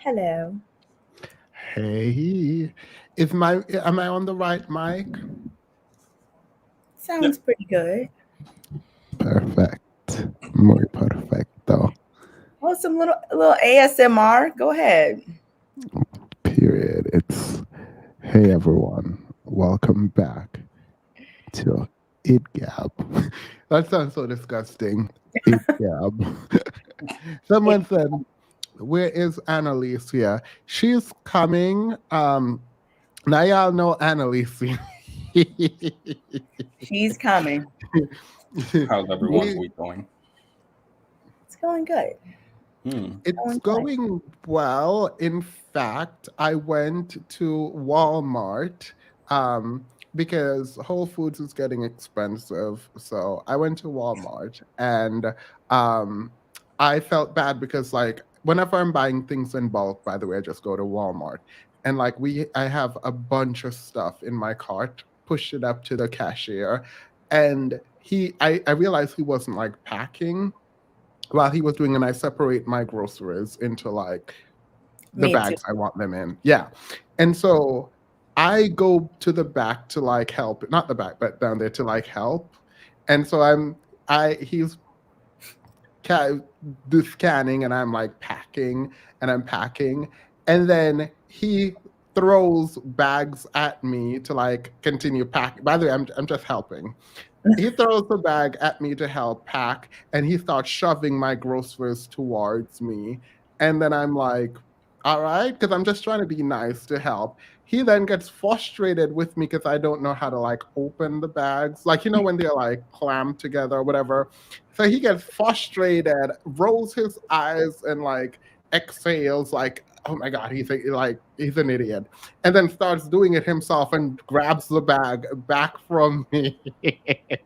Hello. Hey, am I on the right mic? Sounds pretty good. Perfect. Muy perfecto. Oh, some little ASMR. Go ahead. Period. It's hey everyone. Welcome back to It Gab. That sounds so disgusting. It Gab. Someone said, where is Annalise here? She's coming. Now y'all know Annalise. She's coming. How's everyone's week going? It's going good. It's going well. In fact, I went to Walmart because Whole Foods is getting expensive. So I went to Walmart and I felt bad because, like, whenever I'm buying things in bulk, by the way, I just go to Walmart. And like I have a bunch of stuff in my cart, pushed it up to the cashier, and I realized he wasn't like packing while he was doing, and I separate my groceries into like the Me bags I want them in. Yeah. And so I go to the back to like help, not the back, but down there to like help. And so he's scanning and I'm like packing and I'm packing. And then he throws bags at me to like continue packing. By the way, I'm just helping. He throws the bag at me to help pack, and he starts shoving my groceries towards me. And then I'm like, all right, because I'm just trying to be nice to help. He then gets frustrated with me because I don't know how to like open the bags. Like, you know, when they're like clamped together or whatever. So he gets frustrated, rolls his eyes, and like exhales, like, oh my God, he's an idiot. And then starts doing it himself and grabs the bag back from me. And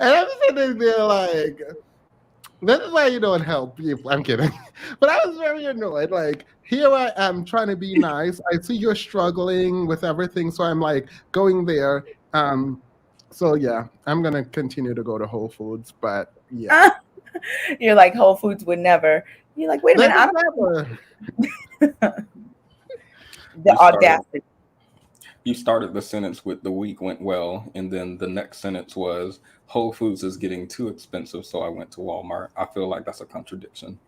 I'm sitting there like, this is why you don't help people. I'm kidding. But I was very annoyed. Like, here I am trying to be nice. I see you're struggling with everything. So I'm like going there. So yeah, I'm gonna continue to go to Whole Foods, but yeah. You're like, Whole Foods would never. You're like, wait a minute. The audacity. You started the sentence with the week went well, and then the next sentence was Whole Foods is getting too expensive, so I went to Walmart. I feel like that's a contradiction.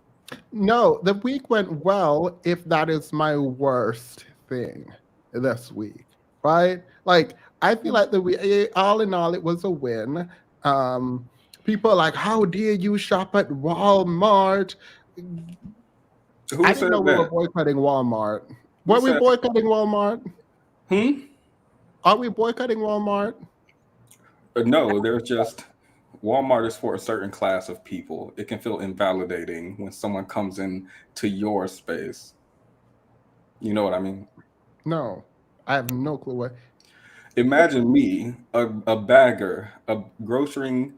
No, the week went well if that is my worst thing this week, right? Like, I feel like all in all, it was a win. People are like, how dare you shop at Walmart? I didn't know we were boycotting Walmart. Were we boycotting Walmart? Are we boycotting Walmart? No, there's just Walmart is for a certain class of people. It can feel invalidating when someone comes in to your space. You know what I mean? No, I have no clue what. Imagine me, a bagger, a grocery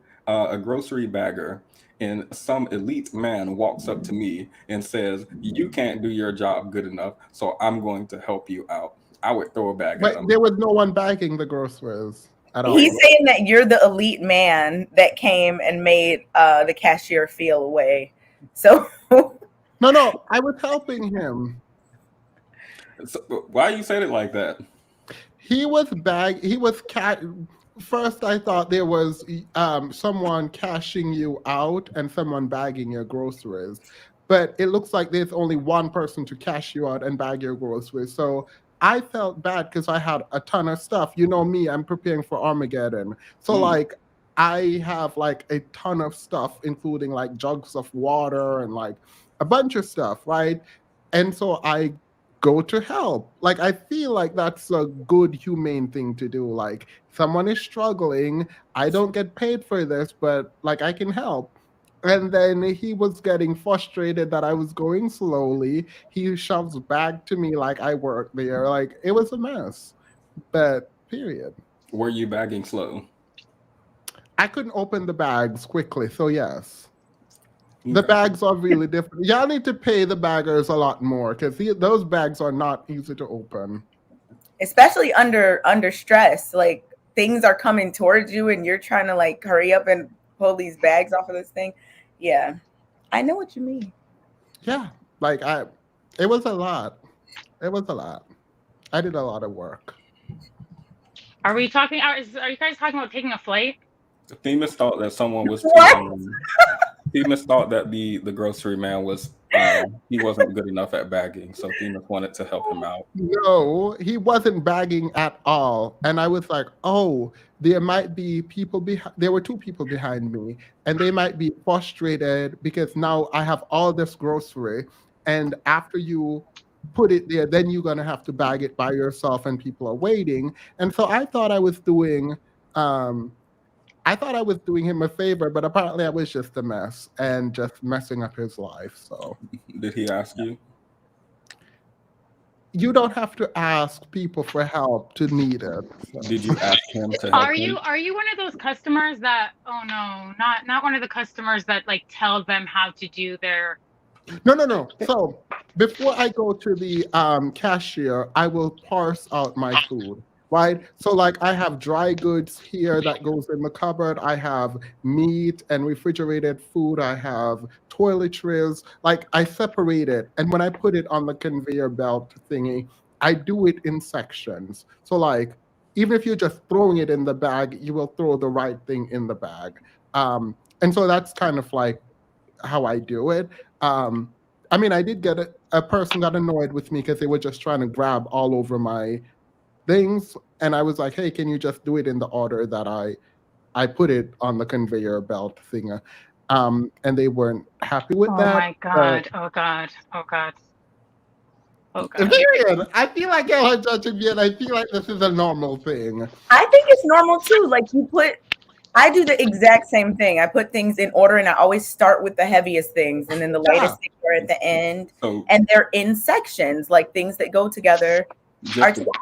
bagger, and some elite man walks up to me and says, "You can't do your job good enough, so I'm going to help you out." I would throw a bag at him. But there was no one bagging the groceries at all. He's saying that you're the elite man that came and made the cashier feel away. So no, I was helping him. So, why you said it like that? He was first I thought there was someone cashing you out and someone bagging your groceries. But it looks like there's only one person to cash you out and bag your groceries. So I felt bad because I had a ton of stuff. You know me, I'm preparing for Armageddon. So Mm. like I have like a ton of stuff, including like jugs of water and like a bunch of stuff, right? And so I go to help. Like I feel like that's a good humane thing to do. Like someone is struggling, I don't get paid for this, but like I can help. And then he was getting frustrated that I was going slowly. He shoves back to me like I work there. Like it was a mess. But period. Were you bagging slow? I couldn't open the bags quickly, so yes. The Okay. bags are really different. Y'all need to pay the baggers a lot more because those bags are not easy to open. Especially under stress. Like things are coming towards you and you're trying to like hurry up and pull these bags off of this thing. Yeah. I know what you mean. Yeah, like it was a lot. It was a lot. I did a lot of work. Are we talking? Are you guys talking about taking a flight? Themis thought that someone was What? Themis thought that the grocery man was he wasn't good enough at bagging, so Themis wanted to help him out. No, he wasn't bagging at all. And I was like, oh, there might be people behind. There were two people behind me, and they might be frustrated because now I have all this grocery. And after you put it there, then you're going to have to bag it by yourself, and people are waiting. And so um, I thought I was doing him a favor, but apparently I was just a mess and just messing up his life. So Did he ask you? you don't have to ask people for help to need it. So. Did you ask him to help Are him? you one of those customers that, oh no, not one of the customers that like tell them how to do their No. So before I go to the cashier, I will parse out my food. Right. So like I have dry goods here that goes in the cupboard. I have meat and refrigerated food. I have toiletries. Like I separate it. And when I put it on the conveyor belt thingy, I do it in sections. So like even if you're just throwing it in the bag, you will throw the right thing in the bag. And so that's kind of like how I do it. I mean, I did get a person got annoyed with me because they were just trying to grab all over my things, and I was like, "Hey, can you just do it in the order that I put it on the conveyor belt thing?" And they weren't happy with Oh that. my God. Oh God. Oh God. Oh God. Period. I feel like y'all are judging me, and I feel like this is a normal thing. I think it's normal too. Like I do the exact same thing. I put things in order and I always start with the heaviest things and then the Yeah. lightest things are at the end. So And they're in sections, like things that go together are just a, together.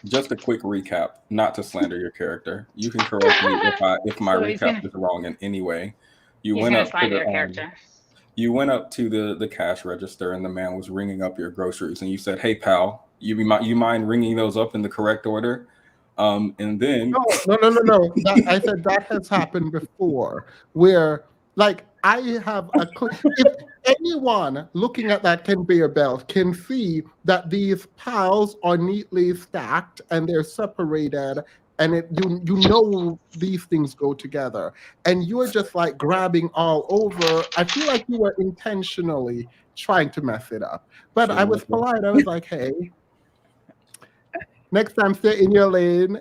just a quick recap, not to slander your character. You can correct me if my So he's recap gonna- is wrong in any way. You He's went gonna up to slander the your character. you went up to the cash register and the man was ringing up your groceries and you said, "Hey pal, you mind ringing those up in the correct order?" And then No. I said that has happened before, where like I have if anyone looking at that conveyor belt can see that these piles are neatly stacked and they're separated, and you know these things go together, and you're just like grabbing all over. I feel like you were intentionally trying to mess it up, but I was polite. I was like, "Hey, next time stay in your lane."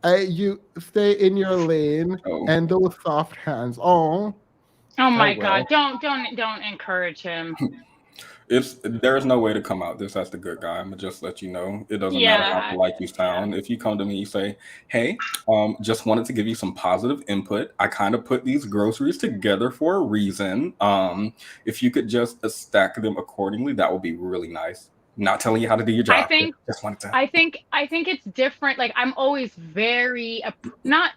You stay in your lane Oh. and those soft hands. Oh my well. God. Don't encourage him. There's no way to come out this as the good guy. I'm gonna just let you know. It doesn't matter how polite you sound. If you come to me, you say, "Hey, just wanted to give you some positive input. I kind of put these groceries together for a reason. If you could just stack them accordingly, that would be really nice. Not telling you how to do your job. I think it's different. Like I'm always very not.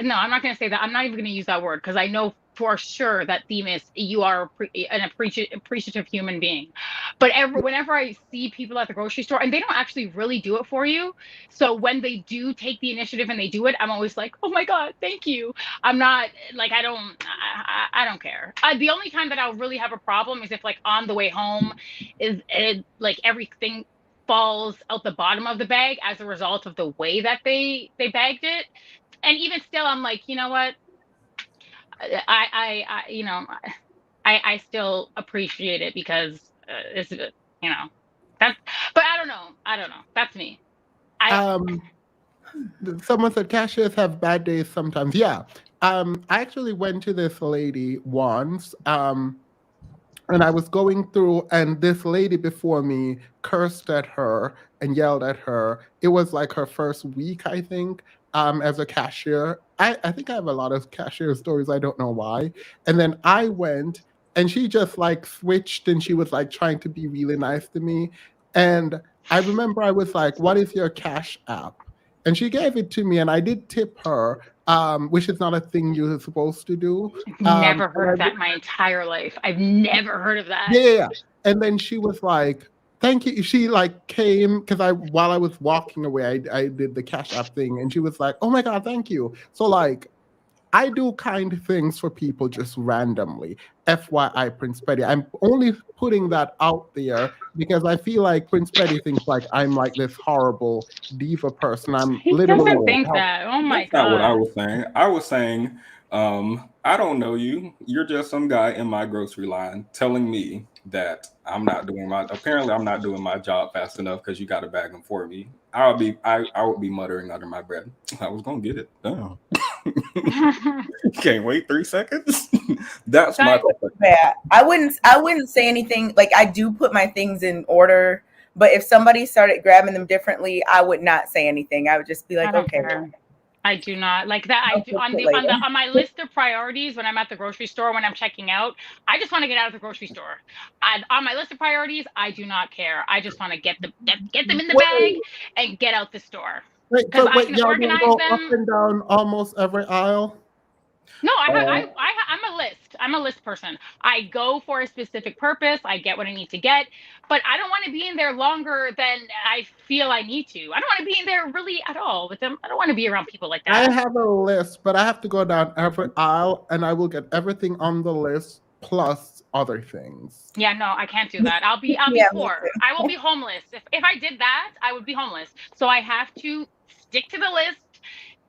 No, I'm not going to say that. I'm not even going to use that word because I know for sure that Themis, you are an appreciative human being. But whenever I see people at the grocery store and they don't actually really do it for you, so when they do take the initiative and they do it, I'm always like, oh my God, thank you. I'm not like I don't care. The only time that I'll really have a problem is if like on the way home is like everything falls out the bottom of the bag as a result of the way that they bagged it. And even still, I'm like, you know what? I still appreciate it because it's, that's, but I don't know. That's me. Um, someone said cashiers have bad days sometimes. Yeah. I actually went to this lady once. And I was going through, and this lady before me cursed at her and yelled at her. It was like her first week, I think, as a cashier. I think I have a lot of cashier stories. I don't know why. And then I went, and she just like switched, and she was like trying to be really nice to me. And I remember I was like, "What is your cash app?" And she gave it to me, and I did tip her, which is not a thing you're supposed to do. Never And heard of that my entire life. I've never heard of that. yeah. And then she was like, "Thank you." She like came because while I was walking away, I did the Cash App thing, and she was like, "Oh my God, thank you." So like, I do kind things for people just randomly. FYI, Prince Petty. I'm only putting that out there because I feel like Prince Petty thinks like I'm like this horrible diva person. I'm He literally doesn't Whoa, think that. Oh my that's not what I God. was saying. I was saying, I don't know you. You're just some guy in my grocery line telling me that apparently I'm not doing my job fast enough because you got to bag them for me. I would be muttering under my breath. I was gonna get it. Oh. Can't wait 3 seconds. That's my Guys, Yeah, I wouldn't say anything. Like, I do put my things in order, but if somebody started grabbing them differently, I would not say anything. I would just be I like, don't okay, care. I do not like that. I I'll do fix it later. on my list of priorities when I'm at the grocery store, when I'm checking out. I just want to get out of the grocery store. On my list of priorities, I do not care. I just want to get them in the bag Wait, and get out the store because so I wait, can y'all don't organize go up them. and down almost every aisle? No, uh, I'm a list. I'm a list person. I go for a specific purpose. I get what I need to get, but I don't want to be in there longer than I feel I need to. I don't want to be in there really at all with them. I don't want to be around people like I that. have a list, but I have to go down every aisle and I will get everything on the list plus other things. Yeah, no, I can't do that. I'll be Yeah, me poor. I will be homeless. If I did that, I would be homeless. So I have to stick to the list,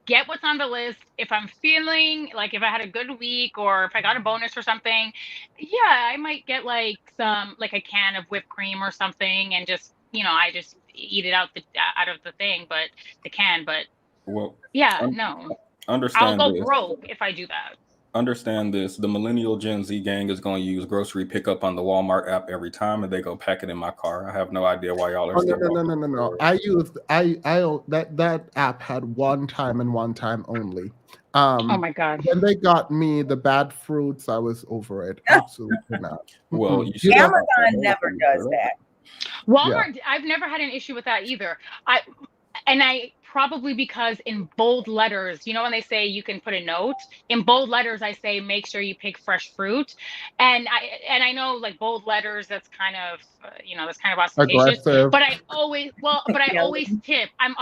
get what's on the list. If I'm feeling like if I had a good week or if I got a bonus or something, yeah, I might get like a can of whipped cream or something and just, I just eat it out of the thing, but the can, but well, yeah, un- no. I'll understand go this. broke if I do that. Understand this. The millennial Gen Z gang is going to use grocery pickup on the Walmart app every time, and they go pack it in my car. I have no idea why y'all are Oh no still no no walking no to no the no! store. I used that app had one time and one time only. Oh my God. When they got me the bad fruits, I was over it. Absolutely not. Well, Mm-mm. you You should have don't. bought that Amazon whole never food does for that. Yeah. Walmart, I've never had an issue with that either. I probably because in bold letters, when they say you can put a note in bold letters, I say make sure you pick fresh fruit, and I know like bold letters, that's kind of that's kind of ostentatious, Aggressive. but I Yeah, always tip. I'm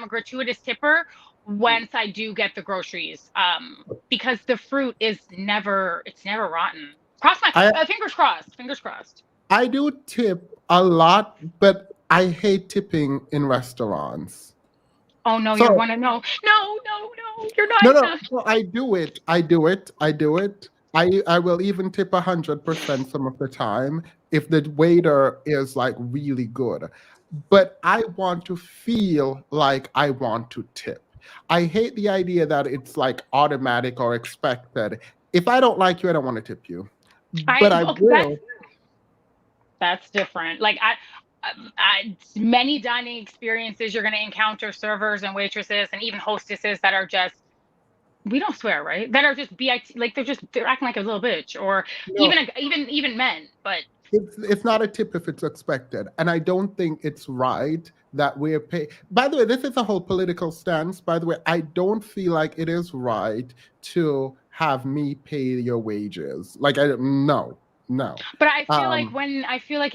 a gratuitous tipper once I do get the groceries, because the fruit is never rotten. Cross my I fingers crossed. I do tip a lot, but I hate tipping in restaurants. Oh no, you're So one of no, you're no, not. no, no, I do it. I do it. I do it. I will even tip 100% some of the time if the waiter is like really good. But I want to feel like I want to tip. I hate the idea that it's like automatic or expected. If I don't like you, I don't want to tip you. But I Okay, will. that's different. Like many dining experiences, you're going to encounter servers and waitresses and even hostesses that are just, we don't swear, right? That are just bit, like they're acting like a little bitch, or No, even men. But it's not a tip if it's expected, and I don't think it's right that we're pay. By the way, this is a whole political stance. By the way, I don't feel like it is right to have me pay your wages. Like I no no. I feel like Um, when I feel like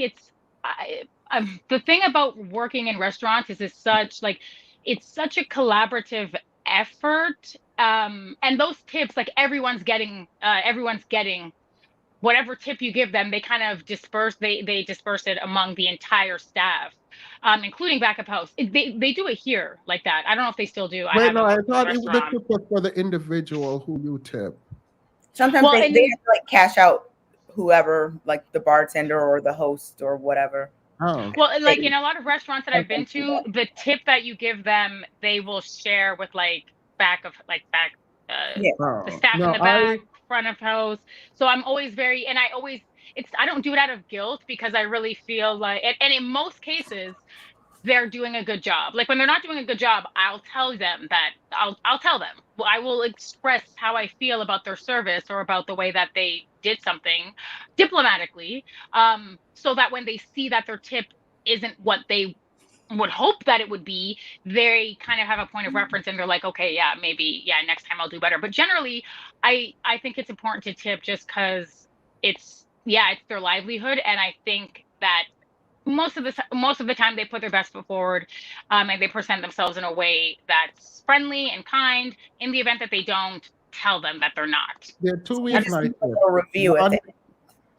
the thing about working in restaurants is it's such a collaborative effort. And those tips, like everyone's getting whatever tip you give them. They kind of disperse it among the entire staff. including back of house. They do it here like that. I don't know if they still do. I Wait, no, haven't I worked in a thought the restaurant. tip was for the individual who you tip. Sometimes Well, they and have to like cash out whoever, like the bartender or the host or whatever. Oh, well, and, like They in a lot of restaurants that I've been sometimes do to, that. the tip that you give them, they will share with back Yeah. the oh. staff in No, the back, front of house. So I'm always very, and I always, I don't do it out of guilt because I really feel like, and in most cases, they're doing a good job. Like when they're not doing a good job, I'll tell them that I'll tell them. Well, I will express how I feel about their service or about the way that they did something diplomatically, so that when they see that their tip isn't what they would hope that it would be, they kind of have a point of reference and they're like, okay, yeah, maybe, yeah, next time I'll do better. But generally, I think it's important to tip just because it's their livelihood, and I think that most of the time they put their best foot forward, and they present themselves in a way that's friendly and kind. In the event that they don't, tell them that they're not. there are two You ways just I leave a tip. little review at One, the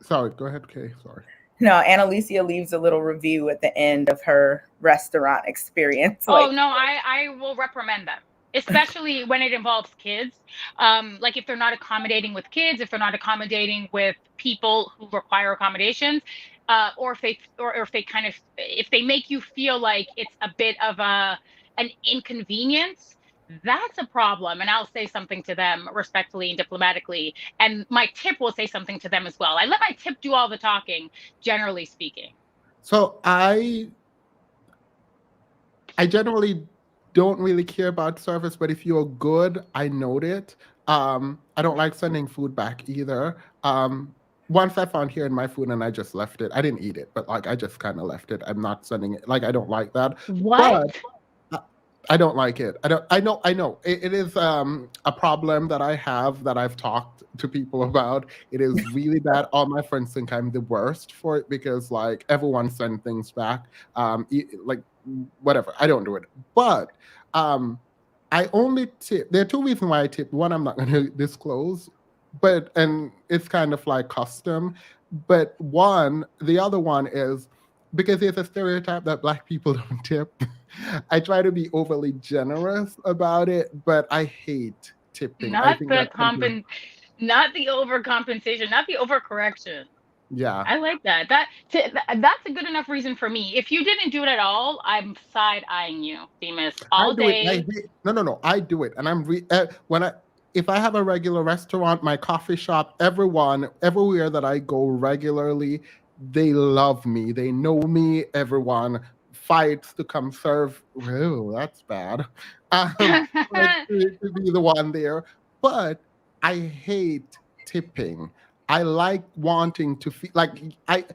sorry, go ahead, Kay. Sorry. no, Annalicia leaves a little review at the end of her restaurant experience. Oh Like, no, I will reprimand them, especially when it involves kids. Like if they're not accommodating with kids, if they're not accommodating with people who require accommodations, or if they kind of, if they make you feel like it's a bit of an inconvenience, that's a problem. And I'll say something to them respectfully and diplomatically. And my tip will say something to them as well. I let my tip do all the talking, generally speaking. So I generally don't really care about service, but if you're good, I note it. I don't like sending food back either. Once I found here in my food and I just left it. I didn't eat it, but like I just kind of left it. I'm not sending it. Like I don't like that. What? But I I don't like it. I don't. I know. It is a problem that I have that I've talked to people about. It is really bad. All my friends think I'm the worst for it because like everyone send things back. Like whatever. I don't do it. But um, I only tip. There are two reasons why I tip. One, I'm not going to disclose, but and it's kind of like custom. But the other one is because there's a stereotype that Black people don't tip. I try to be overly generous about it, but I hate tipping. I Not think the that's something. not the overcompensation, not the overcorrection. Yeah, I like that. That's a good enough reason for me. If you didn't do it at all, I'm side eyeing you, Themis, I all do it. day. No. I do it, and when I if I have a regular restaurant, my coffee shop, everywhere that I go regularly, they love me. They know me. Everyone fights to come serve. Oh, that's bad. Like to be the one there, but I hate tipping. I like wanting to feel like I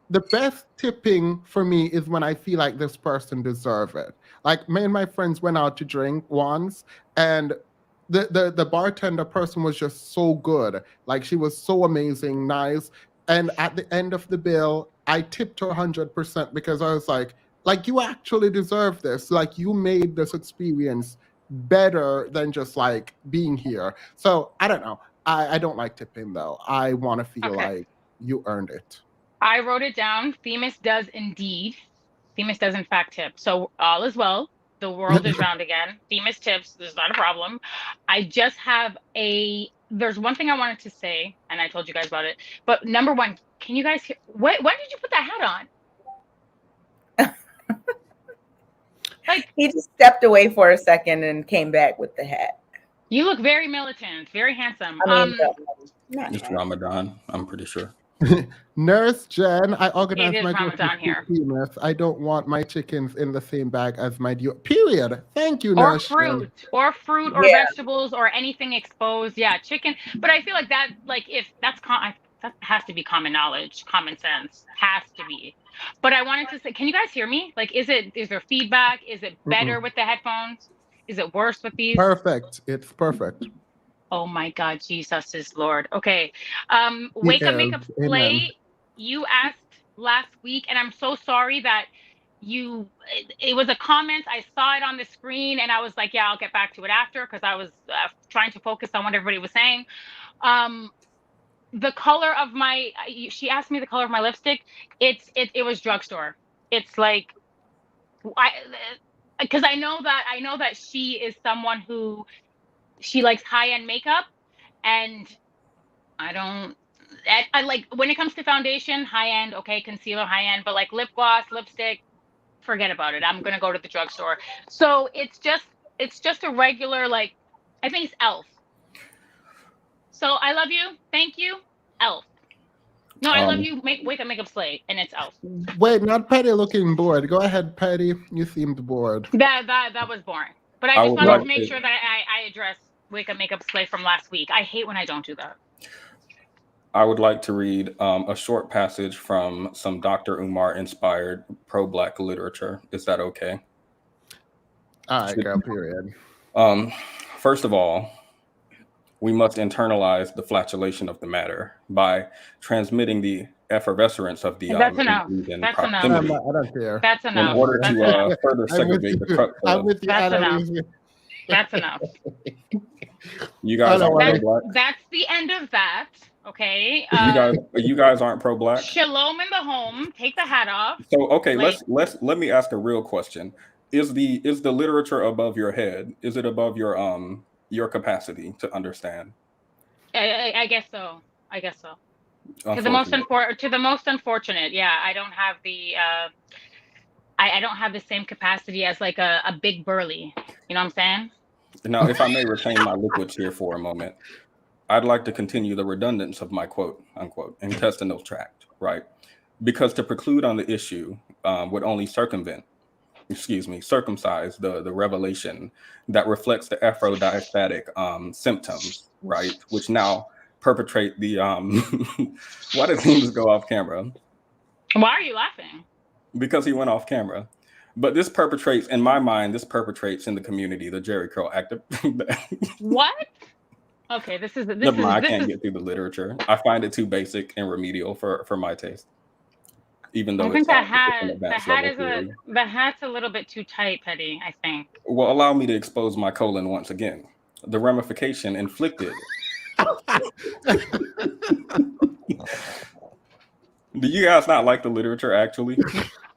the best tipping for me is when I feel like this person deserve it. Like me and my friends went out to drink once, and the bartender person was just so good. Like she was so amazing, nice. And at the end of the bill, I tipped her 100% because I was like you actually deserve this. Like you made this experience better than just like being here. So I don't know. I don't like tipping though. I want to feel Okay. like you earned it. I wrote it down. Themis does indeed. Themis does in fact tip. So all is well. The world is round again. Themis tips. There's not a problem. I just have there's one thing I wanted to say, and I told you guys about it. But number one, can you guys hear? When did you put that hat on? Like, he just stepped away for a second and came back with the hat. you look very militant, very handsome. I mean, not It's hat. Ramadan, I'm pretty sure. Nurse Jen, I It organized is my Ramadan here. Christmas. I don't want my chickens in the same bag as my deal. Period. Thank you, Or Nurse Jen. fruit or Yeah. vegetables or anything exposed. Yeah, chicken. But I feel like that, like if that's that has to be common knowledge, common sense, has to be. But I wanted to say, can you guys hear me? Like, is there feedback? Is it better Mm-mm. with the headphones? Is it worse with these? Perfect. It's perfect. Oh my God, Jesus is Lord. Okay. He Wake Up is. Makeup Amen. Slay, you asked last week, and I'm so sorry that it was a comment. I saw it on the screen and I was like, yeah, I'll get back to it after because I was trying to focus on what everybody was saying. Um, the color of she asked me the color of my lipstick. It was drugstore. It's like because I know that she is someone who she likes high-end makeup, and I don't. I like when it comes to foundation, high-end, okay, concealer, high-end, but like lip gloss, lipstick, forget about it. I'm gonna go to the drugstore. So it's just a regular, like, I think it's Elf. So I love you, thank you, Elf. No, I love you, wake up, makeup, slay, and it's Elf. Wait, not Petty looking bored. Go ahead, Petty. You seemed bored. That was boring. But I I just would wanted like to make to. sure that I address wake up, makeup, slay from last week. I hate when I don't do that. I would like to read a short passage from some Dr. Umar inspired pro Black literature. Is that okay? All right, girl, period. First of all, we must internalize the flatulation of the matter by transmitting the effervescence of the That's enough. in That's enough. proximity I don't care. That's in enough. order That's to enough. further I'm with segregate the you. crux I'm of. with you. That's Annalise. That's enough. You guys I aren't don't pro Black. That's the end of that. Okay. You guys aren't pro Black. Shalom in the home. Take the hat off. So okay, Like, let me ask a real question. Is the literature above your head? Is it above your capacity to understand? I guess so. I guess so. To Unfortunately. the most unfortunate. Yeah, I don't have the I don't have the same capacity as like a big burly. You know what I'm saying? Now, if I may retain my liquids here for a moment, I'd like to continue the redundance of my quote unquote intestinal tract, right? Because to preclude on the issue would only circumcise the revelation that reflects the Aphrodisiac symptoms, right? Which now perpetrate the why did things go off camera? Why are you laughing? Because he went off camera. But this perpetrates, in my mind, in the community, the Jerry Curl active. What? Okay, this is I can't get through the literature. I find it too basic and remedial for my taste. Even though I think it's an advanced level theory. the hat's a little bit too tight, Petty, I think. Well, allow me to expose my colon once again. The ramification inflicted. Do you guys not like the literature actually?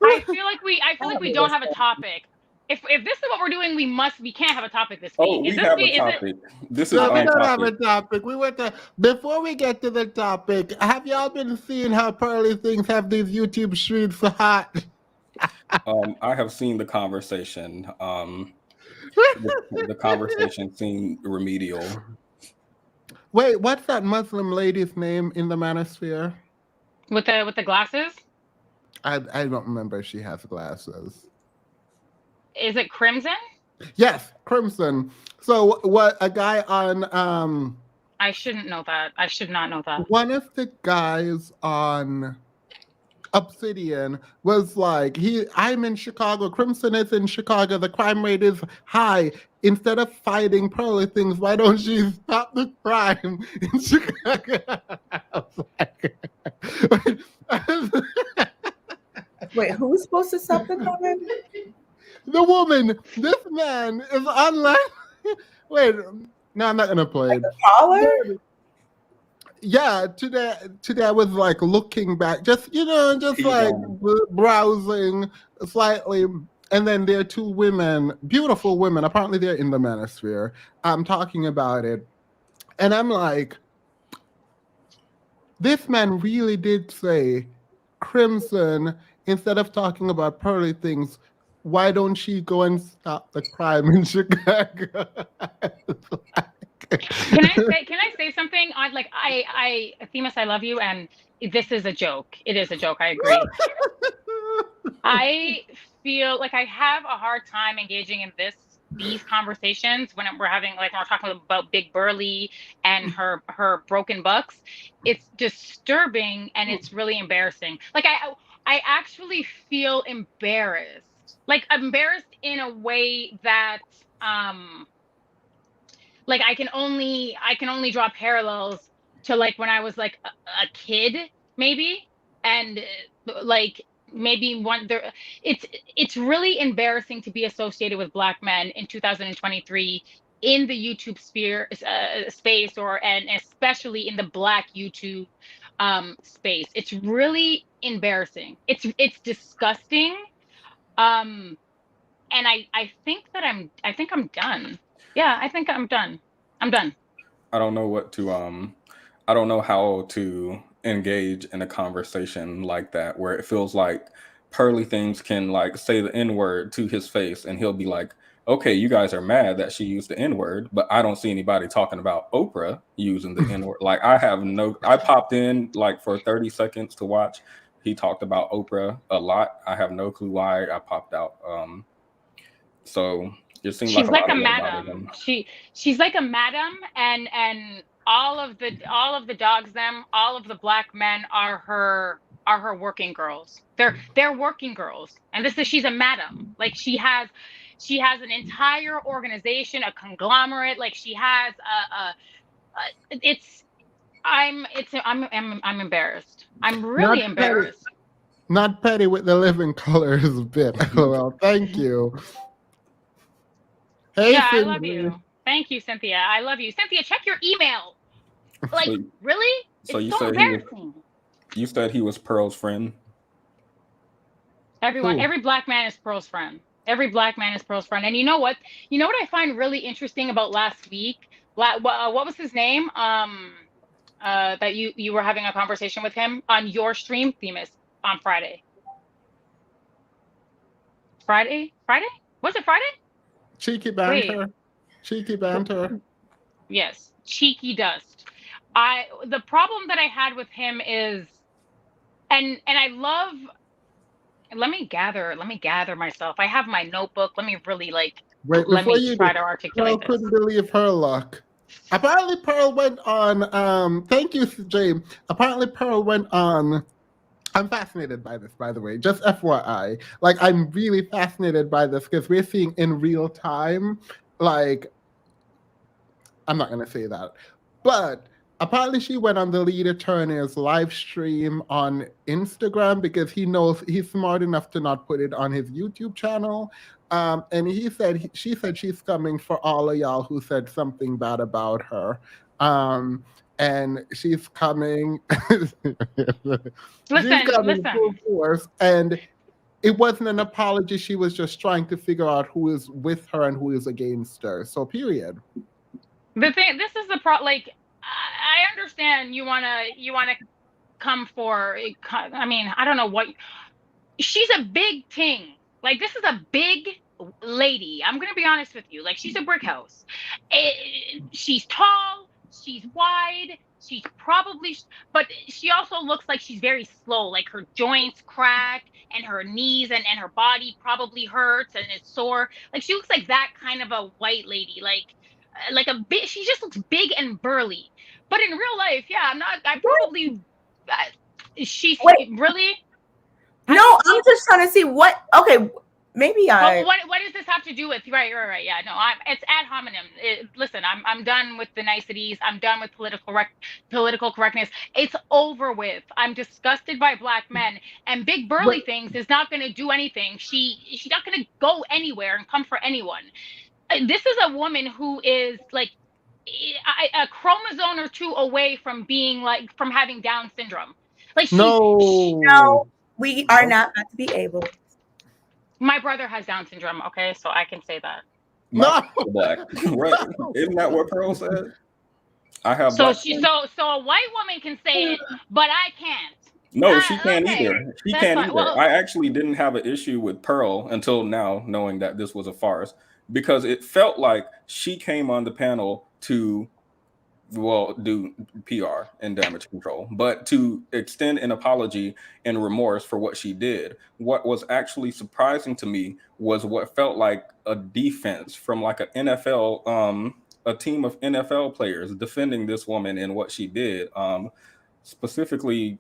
I feel like we don't have a topic. If this is what we're doing, we can't have a topic this week. Oh, we have a topic. This is No, we on don't have a topic. topic. Before we get to the topic, have y'all been seeing how Pearly Things have these YouTube streets so hot? I have seen the conversation. The conversation seemed remedial. Wait, what's that Muslim lady's name in the manosphere? With the glasses? I don't remember if she has glasses. Is it Crimson? Yes, Crimson. So what a guy on I shouldn't know that. I should not know that. one of the guys on Obsidian was like, I'm in Chicago, Crimson is in Chicago, the crime rate is high. Instead of fighting Pearly Things, why don't you stop the crime in Chicago? Wait, who's supposed to stop the comment? The woman, this man is online. Wait, no, I'm not gonna play it. Caller? Yeah, today I was like looking back, just like browsing slightly, and then there are two women, beautiful women. Apparently, they're in the manosphere. I'm talking about it, and I'm like, this man really did say, Crimson, instead of talking about Pearly Things, why don't she go and stop the crime in Chicago? Can I say something? Themis, I love you, and this is a joke. It is a joke. I agree. I feel like I have a hard time engaging in these conversations when we're talking about Big Burly and her broken bucks. It's disturbing and it's really embarrassing. Like I actually feel embarrassed. Like embarrassed in a way that like I can only draw parallels to like when I was like a kid maybe, and like maybe it's really embarrassing to be associated with Black men in 2023 in the YouTube space and especially in the Black YouTube space. It's really embarrassing. It's disgusting. and I think I'm done. Yeah, I think I'm done. I'm done. I don't know what to I don't know how to engage in a conversation like that where it feels like Pearly Things can like say the N word to his face and he'll be like, okay, you guys are mad that she used the N word, but I don't see anybody talking about Oprah using the N word. Like I popped in like for 30 seconds to watch. He talked about Oprah a lot. I have no clue why I popped out. So it seemed like She's a like lot a of that bothered madam. him. She's like a madam, and all of the dogs, them, all of the black men are her working girls. They're working girls, and she's a madam. Like she has an entire organization, a conglomerate. Like she has it's I'm embarrassed. I'm Not really petty. embarrassed. Not petty with the living colors bit. Well, thank you. Hey, Yeah, I love Cindy. you. Thank you, Cynthia. I love you. Cynthia, check your email. Like, So really? so It's you so said embarrassing. you said he was Pearl's friend. Who? Every black man is Pearl's friend. Every black man is Pearl's friend. And you know what? You know what I find really interesting about last week? What was his name? That you were having a conversation with him on your stream, Themis, on Friday. Friday? Was it Friday? Cheeky Wait. banter. Cheeky banter. Yes, cheeky dust. The problem that I had with him is, and I love. Let me gather myself. I have my notebook. Let me really Wait, let before me you try do, to Pearl articulate this. couldn't believe her luck. Apparently, Pearl went on. Thank you, James. Apparently, Pearl went on. I'm fascinated by this, by the way. Just FYI, like I'm really fascinated by this because we're seeing in real time. Like, I'm not gonna say that, but apparently she went on the lead attorney's live stream on Instagram because he knows he's smart enough to not put it on his YouTube channel. And she said she's coming for all of y'all who said something bad about her. And she's coming. She's coming full Listen. force. And it wasn't an apology. She was just trying to figure out who is with her and who is against her. So, period. The thing, this is the pro. Like, I understand you wanna come for. I mean, I don't know what. She's a big thing. Like, this is a big lady. I'm gonna be honest with you. Like, she's a brick house. She's tall. She's wide. She's probably, but she also looks like she's very slow. Like her joints crack and her knees and her body probably hurts and is sore. Like she looks like that kind of a white lady. Like a bit. She just looks big and burly. But in real life, yeah, I'm not. I probably. She's Wait, really. no, I'm just trying to see what. Okay, maybe But what does this have to do with? Right. Yeah, no, it's ad hominem. Listen, I'm done with the niceties. I'm done with political correctness. It's over with. I'm disgusted by black men, and big burly Wait, things is not going to do anything. She's not going to go anywhere and come for anyone. This is a woman who is like a chromosome or two away from being from having Down syndrome. Like no, No. we are not about to be able. my brother has Down syndrome. Okay, so I can say that. My No. people black, right? Isn't that what Pearl said? I have So black she friends. so a white woman can say it, but I can't. No, she can't Okay, either. She that's can't fine. either. Well, I actually didn't have an issue with Pearl until now, knowing that this was a farce, because it felt like she came on the panel to, well, do PR and damage control, but to extend an apology and remorse for what she did. What was actually surprising to me was what felt like a defense from like an NFL, a team of NFL players defending this woman and what she did. Specifically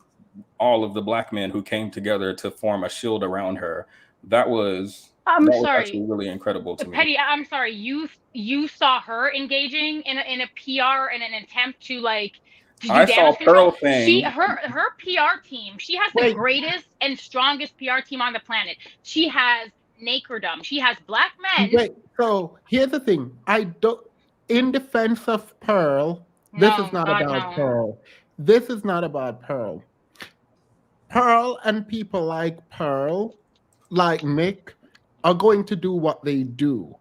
all of the black men who came together to form a shield around her. I'm That was sorry, actually really incredible to me. Petty. I'm sorry. You saw her engaging in a PR in an attempt to do I saw damage control. Pearl saying, Her PR team. She has the Wait. greatest and strongest PR team on the planet. She has Nakerdom. She has black men. Wait. So here's the thing. I don't. In defense of Pearl, this No, is not God, about no. Pearl. This is not about Pearl. Pearl and people like Pearl, like Mick, are going to do what they do.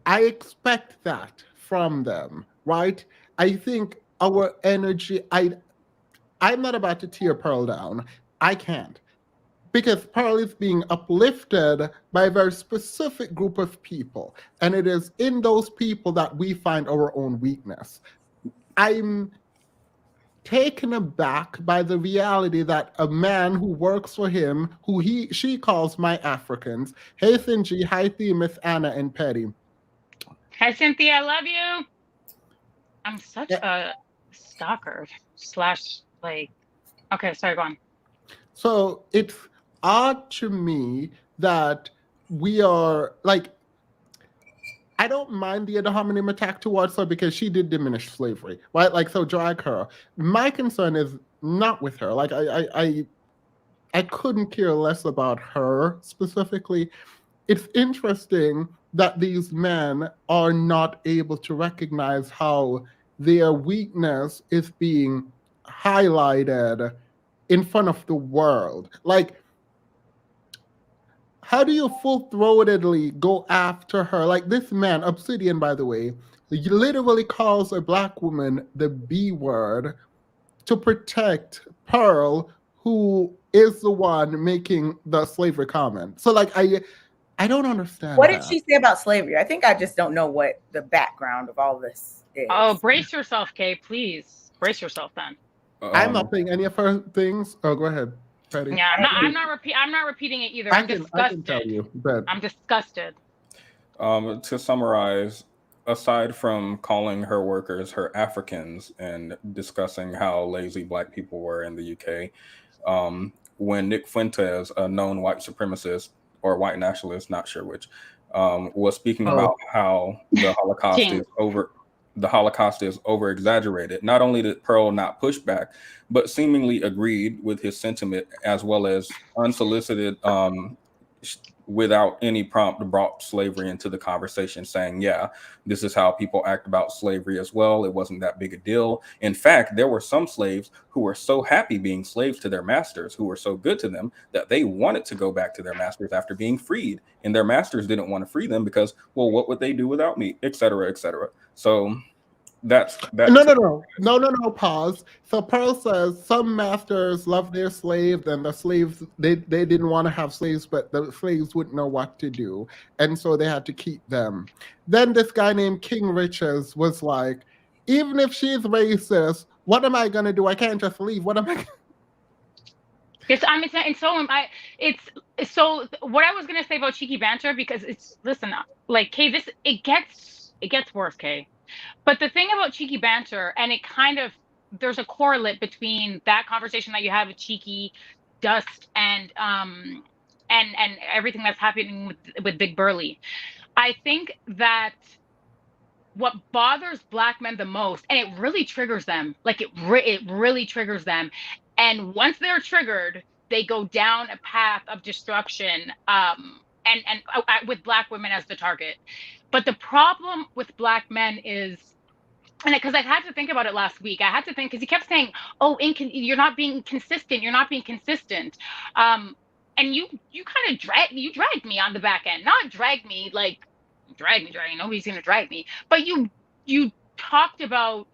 I expect that from them, right? I think our energy, I'm not about to tear Pearl down. I can't. Because Pearl is being uplifted by a very specific group of people. And it is in those people that we find our own weakness. I'm taken aback by the reality that a man who works for him, who she calls my Africans, hey Sinji, hi Themis, Anna, and Petty. Hi, Cynthia. I love you. I'm such Yeah. a stalker slash like. Okay, sorry, go on. So it's odd to me that we are like, I don't mind the ad hominem attack towards her because she did diminish slavery, right? Like, so drag her. My concern is not with her. Like, I couldn't care less about her specifically. It's interesting that these men are not able to recognize how their weakness is being highlighted in front of the world. Like, how do you full-throatedly go after her? Like this man, Obsidian, by the way, he literally calls a black woman the B word to protect Pearl, who is the one making the slavery comment. So like I don't understand. What did she say about slavery? I think I just don't know what the background of all this is. Oh, brace yourself, Kay. Please brace yourself. Then I'm not saying any of her things. Oh, go ahead, Patty. yeah, I'm not repeating it either. I'm disgusted. I can tell you, but I'm disgusted. To summarize, aside from calling her workers her Africans and discussing how lazy Black people were in the UK, when Nick Fuentes, a known white supremacist or white nationalist, not sure which, was speaking about how the Holocaust is over exaggerated. Not only did Pearl not push back, but seemingly agreed with his sentiment, as well as unsolicited, without any prompt, brought slavery into the conversation, saying, yeah, this is how people act about slavery as well. It wasn't that big a deal. In fact, there were some slaves who were so happy being slaves to their masters, who were so good to them, that they wanted to go back to their masters after being freed. And their masters didn't want to free them because, well, what would they do without me, et cetera, et cetera. So that's no, pause. So Pearl says some masters love their slaves, and the slaves they didn't want to have slaves, but the slaves wouldn't know what to do, and so they had to keep them. Then this guy named King Riches was like, even if she's racist, what am I gonna do? I can't just leave. What am I? Yes, and so am I. It's so what I was gonna say about cheeky banter, because it's, listen, like, Kay, it gets worse, Kay. But the thing about cheeky banter, and it kind of, there's a correlate between that conversation that you have with Cheeky, Dust, and everything that's happening with Big Burly. I think that what bothers Black men the most, and it really triggers them, like it really triggers them, and once they're triggered, they go down a path of destruction, and with Black women as the target. But the problem with Black men is, and because I had to think about it last week, I had to think, because he kept saying, "Oh, you're not being consistent. You're not being consistent." And you kind of dragged me on the back end, not drag me like drag me. Nobody's gonna drag me, but you talked about,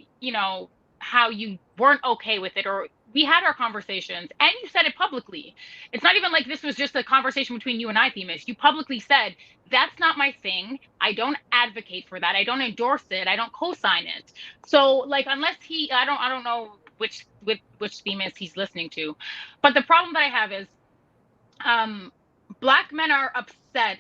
how you weren't okay with it, or we had our conversations, and you said it publicly. It's not even like this was just a conversation between you and I, Themis. You publicly said, that's not my thing. I don't advocate for that. I don't endorse it. I don't co-sign it. So, like, unless I don't know which Themis he's listening to. But the problem that I have is, Black men are upset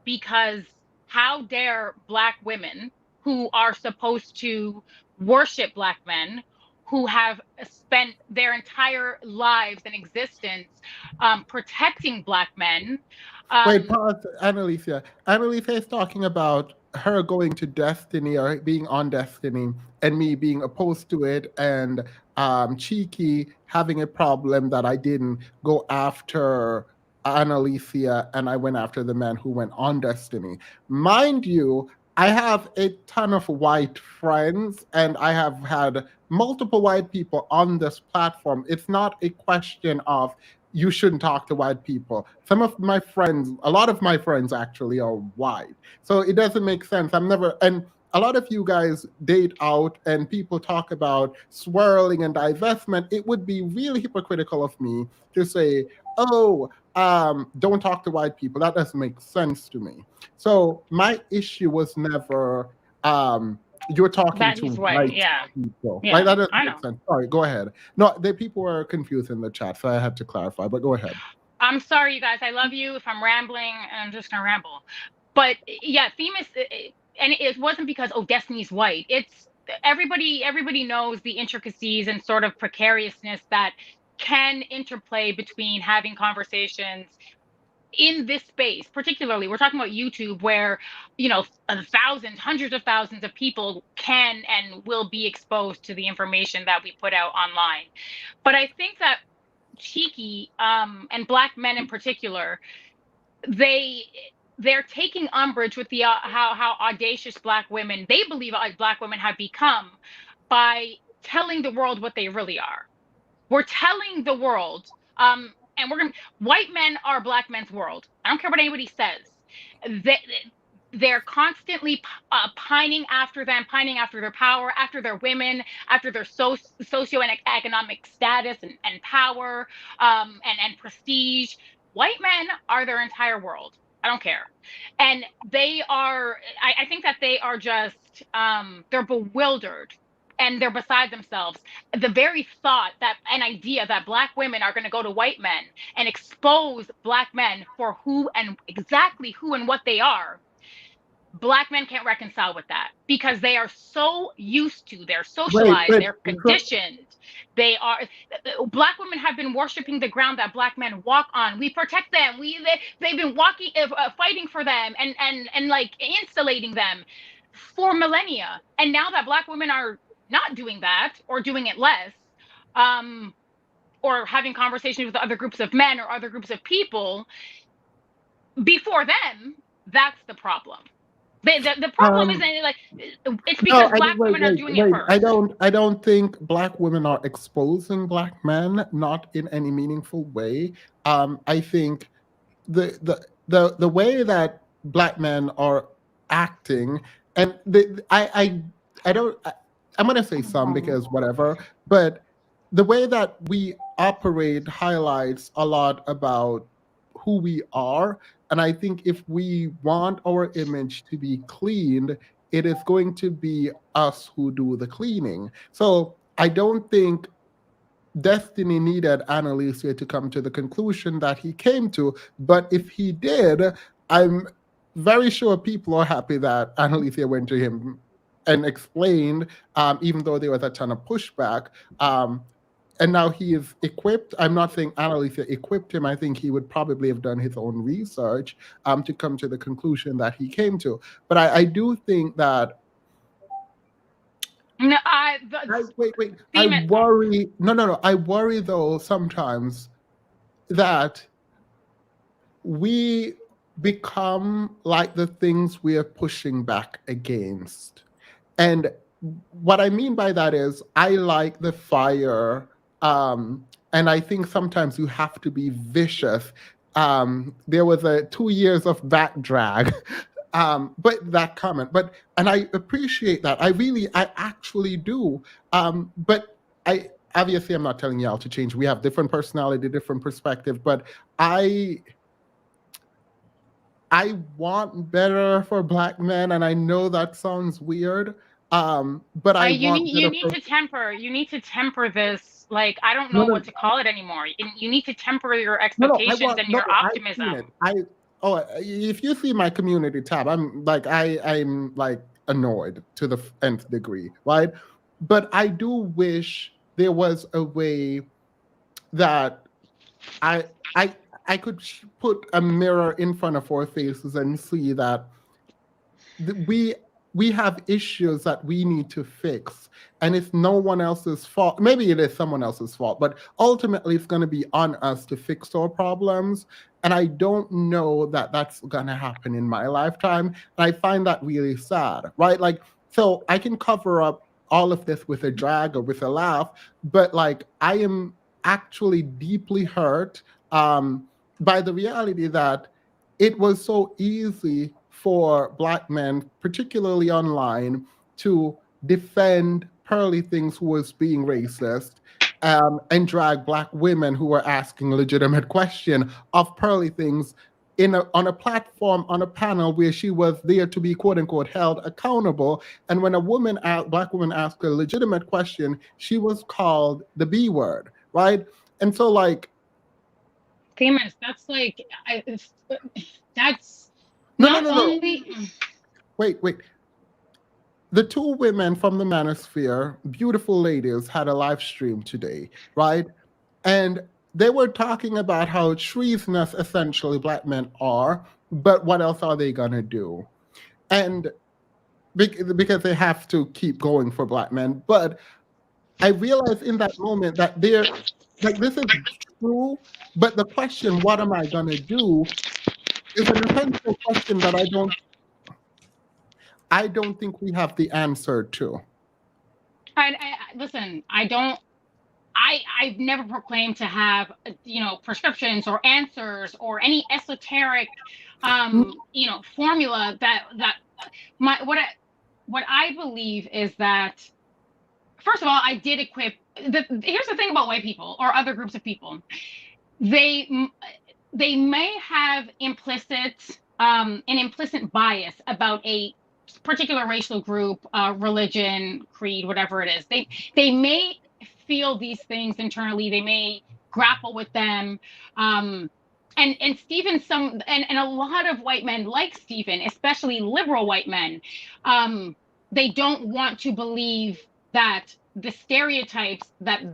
because how dare Black women, who are supposed to worship Black men, who have spent their entire lives and existence protecting Black men. Wait, pause, Annalisa. Annalisa is talking about her going to Destiny or being on Destiny, and me being opposed to it, and Cheeky having a problem that I didn't go after Annalisa and I went after the man who went on Destiny. Mind you, I have a ton of white friends, and I have had multiple white people on this platform. It's not a question of you shouldn't talk to white people. Some of my friends, a lot of my friends actually are white. So it doesn't make sense. I'm never, and a lot of you guys date out and people talk about swirling and divestment. It would be really hypocritical of me to say, oh, don't talk to white people. That doesn't make sense to me. So my issue was never, you're talking That to he's white. white Yeah. people. Like Yeah. that doesn't I make know. sense. Sorry, go ahead. No, the people were confused in the chat, so I had to clarify. But go ahead. I'm sorry, you guys. I love you. If I'm rambling, I'm just gonna ramble. But yeah, Themis, and it wasn't because oh, Destiny's white. It's everybody knows the intricacies and sort of precariousness that can interplay between having conversations in this space. Particularly, we're talking about YouTube, where thousands, hundreds of thousands of people can and will be exposed to the information that we put out online. But I think that cheeky and black men in particular, they're taking umbrage with the how audacious black women, they believe black women have become, by telling the world what they really are. We're telling the world, and we're going to, white men are black men's world. I don't care what anybody says. They're constantly pining after them, pining after their power, after their women, after their socioeconomic status and power, and prestige. White men are their entire world. I don't care. And they are, I think that they are just, they're bewildered and they're beside themselves. The very thought that an idea that black women are going to go to white men and expose black men for who and exactly who and what they are, black men can't reconcile with that, because they are so used to, they're Wait, socialized, wait. they're conditioned. They are, black women have been worshiping the ground that black men walk on. We protect them. They've been walking, fighting for them, and like insulating them for millennia. And now that black women are not doing that, or doing it less, or having conversations with other groups of men or other groups of people before them, that's the problem. The problem Um, isn't like, it's no, because I black wait, women are wait, doing it wait. first. I don't think black women are exposing black men, not in any meaningful way. I think the way that black men are acting, and I don't. I'm gonna say some because whatever, but the way that we operate highlights a lot about who we are. And I think if we want our image to be cleaned, it is going to be us who do the cleaning. So I don't think Destiny needed Annalisa to come to the conclusion that he came to. But if he did, I'm very sure people are happy that Annalisa went to him and explained, even though there was a ton of pushback. And now he is equipped. I'm not saying Annalisa equipped him. I think he would probably have done his own research to come to the conclusion that he came to. But I do think that No, wait. I Themis, worry. No. I worry though sometimes that we become like the things we are pushing back against. And what I mean by that is I like the fire. And I think sometimes you have to be vicious. There was a 2 years of back drag. But that comment, and I appreciate that. I actually do. But I obviously I'm not telling y'all to change. We have different personality, different perspective, but I want better for black men, and I know that sounds weird. But I want you better need for to temper. You need to temper this. Like, I don't no know no what to call it anymore. You need to temper your I expectations want and your I've seen it. optimism. If you see my community tab, I'm like annoyed to the nth degree, right? But I do wish there was a way that I I I could put a mirror in front of our faces and see that we have issues that we need to fix, and it's no one else's fault. Maybe it is someone else's fault, but ultimately it's going to be on us to fix our problems. And I don't know that that's going to happen in my lifetime, and I find that really sad, right? Like, so I can cover up all of this with a drag or with a laugh, but like I am actually deeply hurt by the reality that it was so easy for Black men, particularly online, to defend Pearly Things who was being racist, and drag Black women who were asking legitimate question of Pearly Things on a platform, on a panel where she was there to be quote unquote held accountable. And when a Black woman asked a legitimate question, she was called the B word, right? And so, like, Famous. That's like, that's no, no, not no, no. only. Wait, wait. The two women from the Manosphere, beautiful ladies, had a live stream today, right? And they were talking about how treasonous essentially Black men are, but what else are they gonna do? And because they have to keep going for Black men. But I realized in that moment that like, this is true, but the question, what am I gonna do, is an essential question that I don't think we have the answer to. Listen. I've never proclaimed to have, prescriptions or answers or any esoteric, formula that my what I believe is that, first of all, I did equip. Here's the thing about white people or other groups of people. They they may have an implicit bias about a particular racial group, religion, creed, whatever it is. They may feel these things internally. They may grapple with them. And Stephen, and a lot of white men like Stephen, especially liberal white men, they don't want to believe that the stereotypes that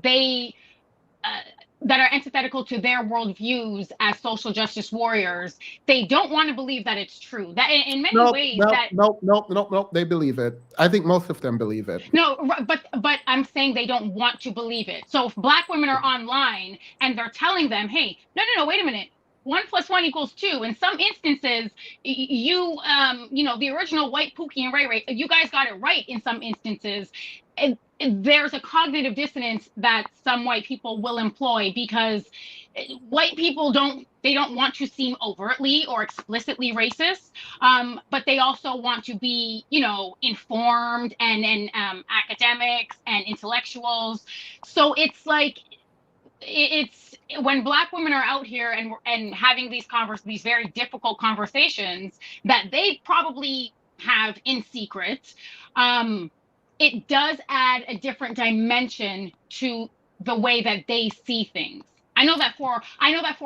are antithetical to their worldviews as social justice warriors, they don't want to believe that it's true. That in many Nope, ways nope, that nope, nope, nope, nope. They believe it. I think most of them believe it. no, but I'm saying they don't want to believe it. So if Black women are online and they're telling them, hey, no, wait a minute. 1+1 = 2. In some instances, the original white Pookie and Ray Ray, you guys got it right in some instances. And there's a cognitive dissonance that some white people will employ because white people don't want to seem overtly or explicitly racist, but they also want to be, informed and academics and intellectuals. So it's like, it's when Black women are out here and having these very difficult conversations that they probably have in secret, it does add a different dimension to the way that they see things. I know that for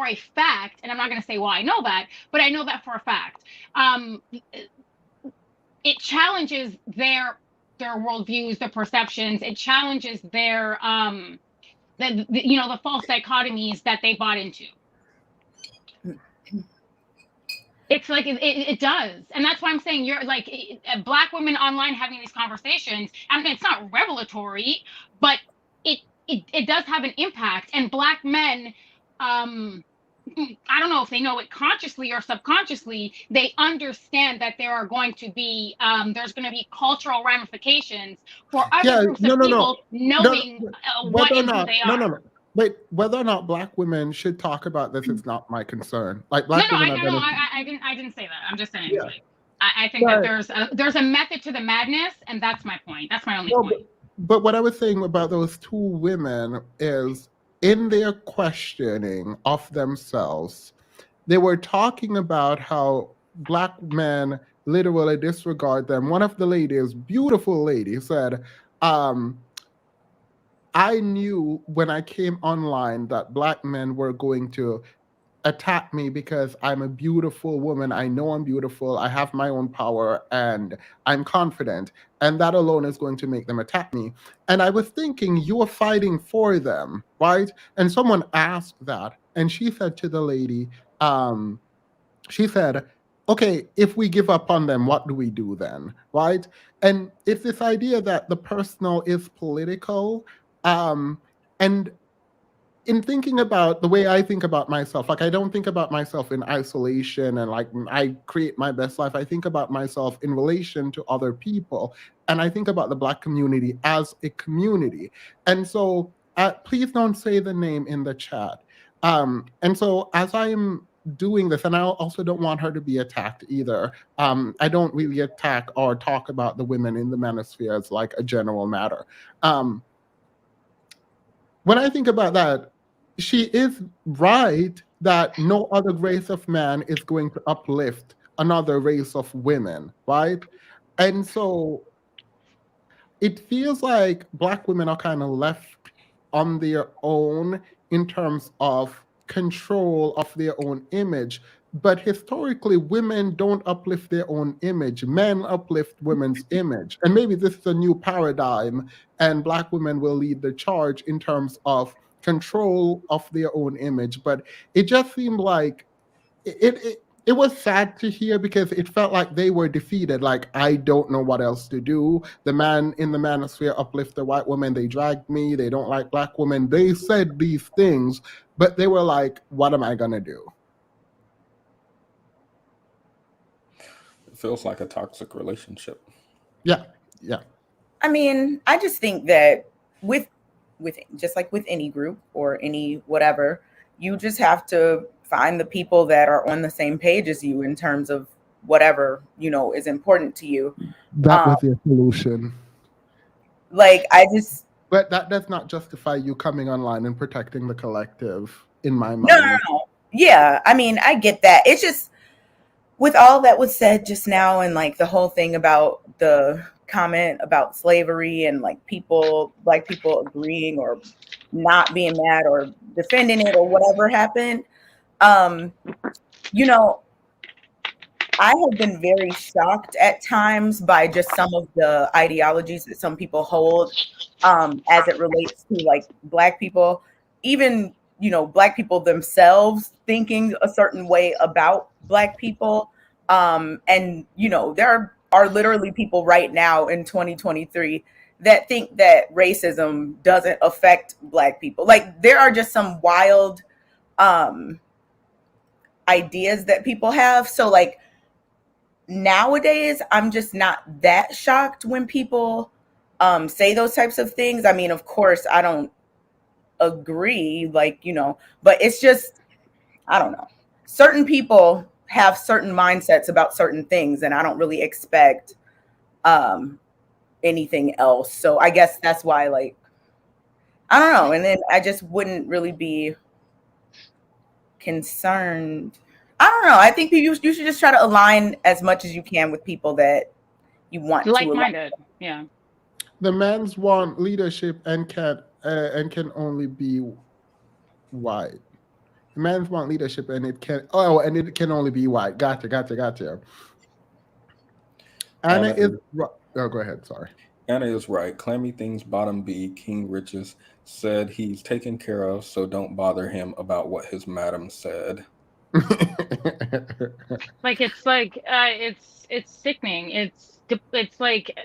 a fact, and I'm not going to say why I know that, but I know that for a fact. It challenges their worldviews, their perceptions. It challenges their the false dichotomies that they bought into. It's like it does, and that's why I'm saying you're like Black women online having these conversations. I mean, it's not revelatory, but it does have an impact. And Black men, I don't know if they know it consciously or subconsciously, they understand that there are going to be there's going to be cultural ramifications for other Yeah, groups no, of no, no, people no. knowing what Whether or and who not, they no, are. no, no. Wait, whether or not Black women should talk about this is not my concern. Like, No, Black women are no, gonna. I didn't say that. I'm just saying, Yeah, like, I think that but there's a method to the madness, and that's my point. That's my only no, point. but what I was saying about those two women is, in their questioning of themselves, they were talking about how Black men literally disregard them. One of the ladies, beautiful lady, said, um, I knew when I came online that Black men were going to attack me because I'm a beautiful woman. I know I'm beautiful. I have my own power and I'm confident. And that alone is going to make them attack me. And I was thinking, you are fighting for them, right? And someone asked that. And she said to the lady, um, she said, okay, if we give up on them, what do we do then? Right? And it's this idea that the personal is political. And in thinking about the way I think about myself, like, I don't think about myself in isolation and like I create my best life. I think about myself in relation to other people. And I think about the Black community as a community. And so please don't say the name in the chat. And so as I'm doing this, and I also don't want her to be attacked either. I don't really attack or talk about the women in the manosphere as like a general matter. Um, when I think about that, she is right that no other race of man is going to uplift another race of women, right? And so it feels like Black women are kind of left on their own in terms of control of their own image. But historically, women don't uplift their own image. Men uplift women's image. And maybe this is a new paradigm, and Black women will lead the charge in terms of control of their own image. But it just seemed like it was sad to hear because it felt like they were defeated. Like, I don't know what else to do. The man in the manosphere uplift the white woman. They dragged me. They don't like Black women. They said these things, but they were like, what am I going to do? It feels like a toxic relationship. Yeah. Yeah. I mean, I just think that with just like with any group or any whatever, you just have to find the people that are on the same page as you in terms of whatever, is important to you. That Um, was your solution. like I just But that does not justify you coming online and protecting the collective, in my no, no, mind. no. Yeah, I mean, I get that. It's just with all that was said just now and like the whole thing about the comment about slavery and like black people agreeing or not being mad or defending it or whatever happened. Um, you know, I have been very shocked at times by just some of the ideologies that some people hold as it relates to like black people, even, black people themselves thinking a certain way about black people. And, there are literally people right now in 2023 that think that racism doesn't affect black people. Like there are just some wild um, ideas that people have. So like, nowadays I'm just not that shocked when people say those types of things. I mean, of course I don't agree, like, but it's just, I don't know, certain people have certain mindsets about certain things and I don't really expect um anything else. So I guess that's why, like, I don't know, and then I just wouldn't really be concerned. I don't know, I think you should just try to align as much as you can with people that you want to align. Like-minded. Yeah. The men's want leadership and can only be white. The men's want leadership and it can only be white. Gotcha. Anna Anna is is, oh, go ahead. Sorry. Anna is right. Clammy Things Bottom B, King Riches, said he's taken care of, so don't bother him about what his madam said. Like it's sickening. It's like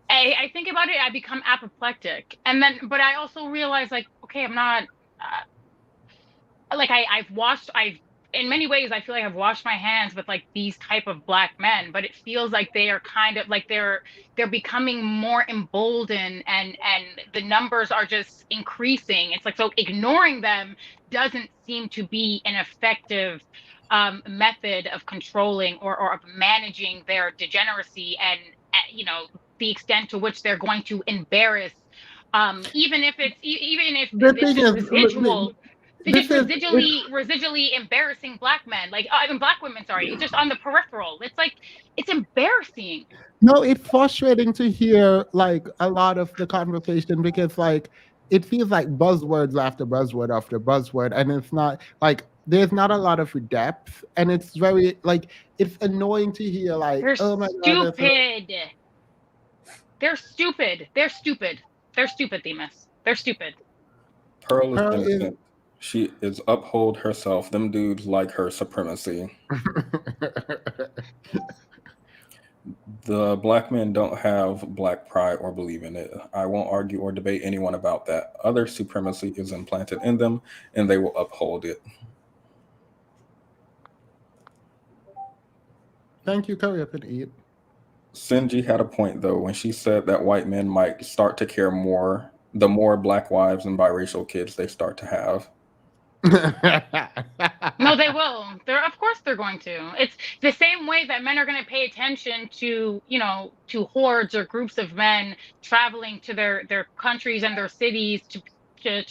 I think about it, I become apoplectic, and then but I also realize like, okay, I'm not like I've in many ways I feel like I've washed my hands with like these type of black men, but it feels like they are kind of like they're becoming more emboldened, and the numbers are just increasing. It's like, so ignoring them doesn't seem to be an effective method of controlling or of managing their degeneracy, and the extent to which they're going to embarrass, even if The it's thing just is, residual, this is residually embarrassing black men, like even black women, sorry, it's just on the peripheral. It's like, it's embarrassing. no, it's frustrating to hear like a lot of the conversation because like it feels like buzzwords after buzzword after buzzword, and it's not like there's not a lot of depth, and it's very like it's annoying to hear like, They're oh my god, stupid. They're stupid. They're stupid. They're stupid, Themis. They're stupid. Pearl is Pearl is innocent. She is uphold herself. Them dudes like her supremacy. The black men don't have black pride or believe in it. I won't argue or debate anyone about that. Other supremacy is implanted in them, and they will uphold it. Thank you, hurry up and eat. Sinji had a point though when she said that white men might start to care more the more black wives and biracial kids they start to have. No, they will. Of course they're going to. It's the same way that men are going to pay attention to, to hordes or groups of men traveling to their countries and their cities to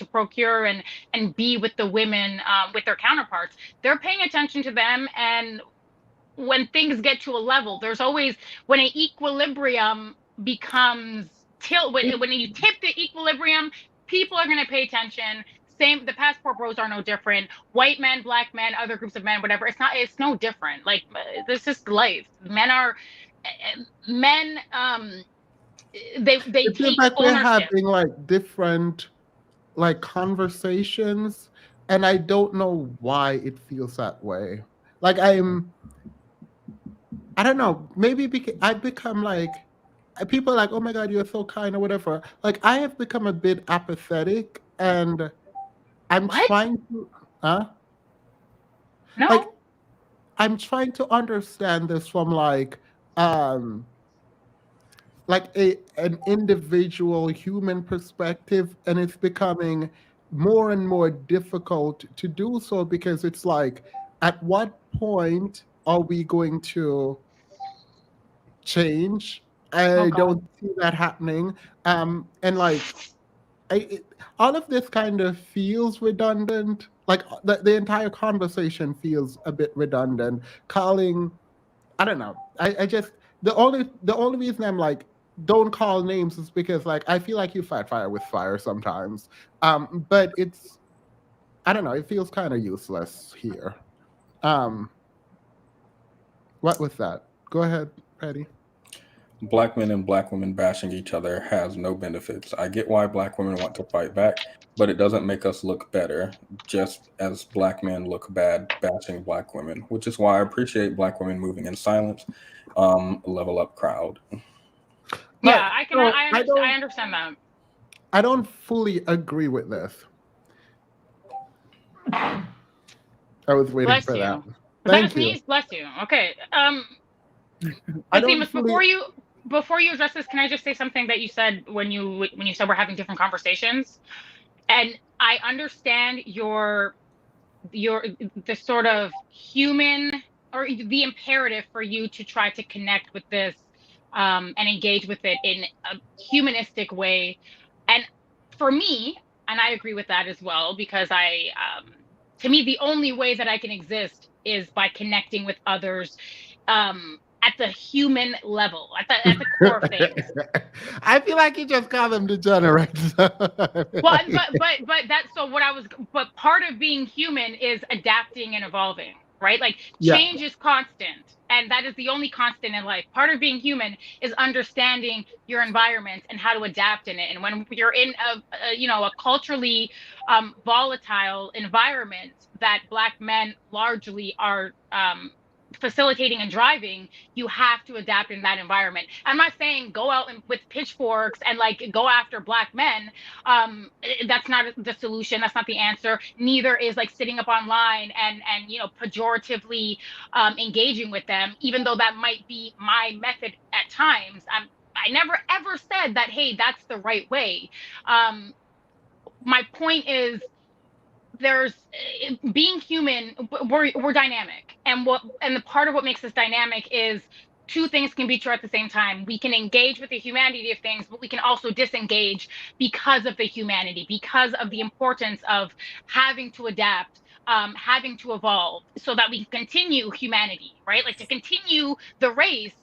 procure and be with the women, with their counterparts. They're paying attention to them, and when things get to a level, there's always when an equilibrium becomes when you tip the equilibrium, people are going to pay attention. Same, the passport bros are no different. White men, black men, other groups of men, whatever. It's no different. Like, this is life. Men they It feels take like we're ownership. having like different like conversations, and I don't know why it feels that way. Like I don't know, maybe because I've become like people are like, oh my god, you're so kind or whatever. Like I have become a bit apathetic, and I'm What? trying to No. like I'm trying to understand this from um like an individual human perspective, and it's becoming more and more difficult to do so, because it's like, at what point are we going to change? Oh I God. don't see that happening. And like all of this kind of feels redundant. Like the entire conversation feels a bit redundant. Calling, I don't know. I just the only reason I'm like, don't call names is because like I feel like you fight fire with fire sometimes. But it's, I don't know. It feels kind of useless here. Um, what was that? Go ahead, Patty. Black men and black women bashing each other has no benefits. I get why black women want to fight back, but it doesn't make us look better, just as black men look bad bashing black women, which is why I appreciate black women moving in silence. Level up crowd. Yeah, So I understand that. I don't fully agree with this. I was waiting Bless for you. that. Was that a Thank you. sneeze? Bless you. Okay. I But don't Themis, fully. before you address this, can I just say something that you said when you said we're having different conversations? And I understand the sort of human, or the imperative for you to try to connect with this, and engage with it in a humanistic way. And for me, and I agree with that as well, because to me, the only way that I can exist is by connecting with others, at the human level, at the core of things. I feel like you just call them degenerates. Well, but that's so what I was, but part of being human is adapting and evolving, right? Like, Yeah. change is constant, and that is the only constant in life. Part of being human is understanding your environment and how to adapt in it. And when you're in a culturally volatile environment that Black men largely are facilitating and driving, you have to adapt in that environment. I'm not saying go out with pitchforks and like go after Black men. That's not the solution. That's not the answer. Neither is like sitting up online and pejoratively engaging with them, even though that might be my method at times. I never ever said that, hey, that's the right way. My point is, there's being human, we're dynamic, and the part of what makes us dynamic is two things can be true at the same time. We can engage with the humanity of things, but we can also disengage because of the humanity, because of the importance of having to adapt, having to evolve so that we can continue humanity, right? Like, to continue the race,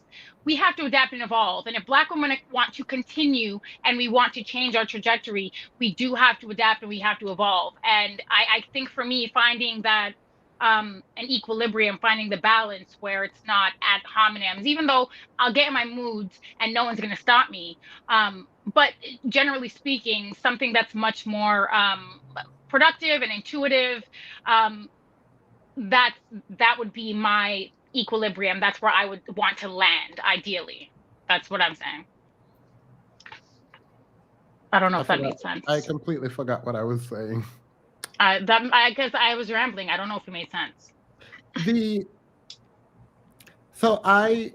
we have to adapt and evolve. And if Black women want to continue and we want to change our trajectory, we do have to adapt and we have to evolve. And I think for me, finding that an equilibrium, finding the balance where it's not ad hominems, even though I'll get in my moods and no one's going to stop me. But generally speaking, something that's much more productive and intuitive, um, that would be my equilibrium. That's where I would want to land, ideally. That's what I'm saying. I don't know if that made sense. I completely forgot what I was saying. I guess I was rambling. I don't know if it made sense. So I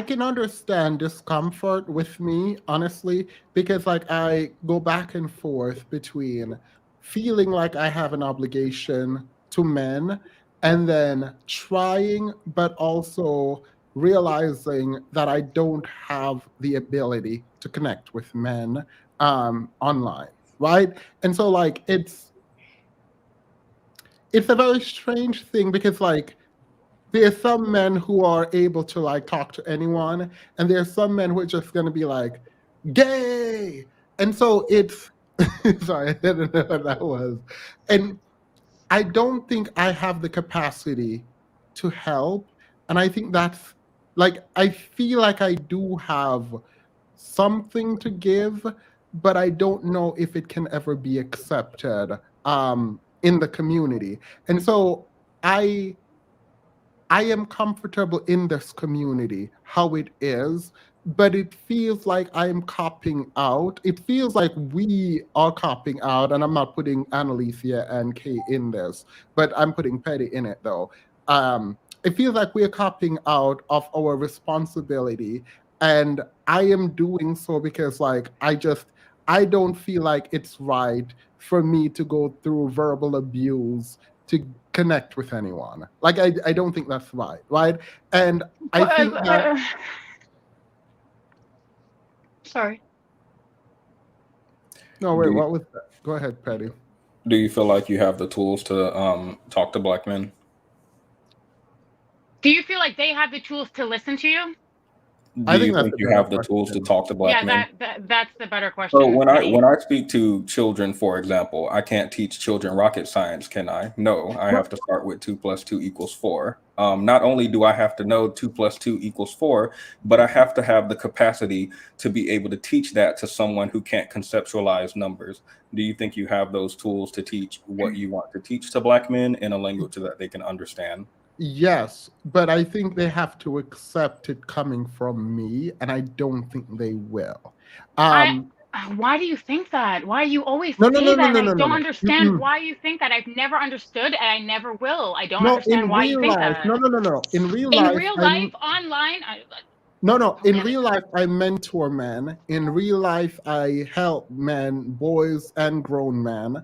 can understand discomfort with me, honestly, because like I go back and forth between feeling like I have an obligation to men, and then trying, but also realizing that I don't have the ability to connect with men online, right? And so like it's a very strange thing because like there's some men who are able to like talk to anyone, and there's some men who are just gonna be like gay. And so it's sorry, I didn't know what that was. And I don't think I have the capacity to help. And I think that's like, I feel like I do have something to give, but I don't know if it can ever be accepted in the community. And so I I am comfortable in this community, how it is, but it feels like I am copping out. It feels like we are copping out, and I'm not putting Annalicia and Kay in this, but I'm putting Petty in it though. It feels like we're copping out of our responsibility, and I am doing so because like I don't feel like it's right for me to go through verbal abuse to connect with anyone. Like I don't think that's right, right? And I think that Sorry. no wait, Do you, what was that? Go ahead, Patty. do you feel like you have the tools to talk to Black men? Do you feel like they have the tools to listen to you? I Do think you that's think a you better have the tools to question. talk to Black Yeah, men? that's the better So question. when I speak to children, for example, I can't teach children rocket science, can I? No, I have to start with 2 + 2 = 4. Not only do I have to know 2 + 2 = 4, but I have to have the capacity to be able to teach that to someone who can't conceptualize numbers. Do you think you have those tools to teach what you want to teach to Black men in a language that they can understand? Yes, but I think they have to accept it coming from me, and I don't think they will. I Um, Why do you think that? Why you always no, no, say no, no, that? And no, I no, no, don't no. understand why you think that. I've never understood and I never will. I don't No, understand in why you real think life, that. no, no, no, no. In real In life, real life, I'm online, no, no. oh In damn it. real life, I mentor men. In real life, I help men, boys and grown men.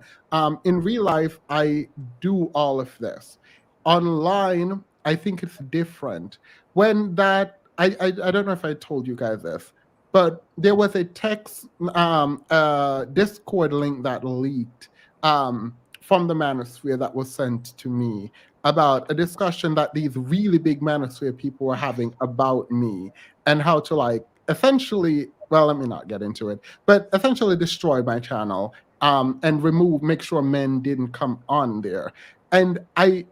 In real life, I do all of this. Online, I think it's different. When that, I don't know if I told you guys this, but there was a text, Discord link that leaked from the manosphere that was sent to me about a discussion that these really big manosphere people were having about me and how to like essentially, well, let me not get into it, but essentially destroy my channel and make sure men didn't come on there. And I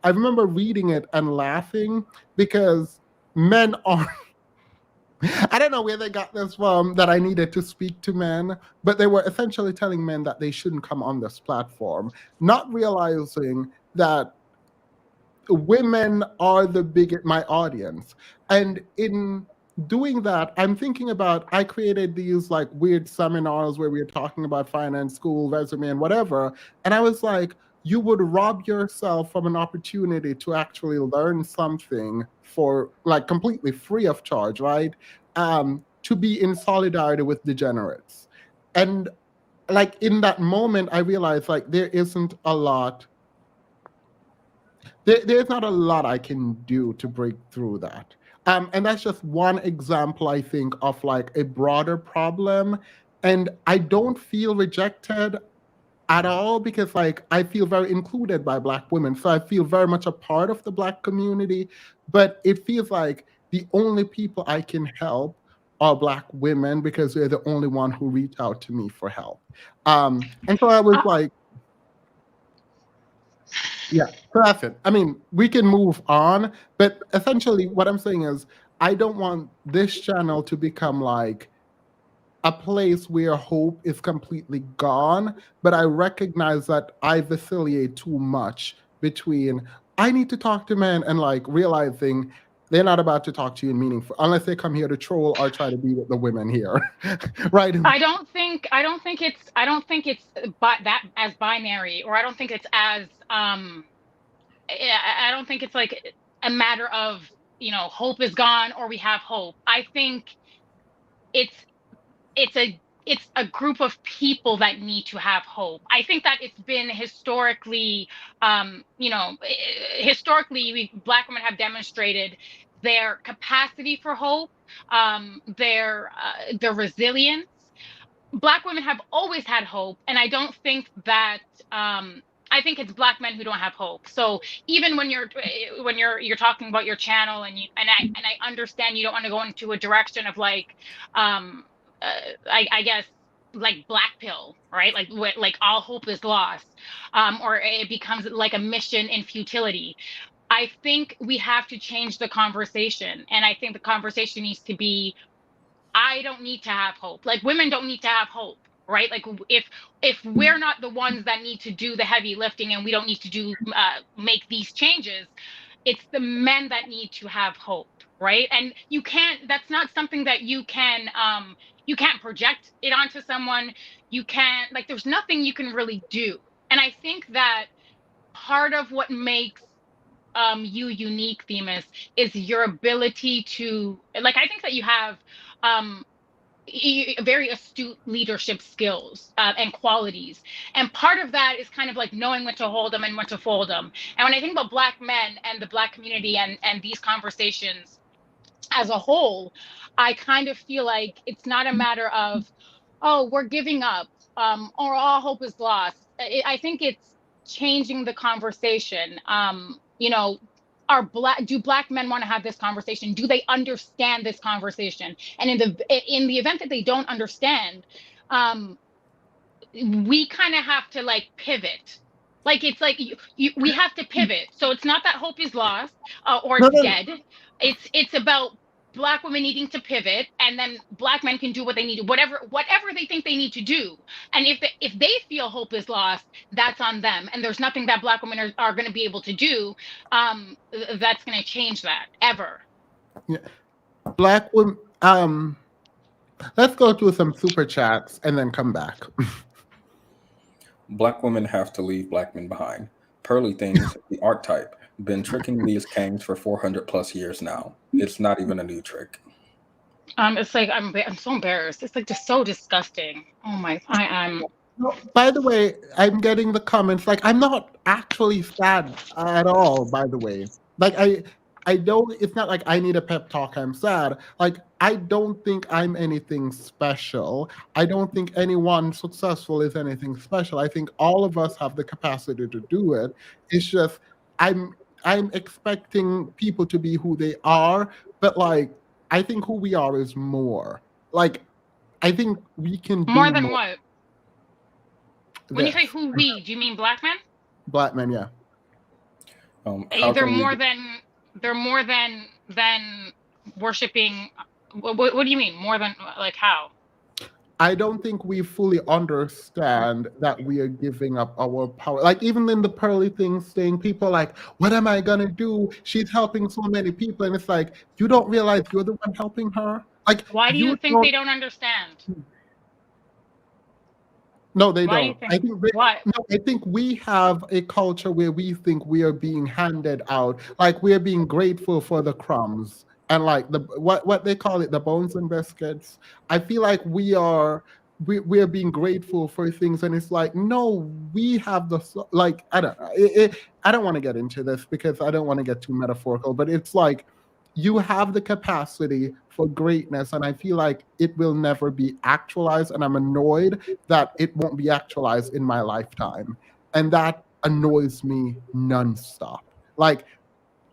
remember reading it and laughing because men are I don't know where they got this from that I needed to speak to men, but they were essentially telling men that they shouldn't come on this platform, not realizing that women are the biggest my audience. And in doing that, I'm thinking about I created these like weird seminars where we were talking about finance, school, resume, and whatever. And I was like, you would rob yourself from an opportunity to actually learn something for like completely free of charge, right? To be in solidarity with degenerates. And like in that moment, I realized like there's not a lot I can do to break through that. And that's just one example, I think, of like a broader problem. And I don't feel rejected at all because like I feel very included by Black women. So I feel very much a part of the Black community, but it feels like the only people I can help are Black women because they're the only one who reach out to me for help. And so I was Uh, like, yeah, so that's it. I mean, we can move on, but essentially what I'm saying is I don't want this channel to become like a place where hope is completely gone, but I recognize that I vacillate too much between I need to talk to men and like realizing they're not about to talk to you in meaningful unless they come here to troll or try to be with the women here. Right? I don't think it's that as binary, or I don't think it's as I don't think it's like a matter of, hope is gone or we have hope. I think it's it's a it's a group of people that need to have hope. I think that it's been historically, historically, Black women have demonstrated their capacity for hope, their resilience. Black women have always had hope, and I don't think that I think it's Black men who don't have hope. So even when you're talking about your channel, and I understand you don't want to go into a direction of like um I guess like black pill, right? Like all hope is lost, or it becomes like a mission in futility. I think we have to change the conversation, and I think the conversation needs to be, I don't need to have hope. Like women don't need to have hope, right? Like if we're not the ones that need to do the heavy lifting, and we don't need to do make these changes, it's the men that need to have hope, right? And you can't. That's not something that you can't project it onto someone. You can't, like, there's nothing you can really do. And I think that part of what makes you unique, Themis, is your ability to, like, I think that you have um very astute leadership skills and qualities, and part of that is kind of like knowing when to hold them and when to fold them. And when I think about Black men and the Black community and these conversations as a whole, I kind of feel like it's not a matter of, oh, we're giving up, or all hope is lost. I think it's changing the conversation. Do Black men want to have this conversation? Do they understand this conversation? And in the event that they don't understand, um, we kind of have to like pivot. Like it's like we have to pivot. So it's not that hope is lost or No, it's no, dead. It's about Black women needing to pivot, and then Black men can do what they need to, whatever they think they need to do. And if they feel hope is lost, that's on them. And there's nothing that Black women are going to be able to do that's going to change that ever. yeah. Black women. Let's go through some super chats and then come back. Black women have to leave Black men behind. Pearly things, the archetype, been tricking these kangs for 400 plus years now. It's not even a new trick. It's like I'm so embarrassed. It's like just so disgusting. Oh my, I'm. No, by the way, I'm getting the comments. Like, I'm not actually sad at all. By the way, like I don't. It's not like I need a pep talk. I'm sad. Like, I don't think I'm anything special. I don't think anyone successful is anything special. I think all of us have the capacity to do it. It's just I'm I'm expecting people to be who they are, but like I think who we are is more. Like, I think we can do More than more. what? When you say This. who we, do you mean Black men? Black men, yeah. How They're can we? more than worshiping. What do you mean more than, like, how? I don't think we fully understand that we are giving up our power. Like, even in the pearly things thing, people are like, what am I gonna do? She's helping so many people. And it's like, you don't realize you're the one helping her. Like, Why do you you think don't. they don't understand? No, they Why do you don't. think? Why? No, I think we have a culture where we think we are being handed out, like we're being grateful for the crumbs and like the what they call it, the bones and biscuits. I feel like we are being grateful for things, and it's like, no, we have like, I don't know. I don't want to get into this because I don't want to get too metaphorical, but it's like you have the capacity for greatness, and I feel like it will never be actualized, and I'm annoyed that it won't be actualized in my lifetime, and that annoys me nonstop. Like,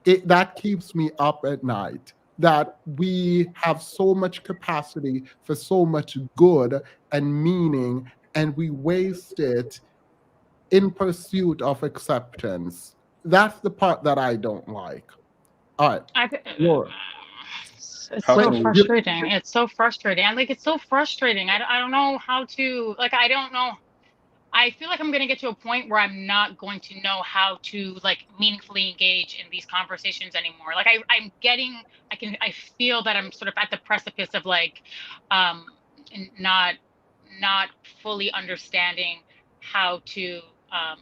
that keeps me up at night, that we have so much capacity for so much good and meaning, and we waste it in pursuit of acceptance. That's the part that I don't like. All right, Laura. It's How so can we? frustrating. It's so frustrating. And like, it's so frustrating. I don't know how to, like, I don't know. I feel like I'm going to get to a point where I'm not going to know how to like meaningfully engage in these conversations anymore. Like I feel that I'm sort of at the precipice of like, um, not, not fully understanding how to, um,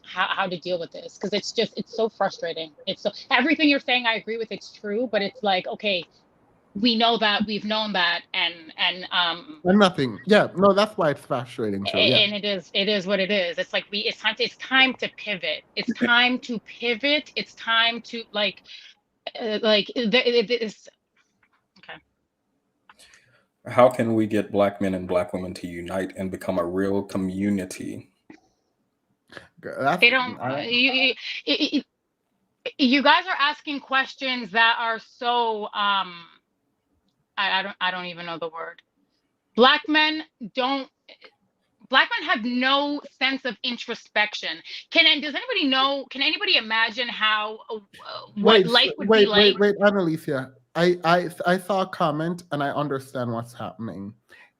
how to deal with this. Cause it's so frustrating. It's so, everything you're saying, I agree with, it's true, but it's like, okay, we know that, we've known that, and nothing. Yeah, no, that's why it's frustrating. So yeah, and it is what it is. It's like it's time to pivot. It's time to pivot. It's time to it's okay. How can we get Black men and Black women to unite and become a real community? that's They don't. You guys are asking questions that are so I don't even know the word. Black men have no sense of introspection. Does anybody know? Can anybody imagine how what life would be like? wait, Annalicia. I saw a comment and I understand what's happening.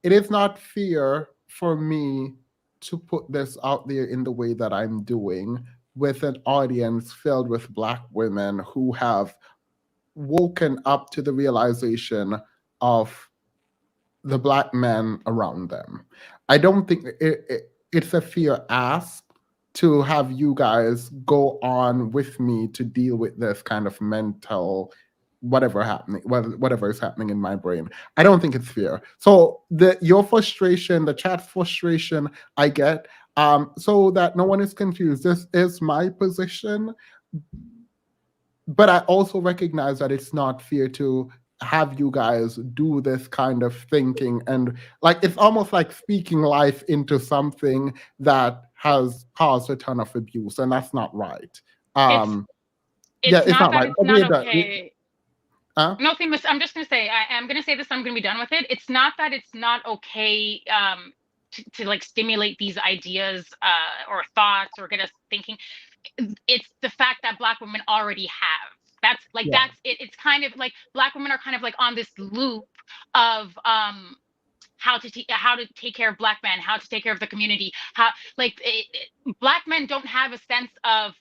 It is not fear for me to put this out there in the way that I'm doing with an audience filled with Black women who have woken up to the realization of the Black men around them. I don't think it's a fair ask to have you guys go on with me to deal with this kind of mental whatever is happening in my brain. I don't think it's fair. So your frustration, the chat's frustration, I get. So that no one is confused, this is my position, but I also recognize that it's not fair to have you guys do this kind of thinking, and like it's almost like speaking life into something that has caused a ton of abuse, and that's not right. It's It's not not that right. it's But not okay. Huh? No, Themis, I'm just gonna say, I'm gonna say this, I'm gonna be done with it. It's not that it's not okay to like stimulate these ideas or thoughts or get us thinking. It's the fact that Black women already have. Yeah. That's it. It's kind of like Black women are kind of like on this loop of how to take care of Black men, how to take care of the community, how Black men don't have a sense of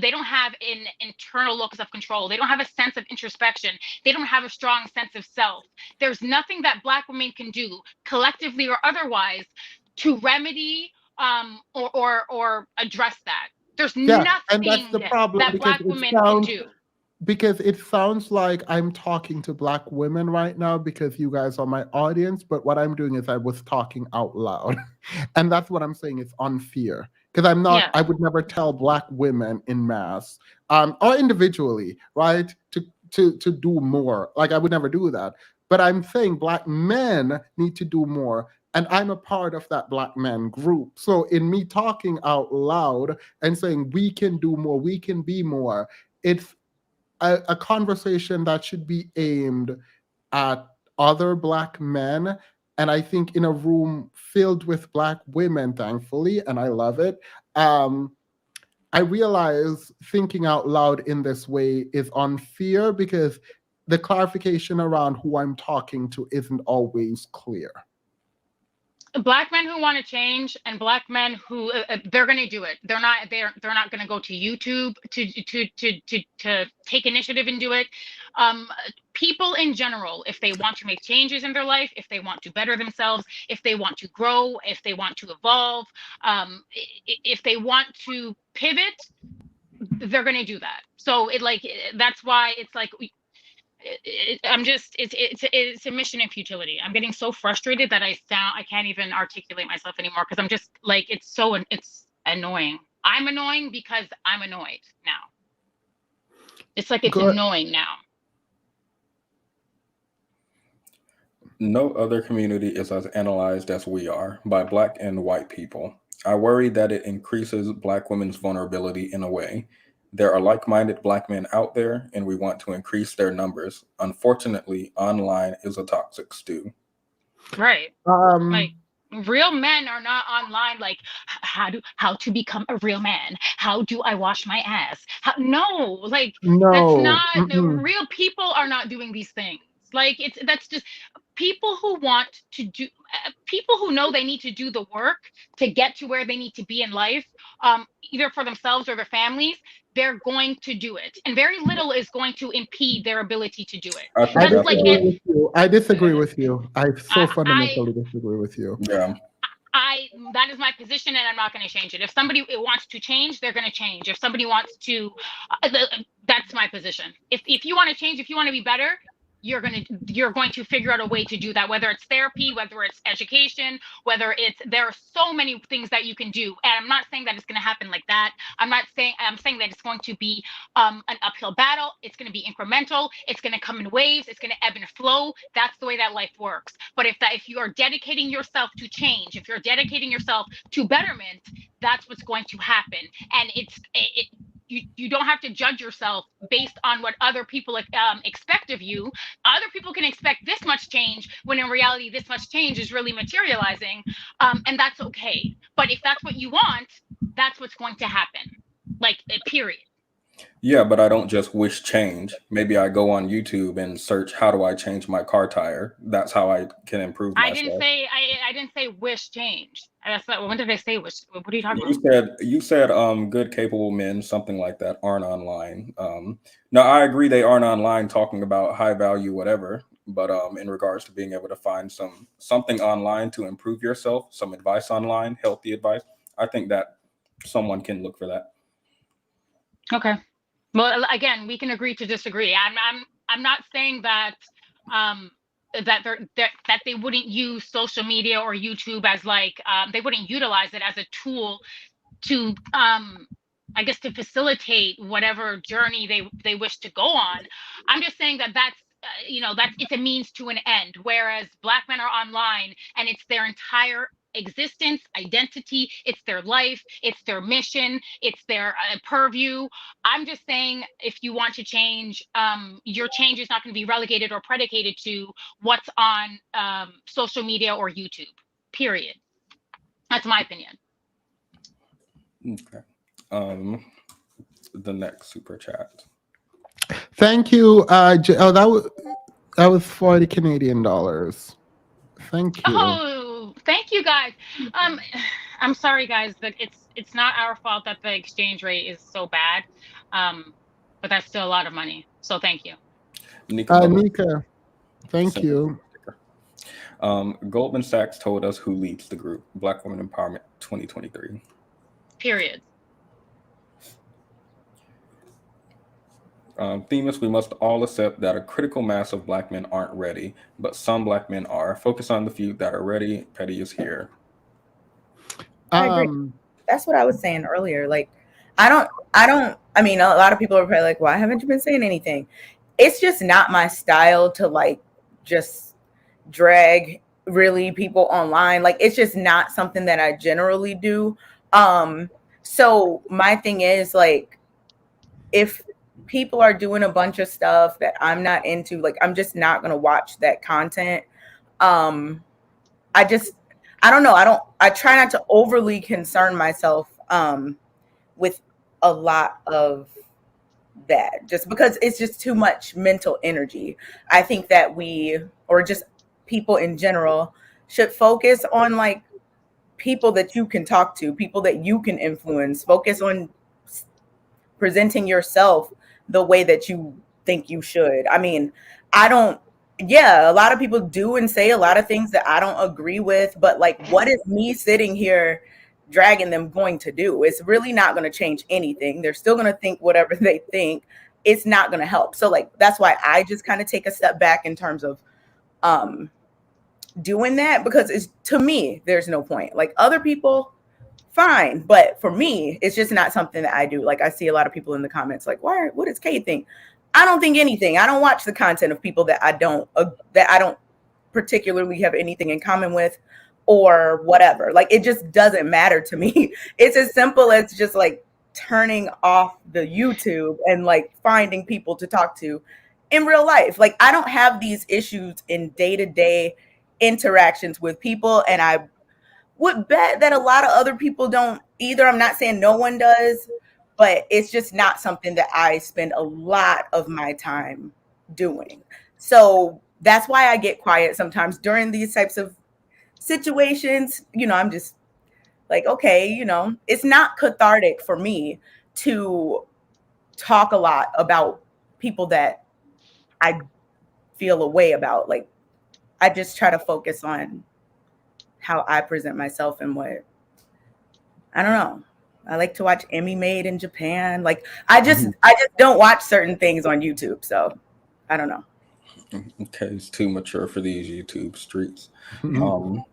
they don't have an internal locus of control. They don't have a sense of introspection. They don't have a strong sense of self. There's nothing that Black women can do, collectively or otherwise, to remedy or address that. There's Yeah, and that's nothing the problem that Black women can do. because it sounds like I'm talking to Black women right now because you guys are my audience, but what I'm doing is I was talking out loud. And that's what I'm saying, it's unfair. Because Yeah. I would never tell Black women in mass, or individually, right, to do more. Like I would never do that. But I'm saying Black men need to do more. And I'm a part of that Black men group. So in me talking out loud and saying we can do more, we can be more, it's a conversation that should be aimed at other Black men. And I think in a room filled with Black women, thankfully, and I love it, I realize thinking out loud in this way is unfair because the clarification around who I'm talking to isn't always clear. Black men who want to change and Black men who they're going to do it. They're not going to go to YouTube to take initiative and do it. People in general, if they want to make changes in their life, if they want to better themselves, if they want to grow, if they want to evolve, if they want to pivot, they're going to do that. So that's why it's like it's a mission of futility. I'm getting so frustrated that I can't even articulate myself anymore because I'm just like it's annoying. I'm annoying because I'm annoyed now. It's like it's Good. annoying now. No other community is as analyzed as we are by Black and white people. I worry that it increases Black women's vulnerability in a way. There are like-minded Black men out there, and we want to increase their numbers. Unfortunately, online is a toxic stew. Right. Like real men are not online like how to become a real man. How do I wash my ass? No, like that's No. not real people are not doing these things. Like that's just people who want to do people who know they need to do the work to get to where they need to be in life, either for themselves or their families, they're going to do it, and very little is going to impede their ability to do it. I disagree with you. I so fundamentally disagree with you. Yeah. That is my position, and I'm not going to change it. If somebody wants to change, they're going to change. If somebody wants to, that's my position. If you want to change, if you want to be better, you're going to figure out a way to do that, whether it's therapy, whether it's education, whether it's, there are so many things that you can do. And I'm not saying that it's going to happen like that. I'm saying that it's going to be an uphill battle. It's going to be incremental. It's going to come in waves. It's going to ebb and flow. That's the way that life works. But if you are dedicating yourself to change, if you're dedicating yourself to betterment, that's what's going to happen. And you don't have to judge yourself based on what other people expect of you. Other people can expect this much change when in reality this much change is really materializing, and that's okay. But if that's what you want, that's what's going to happen, like, period. Yeah, but I don't just wish change. Maybe I go on YouTube and search, how do I change my car tire? That's how I can improve myself. I didn't say wish change. That's not, when did I say wish? What are you talking about? You said good capable men, something like that, aren't online. No, I agree they aren't online talking about high value whatever, but in regards to being able to find something online to improve yourself, some advice online, healthy advice, I think that someone can look for that. Okay. Well, again, we can agree to disagree. I'm not saying that that they wouldn't use social media or YouTube as like they wouldn't utilize it as a tool to I guess to facilitate whatever journey they wish to go on. I'm just saying that that's it's a means to an end, whereas Black men are online and it's their entire existence, identity, it's their life, it's their mission, it's their purview. I'm just saying, if you want to change, your change is not going to be relegated or predicated to what's on social media or YouTube, period. That's my opinion. Okay. The next super chat. Thank you. That was 40 Canadian dollars. Thank you. Oh, thank you guys. I'm sorry guys, that it's not our fault that the exchange rate is so bad. But that's still a lot of money. So thank you. Nika, thank you. Goldman Sachs told us who leads the group, Black Women Empowerment 2023. Period. Themis, we must all accept that a critical mass of Black men aren't ready, but some Black men are. Focus on the few that are ready. Petty is here. I agree. That's what I was saying earlier. Like, I mean, a lot of people are probably like, why haven't you been saying anything? It's just not my style to like just drag really people online. Like, it's just not something that I generally do. So my thing is, like, if people are doing a bunch of stuff that I'm not into, like, I'm just not going to watch that content. I don't know. I try not to overly concern myself with a lot of that, just because it's just too much mental energy. I think that or just people in general, should focus on like people that you can talk to, people that you can influence. Focus on presenting yourself the way that you think you should. I mean, a lot of people do and say a lot of things that I don't agree with, but like, what is me sitting here dragging them going to do? It's really not going to change anything. They're still going to think whatever they think. It's not going to help. So like, that's why I just kind of take a step back in terms of doing that, because to me, there's no point. Like, other people, fine, but for me, it's just not something that I do. Like, I see a lot of people in the comments like, what does Kay think? I don't think anything. I don't watch the content of people that I don't particularly have anything in common with or whatever. Like, it just doesn't matter to me. It's as simple as just like turning off the YouTube and like finding people to talk to in real life. Like, I don't have these issues in day-to-day interactions with people, and I would bet that a lot of other people don't either. I'm not saying no one does, but it's just not something that I spend a lot of my time doing. So that's why I get quiet sometimes during these types of situations. I'm just like, okay, it's not cathartic for me to talk a lot about people that I feel a way about. Like, I just try to focus on how I present myself and what, I don't know. I like to watch Emmy Made in Japan. Like, I just don't watch certain things on YouTube. So I don't know. Okay, it's too mature for these YouTube streets. Um,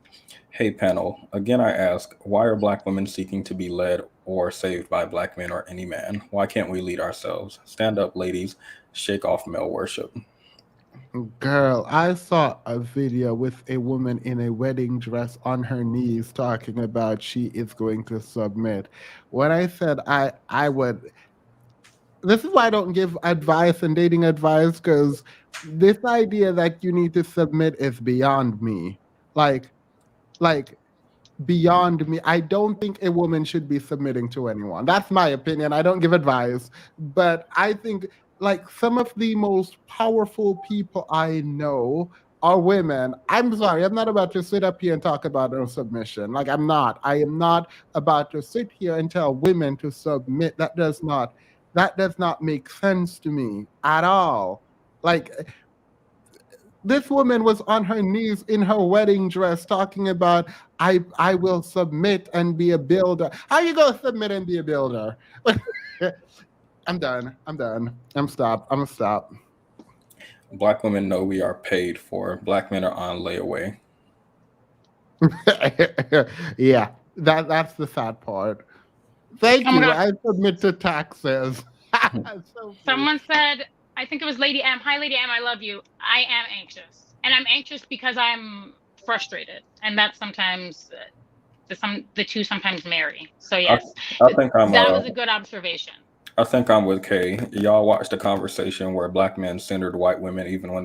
hey panel, again I ask, why are black women seeking to be led or saved by black men or any man? Why can't we lead ourselves? Stand up, ladies. Shake off male worship. Girl, I saw a video with a woman in a wedding dress on her knees talking about she is going to submit. When I said I would, this is why I don't give advice and dating advice, because this idea that you need to submit is beyond me. Like, like beyond me. I don't think a woman should be submitting to anyone. That's my opinion. I don't give advice, but I think like some of the most powerful people I know are women. I'm sorry, I'm not about to sit up here and talk about no submission. Like I'm not. I am not about to sit here and tell women to submit. That does not make sense to me at all. Like this woman was on her knees in her wedding dress talking about I will submit and be a builder. How you gonna submit and be a builder? I'm done. I'm done. I'm gonna stop. Black women know we are paid for. Black men are on layaway. Yeah, that's the sad part. Thank Oh my you. God. I submit to taxes. So sweet. Someone said, I think it was Lady M. Hi, Lady M. I love you. I am anxious, and I'm anxious because I'm frustrated, and that sometimes the two sometimes marry. So I, yes, I think I'm that was a good observation. I think I'm with Kay. Y'all watched a conversation where black men centered white women, even when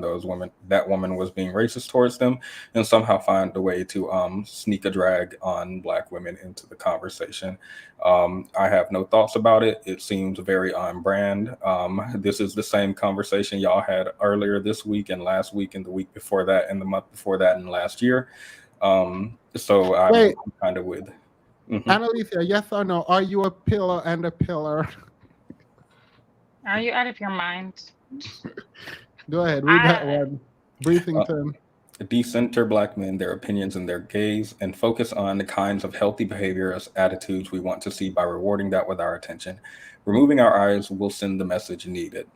that woman was being racist towards them, and somehow find a way to sneak a drag on black women into the conversation. I have no thoughts about it. It seems very on brand. This is the same conversation y'all had earlier this week and last week and the week before that and the month before that and last year. So I'm Wait, kind of with. Mhm. Annalisa, yes or no? Are you a pillar and a pillar? Are you out of your mind? Go ahead, read that I, one. Briefington. Decenter black men, their opinions and their gaze, and focus on the kinds of healthy behaviors, attitudes we want to see by rewarding that with our attention. Removing our eyes will send the message needed.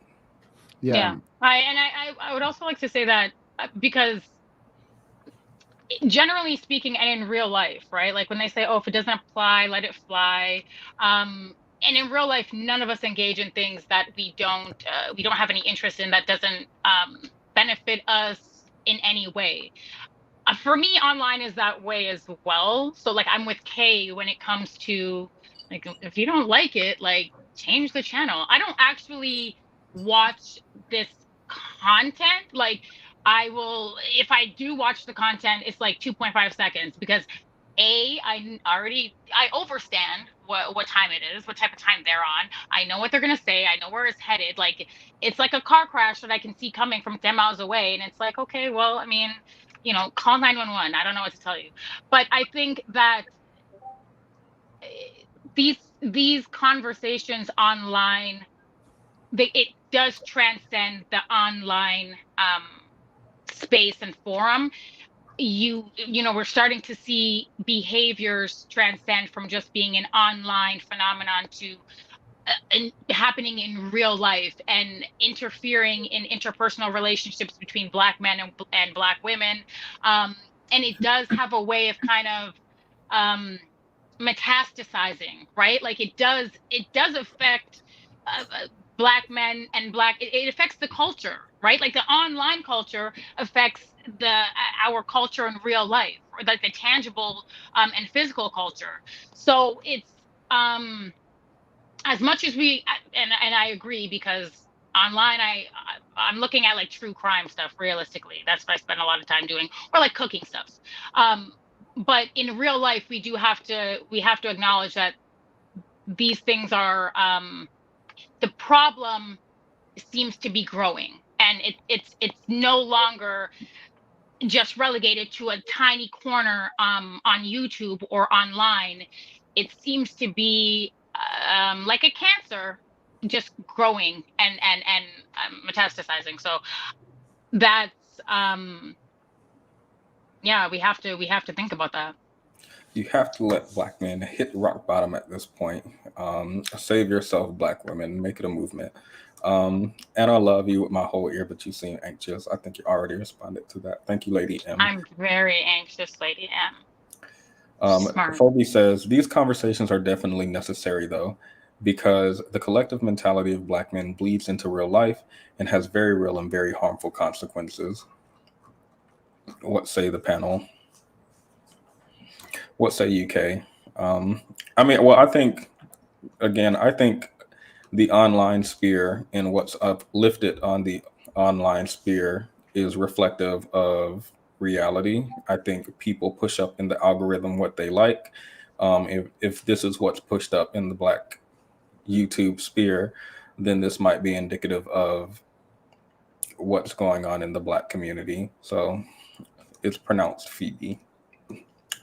Yeah. I would also like to say that because generally speaking and in real life, right? Like when they say, oh, if it doesn't apply, let it fly. And in real life, none of us engage in things that we don't have any interest in, that doesn't benefit us in any way. For me, online is that way as well. So like I'm with Kay when it comes to like if you don't like it, like change the channel. I don't actually watch this content. Like I will, if I do watch the content, it's like 2.5 seconds because I overstand what time it is, what type of time they're on. I know what they're gonna say. I know where it's headed. Like it's like a car crash that I can see coming from 10 miles away, and it's like, okay, well, I mean, call 911. I don't know what to tell you. But I think that these conversations online, it does transcend the online space and forum. We're starting to see behaviors transcend from just being an online phenomenon to happening in real life and interfering in interpersonal relationships between black men and black women. And it does have a way of kind of metastasizing, right? Like it does affect black men and it affects the culture, right? Like the online culture affects our culture in real life, or like the tangible and physical culture. So it's as much as and I agree, because online I'm looking at like true crime stuff. Realistically, that's what I spend a lot of time doing, or like cooking stuff. But in real life, we have to acknowledge that these things are the problem seems to be growing, and it's no longer just relegated to a tiny corner on YouTube or online. It seems to be like a cancer, just growing and metastasizing. So that's yeah, we have to think about that. You have to let black men hit rock bottom at this point. Save yourself, black women. Make it a movement. And I love you with my whole ear, but you seem anxious. I think you already responded to that. Thank you, Lady M. I'm very anxious, Lady M. Smart. Phoebe says, these conversations are definitely necessary, though, because the collective mentality of Black men bleeds into real life and has very real and very harmful consequences. What say the panel? What say UK? I mean, well, I think, again, I think the online sphere and what's uplifted on the online sphere is reflective of reality. I think people push up in the algorithm what they like. If this is what's pushed up in the Black YouTube sphere, then this might be indicative of what's going on in the Black community. So it's pronounced Phoebe.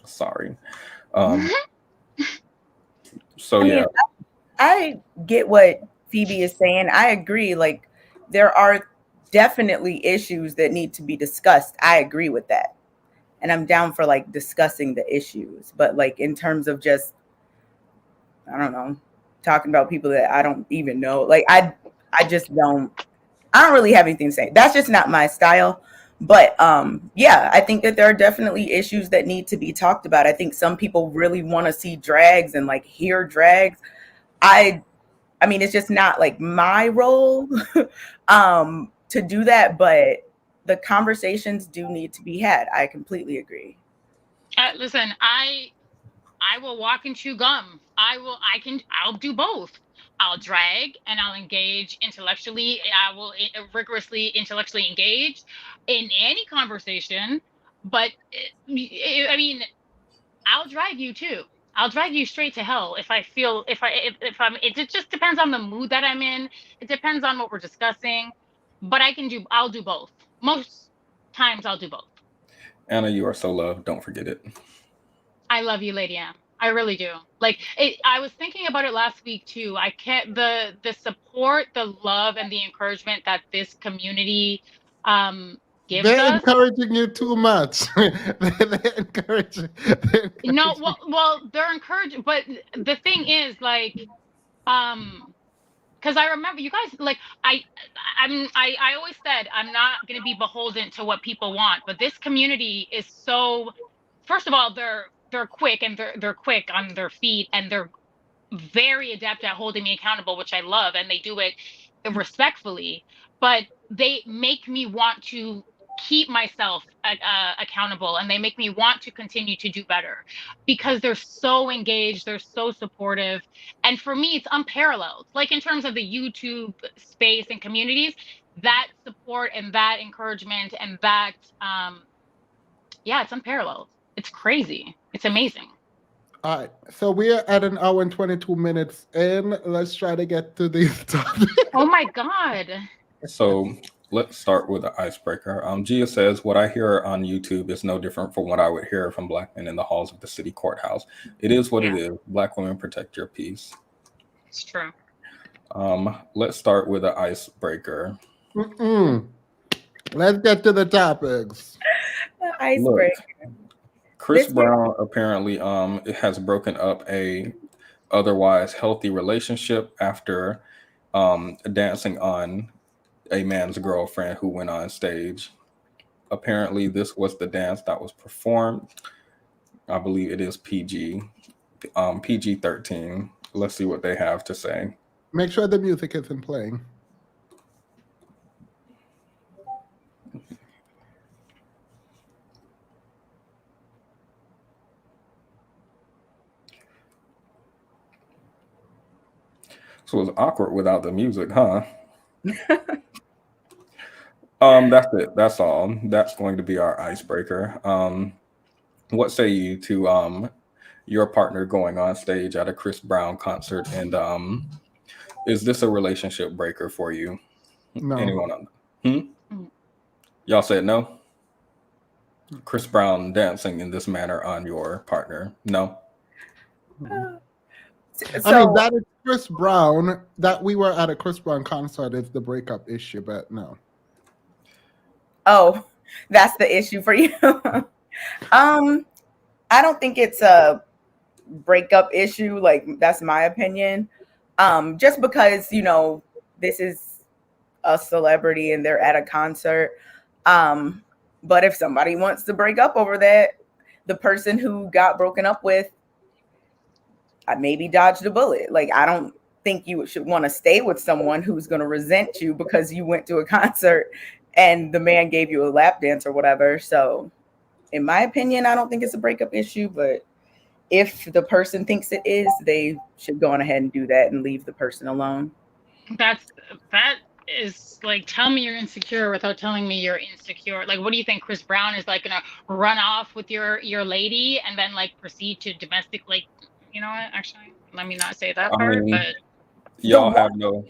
Sorry. So I yeah. mean, I get what Phoebe is saying. I agree. Like, there are definitely issues that need to be discussed. I agree with that. And I'm down for like discussing the issues. But like in terms of just, I don't know, talking about people that I don't even know, like I don't really have anything to say. That's just not my style. But yeah, I think that there are definitely issues that need to be talked about. I think some people really want to see drags and like hear drags. I mean, it's just not like my role to do that, but the conversations do need to be had. I completely agree. Listen, I will walk and chew gum. I'll do both. I'll drag and I'll engage intellectually. I will rigorously intellectually engage in any conversation. But I mean, I'll drag you too. I'll drag you straight to hell if I feel if I'm. It just depends on the mood that I'm in. It depends on what we're discussing. But I'll do both. Most times I'll do both. Anna, you are so loved. Don't forget it. I love you, Lady M. I really do. Like it, I was thinking about it last week too. I can't the support, the love, and the encouragement that this community gives They're us. encouraging you too much. They're encouraging. No, well, they're encouraging, but the thing is, like, because I remember you guys, like, I always said I'm not going to be beholden to what people want, but this community is so. First of all, they're quick and they're quick on their feet and they're very adept at holding me accountable, which I love, and they do it respectfully. But they make me want to keep myself accountable, and they make me want to continue to do better because they're so engaged, they're so supportive, and for me, it's unparalleled. Like in terms of the YouTube space and communities, that support and that encouragement and that yeah, it's unparalleled. It's crazy. It's amazing. All right, so we're at an hour and 22 minutes in. Let's try to get to these topics. Oh my God. So let's start with the icebreaker. Gia says, what I hear on YouTube is no different from what I would hear from Black men in the halls of the city courthouse. It is what it is. Black women, protect your peace. It's true. Let's start with the icebreaker. Let's get to the topics. Icebreaker. Chris Brown apparently has broken up a otherwise healthy relationship after dancing on a man's girlfriend who went on stage. Apparently, this was the dance that was performed. I believe it is PG 13. Let's see what they have to say. Make sure the music isn't playing. So it was awkward without the music, huh? That's it. That's all. That's going to be our icebreaker. What say you to your partner going on stage at a Chris Brown concert, and is this a relationship breaker for you? No. Anyone on? Y'all said no? Chris Brown dancing in this manner on your partner? No? I mean, that is Chris Brown. That we were at a Chris Brown concert is the breakup issue, but no. Oh, that's the issue for you. I don't think it's a breakup issue. Like, that's my opinion. Just because, you know, this is a celebrity and they're at a concert. But if somebody wants to break up over that, the person who got broken up with, I maybe dodged a bullet. Like, I don't think you should want to stay with someone who's going to resent you because you went to a concert and the man gave you a lap dance or whatever. So in my opinion, I don't think it's a breakup issue, but if the person thinks it is, they should go on ahead and do that and leave the person alone. That is like, tell me you're insecure without telling me you're insecure. Like, what do you think? Chris Brown is like gonna run off with your lady and then like proceed to domestic, like, you know what? Actually, let me not say that part. But y'all have no.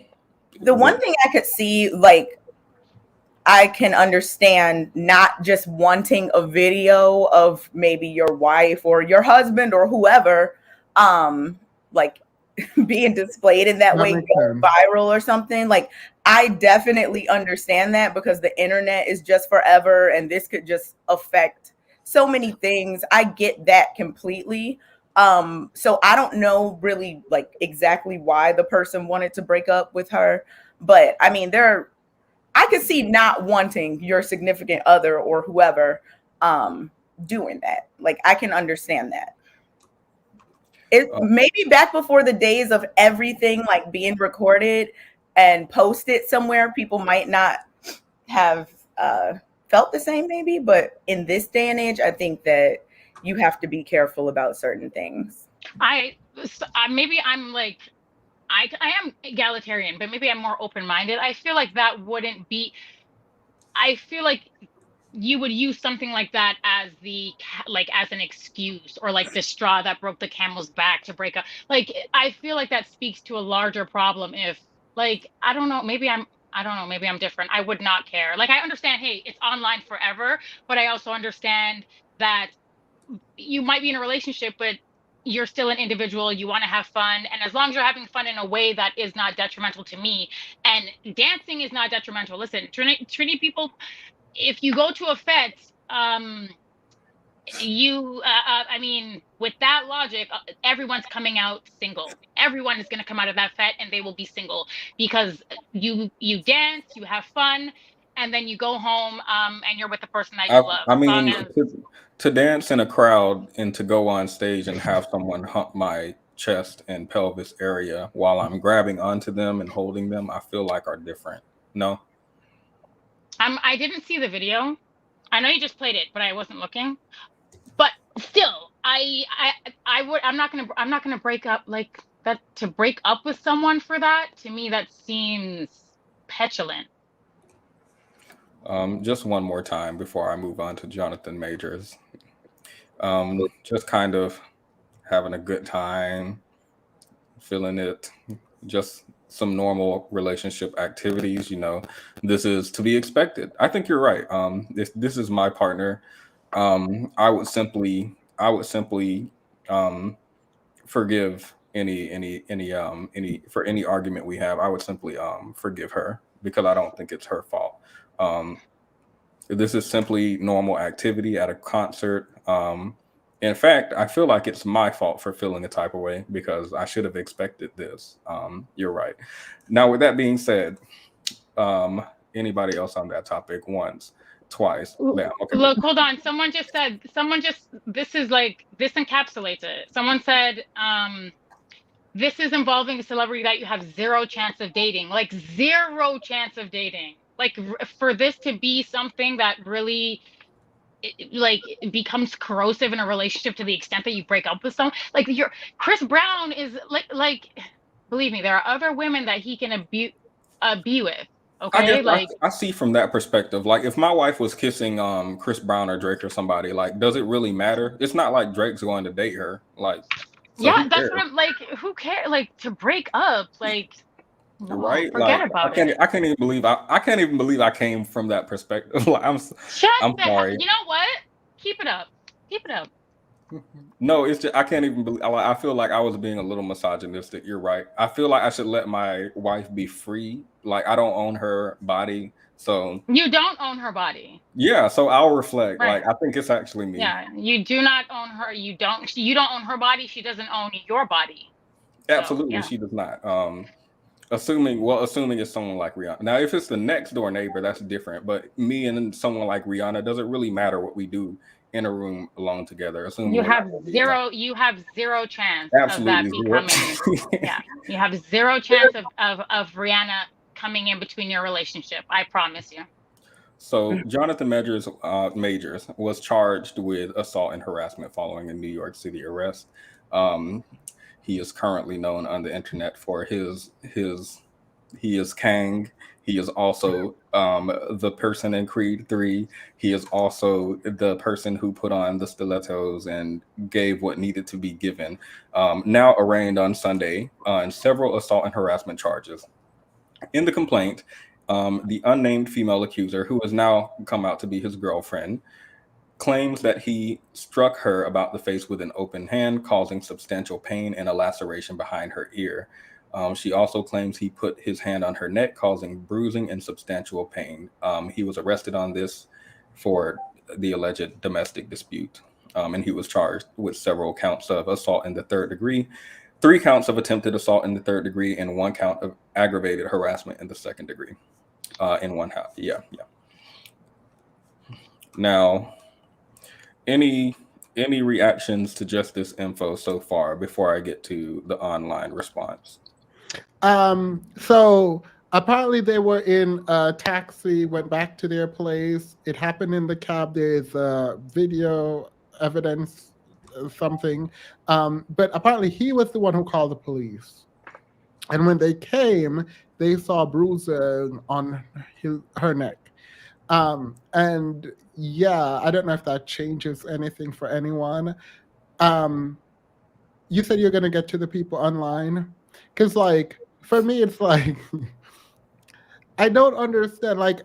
The one thing I could see, like, I can understand not just wanting a video of maybe your wife or your husband or whoever, like being displayed in that way, going viral or something. Like, I definitely understand that because the internet is just forever and this could just affect so many things. I get that completely. So I don't know really like exactly why the person wanted to break up with her, but I mean, I could see not wanting your significant other or whoever doing that. Like, I can understand that. It maybe back before the days of everything like being recorded and posted somewhere, people might not have felt the same maybe, but in this day and age, I think that you have to be careful about certain things. Maybe I'm like, I am egalitarian, but maybe I'm more open-minded. I feel like that wouldn't be, I feel like you would use something like that as as an excuse, or like the straw that broke the camel's back to break up. Like, I feel like that speaks to a larger problem. If, like, I don't know, maybe I'm different. I would not care. Like, I understand, hey, it's online forever, but I also understand that you might be in a relationship, but you're still an individual. You want to have fun. And as long as you're having fun in a way that is not detrimental to me, and dancing is not detrimental. Listen, Trini people, if you go to a fete, I mean, with that logic, everyone's coming out single. Everyone is going to come out of that fete and they will be single because you dance, you have fun, and then you go home and you're with the person that you love. I mean, to dance in a crowd and to go on stage and have someone hump my chest and pelvis area while I'm grabbing onto them and holding them, I feel like are different. No? I didn't see the video. I know you just played it, but I wasn't looking. But still, I'm not gonna break up like that. To break up with someone for that, to me, that seems petulant. Just one more time before I move on to Jonathan Majors. Just kind of having a good time, feeling it, just some normal relationship activities. You know, this is to be expected. I think you're right. This is my partner. I would simply forgive any for any argument we have. I would simply forgive her because I don't think it's her fault. This is simply normal activity at a concert. In fact, I feel like it's my fault for feeling a type of way because I should have expected this. You're right. Now, with that being said, anybody else on that topic? Once, twice. Yeah, okay. Look, hold on. This encapsulates it. Someone said, this is involving a celebrity that you have zero chance of dating. Like, zero chance of dating. Like, for this to be something that really it becomes corrosive in a relationship to the extent that you break up with someone. Like, Chris Brown is like believe me, there are other women that he can be with. Okay, I see from that perspective. Like, if my wife was kissing Chris Brown or Drake or somebody, like, does it really matter? It's not like Drake's going to date her. Like, so yeah, that's what I'm like. Who cares? Like, to break up, like, no, right? Forget like, about it. I can't even believe I came from that perspective. Like, I'm sorry. You know what? Keep it up. Keep it up. No, it's just I can't even believe. I feel like I was being a little misogynistic. You're right. I feel like I should let my wife be free. Like, I don't own her body, so you don't own her body. Yeah, so I'll reflect. Right. Like, I think it's actually me. Yeah, you do not own her. You don't own her body. She doesn't own your body. Absolutely, so, yeah. She does not. Assuming it's someone like Rihanna. Now, if it's the next door neighbor, that's different. But me and someone like Rihanna, doesn't really matter what we do in a room alone together. Assuming You we're not have going to be in zero chance of that absolutely zero. becoming, yeah. You have zero chance of Rihanna coming in between your relationship. I promise you. So Jonathan Majors was charged with assault and harassment following a New York City arrest. Um, he is currently known on the internet for his he is Kang. He is also the person in Creed 3. He is also the person who put on the stilettos and gave what needed to be given. Now arraigned on Sunday on several assault and harassment charges. In the complaint, the unnamed female accuser, who has now come out to be his girlfriend, claims that he struck her about the face with an open hand, causing substantial pain and a laceration behind her ear. She also claims he put his hand on her neck, causing bruising and substantial pain. He was arrested on this for the alleged domestic dispute, and he was charged with several counts of assault in the third degree, 3 counts of attempted assault in the third degree, and 1 count of aggravated harassment in the second degree. In one house, yeah. Now, any reactions to just this info so far before I get to the online response? So apparently they were in a taxi, went back to their place. It happened in the cab. There's video evidence, something. But apparently he was the one who called the police. And when they came, they saw bruising on her neck. And yeah, I don't know if that changes anything for anyone. You said you're going to get to the people online? Because, like, for me, it's like, I don't understand. Like,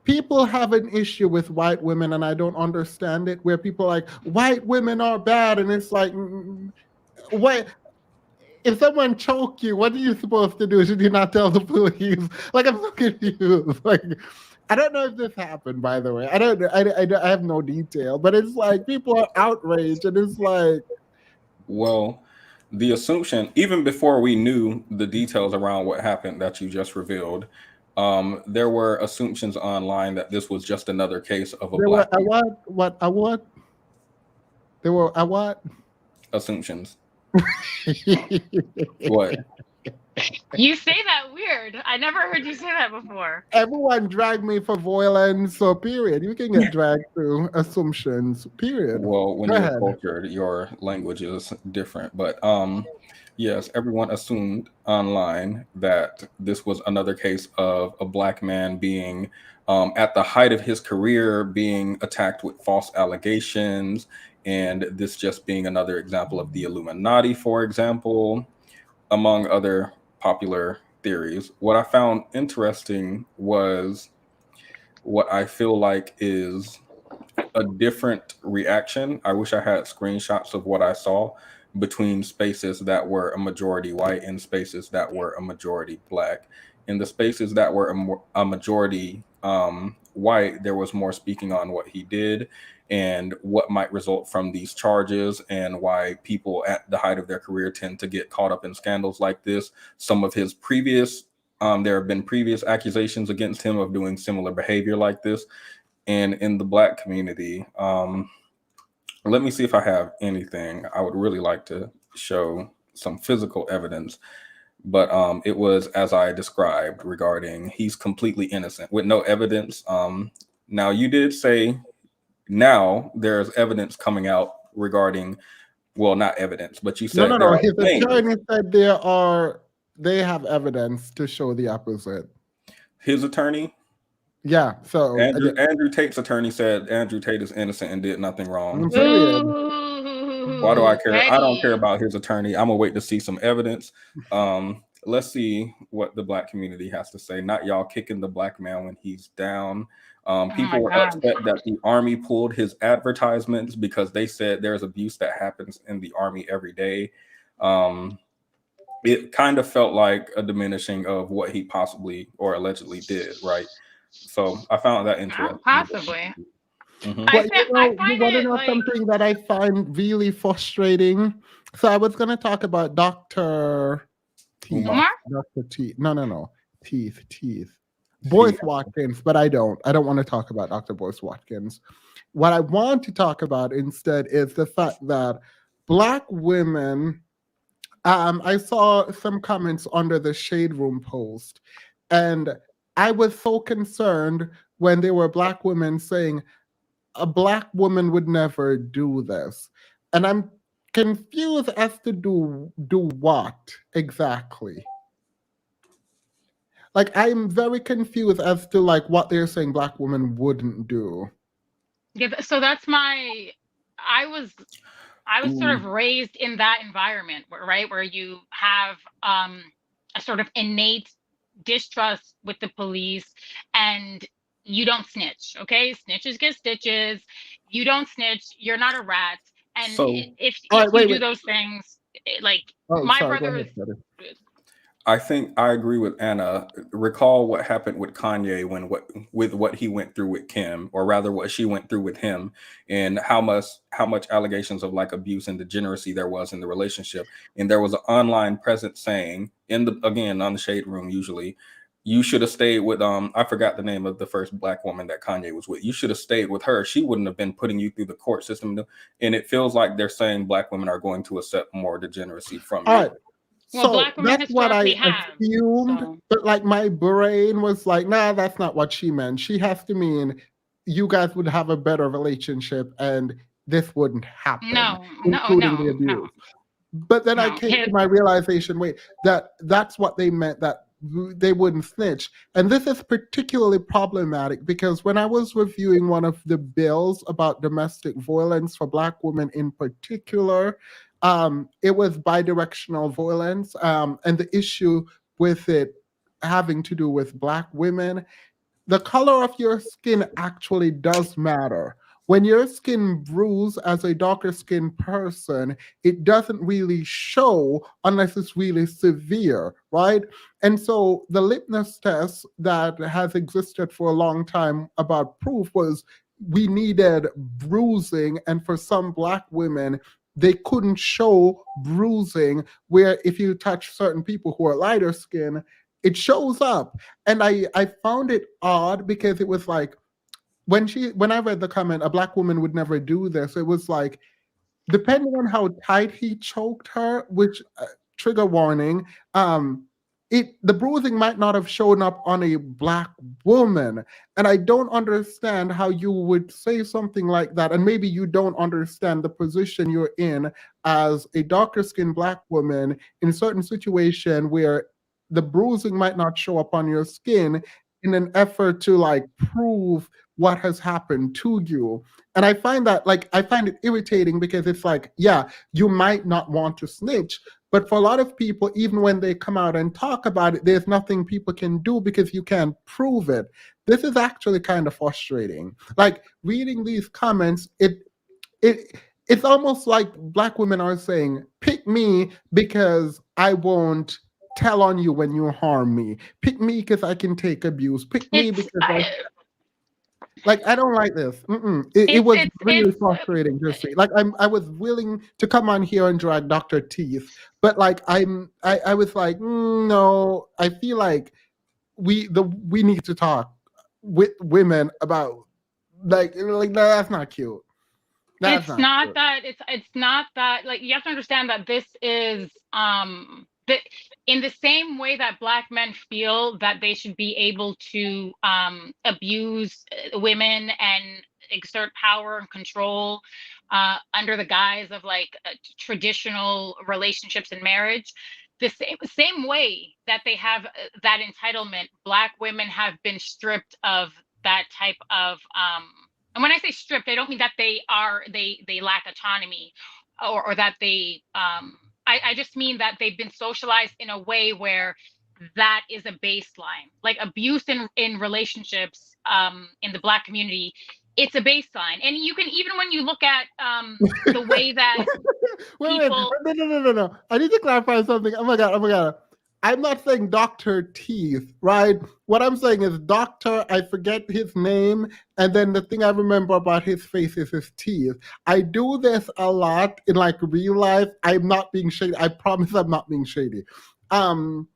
people have an issue with white women, and I don't understand it, where people are like, white women are bad. And it's like, what? If someone choke you, what are you supposed to do? Should you not tell the police? Like, I'm so confused. Like, I don't know if this happened, by the way. I have no detail, but it's like people are outraged, and it's like, well, the assumption, even before we knew the details around what happened that you just revealed, there were assumptions online that this was just another case of a there black were a what? There were a what? assumptions. What? You say that weird. I never heard you say that before. Everyone dragged me for violence, so period. You can get dragged through assumptions, period. Well, when Go you're ahead. cultured, your language is different. But yes, everyone assumed online that this was another case of a black man being at the height of his career, being attacked with false allegations, and this just being another example of the Illuminati, for example, among other popular theories. What I found interesting was what I feel like is a different reaction. I wish I had screenshots of what I saw between spaces that were a majority white and spaces that were a majority black. In the spaces that were a majority white, there was more speaking on what he did and what might result from these charges, and why people at the height of their career tend to get caught up in scandals like this. Some of his previous there have been previous accusations against him of doing similar behavior like this. And in the black community, let me see if I have anything. I would really like to show some physical evidence, but it was as I described, regarding he's completely innocent with no evidence. Now you did say now there's evidence coming out regarding, well, not evidence, but you said No. there His are things. attorney said they have evidence to show the opposite. His attorney, Yeah. So Andrew Tate's attorney, said Andrew Tate is innocent and did nothing wrong. period. Why do I care? I don't Petty. care about his attorney. I'm gonna wait to see some evidence. Let's see what the black community has to say. Not y'all kicking the black man when he's down. People were God. upset that the Army pulled his advertisements because they said there's abuse that happens in the Army every day. It kind of felt like a diminishing of what he possibly or allegedly did, right? So I found that interesting. Possibly. Mhm. But I you find want to it know like, something that I find really frustrating? So I was going to talk about Dr. Teeth. Umar? Dr. Teeth. No. Teeth. Teeth. Boyce Watkins, but I don't want to talk about Dr. Boyce Watkins. What I want to talk about instead is the fact that Black women, I saw some comments under the Shade Room post, and I was so concerned when there were Black women saying, a Black woman would never do this. And I'm confused as to do what exactly. Like, I'm very confused as to like what they're saying Black women wouldn't do. Yeah, so that's my. I was sort of raised in that environment, right, where you have a sort of innate distrust with the police, and you don't snitch. Okay, snitches get stitches. You don't snitch. You're not a rat. And So- if All right, you do wait. those things, like Oh, my sorry, go brother ahead, Freddie. I think I agree with Anna. Recall what happened with Kanye with what he went through with Kim, or rather what she went through with him, and how much allegations of like abuse and degeneracy there was in the relationship. And there was an online presence saying on the Shade Room, usually, you should have stayed with I forgot the name of the first Black woman that Kanye was with. You should have stayed with her. She wouldn't have been putting you through the court system. And it feels like they're saying Black women are going to accept more degeneracy from you. All right. Well, So Black women that's what I historically have, assumed, so. but like my brain was like, nah, that's not what she meant. She has to mean you guys would have a better relationship and this wouldn't happen, including the abuse. No. But then I came to my realization, wait, that's what they meant, that they wouldn't snitch. And this is particularly problematic because when I was reviewing one of the bills about domestic violence for Black women in particular, it was bidirectional violence, and the issue with it having to do with Black women. The color of your skin actually does matter. When your skin bruise as a darker skinned person, it doesn't really show unless it's really severe, right? And so the litmus test that has existed for a long time about proof was we needed bruising, and for some Black women, they couldn't show bruising, where if you touch certain people who are lighter skin, it shows up. And I found it odd because it was like, when I read the comment, a Black woman would never do this, it was like, depending on how tight he choked her, which trigger warning, the bruising might not have shown up on a Black woman. And I don't understand how you would say something like that. And maybe you don't understand the position you're in as a darker skinned Black woman in a certain situation where the bruising might not show up on your skin in an effort to like prove what has happened to you. And I find it irritating because it's like, yeah, you might not want to snitch, but for a lot of people, even when they come out and talk about it, there's nothing people can do because you can't prove it. This is actually kind of frustrating. Like reading these comments, it's almost like Black women are saying, pick me because I won't tell on you when you harm me. Pick me because I can take abuse. Pick me because I don't like this. It was really frustrating to see. Like I was willing to come on here and drag Dr. Teeth, but like I was like, no, I feel like we need to talk with women about like no, that's not cute. It's not that like, you have to understand that this is that in the same way that Black men feel that they should be able to abuse women and exert power and control under the guise of like traditional relationships and marriage, the same way that they have that entitlement, Black women have been stripped of that type of and when I say stripped, I don't mean that they lack autonomy or that they I just mean that they've been socialized in a way where that is a baseline. Like abuse in relationships in the Black community, it's a baseline. And you can, even when you look at the way that people... No. I need to clarify something. Oh my God. I'm not saying Dr. Teeth, right? What I'm saying is doctor, I forget his name, and then the thing I remember about his face is his teeth. I do this a lot in like real life. I'm not being shady. I promise I'm not being shady. um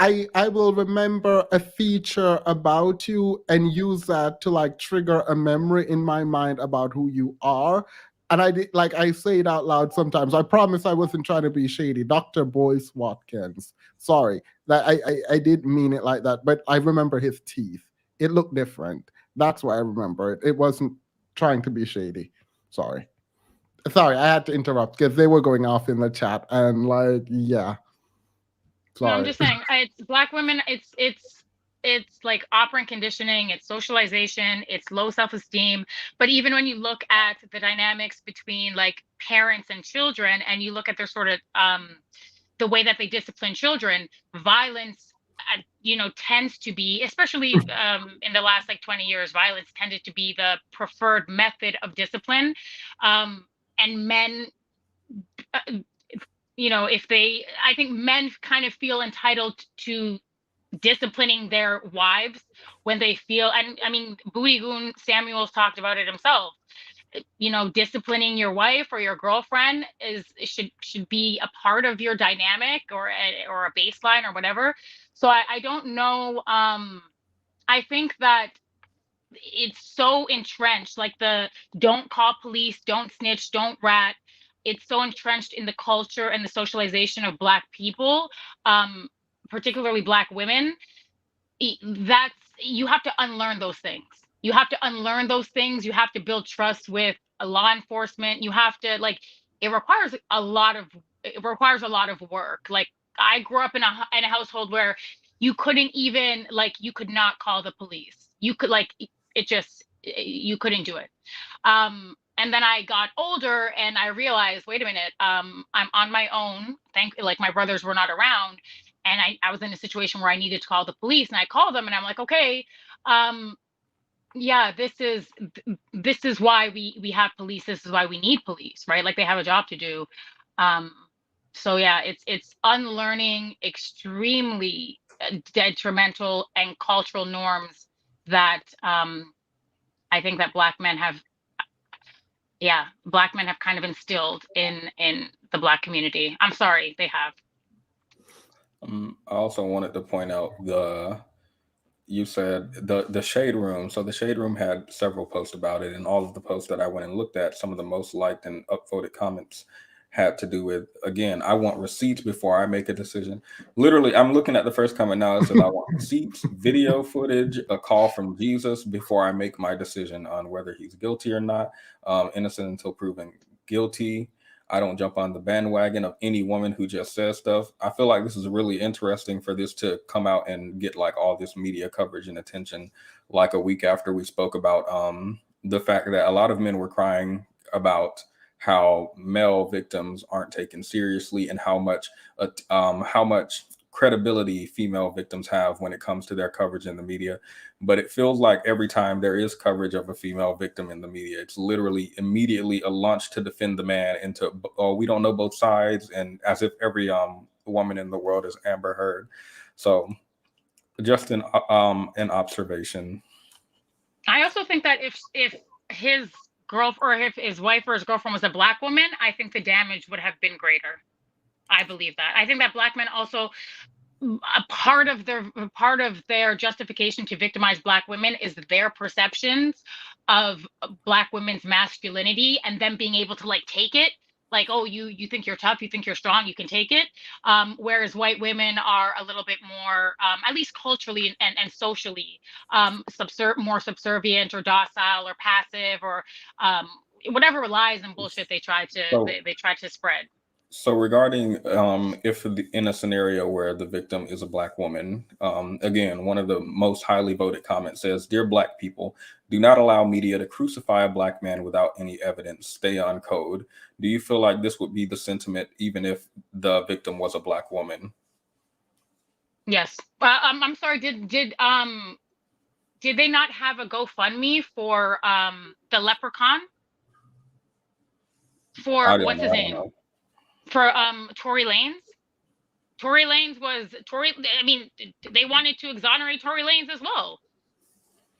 I will remember a feature about you and use that to like trigger a memory in my mind about who you are. And I did, like, I say it out loud sometimes. I promise I wasn't trying to be shady. Dr. Boyce Watkins. Sorry. That I didn't mean it like that, but I remember his teeth. It looked different. That's why I remember it. It wasn't trying to be shady. Sorry. Sorry, I had to interrupt because they were going off in the chat and like, yeah. No, I'm Sorry. just saying, it's Black women. It's like operant conditioning. It's socialization. It's low self-esteem. But even when you look at the dynamics between like parents and children, and you look at their sort of the way that they discipline children, violence, tends to be, especially in the last like 20 years, violence tended to be the preferred method of discipline, and men. I think men kind of feel entitled to disciplining their wives when they feel, and I mean, Booty Goon Samuels talked about it himself. Disciplining your wife or your girlfriend should be a part of your dynamic, or a baseline or whatever. So I don't know. I think that it's so entrenched, like the don't call police, don't snitch, don't rat. It's so entrenched in the culture and the socialization of Black people, particularly Black women. That's, you have to unlearn those things. You have to unlearn those things. You have to build trust with law enforcement. You have to, like, it requires a lot of work. Like, I grew up in a household where you couldn't even, like, you could not call the police. You could, like, it just, you couldn't do it. And then I got older and I realized, wait a minute, I'm on my own. Like, my brothers were not around, and I was in a situation where I needed to call the police, and I called them and I'm like, okay, yeah, this is why we have police. This is why we need police, right? Like, they have a job to do. So yeah, it's unlearning extremely detrimental and cultural norms that I think that Black men have kind of instilled in the Black community. I'm sorry, they have. I also wanted to point out you said the shade room. So the shade room had several posts about it, and all of the posts that I went and looked at, some of the most liked and upvoted comments had to do with, again, I want receipts before I make a decision. Literally, I'm looking at the first comment now. It says, I want receipts, video footage, a call from Jesus before I make my decision on whether he's guilty or not. Innocent until proven guilty. I don't jump on the bandwagon of any woman who just says stuff. I feel like this is really interesting for this to come out and get like all this media coverage and attention, like a week after we spoke about the fact that a lot of men were crying about how male victims aren't taken seriously, and how much credibility female victims have when it comes to their coverage in the media. But it feels like every time there is coverage of a female victim in the media, it's literally immediately a launch to defend the man into, oh, we don't know both sides, and as if every woman in the world is Amber Heard. So just an observation. I also think that if his girlfriend, or if his wife or his girlfriend was a Black woman, I think the damage would have been greater. I believe that. I think that Black men also, a part of their justification to victimize Black women is their perceptions of Black women's masculinity, and them being able to like take it. Like, oh, you think you're tough, you think you're strong, you can take it. Whereas white women are a little bit more, at least culturally and socially, more subservient or docile or passive, or whatever lies and bullshit they try to spread. So regarding if in a scenario where the victim is a Black woman, again, one of the most highly voted comments says, "Dear Black people, do not allow media to crucify a Black man without any evidence. Stay on code." Do you feel like this would be the sentiment even if the victim was a Black woman? Yes. I'm sorry. Did they not have a GoFundMe for the leprechaun? For what's his name? For Tory Lanez. Tory Lanez I mean, they wanted to exonerate Tory Lanez as well.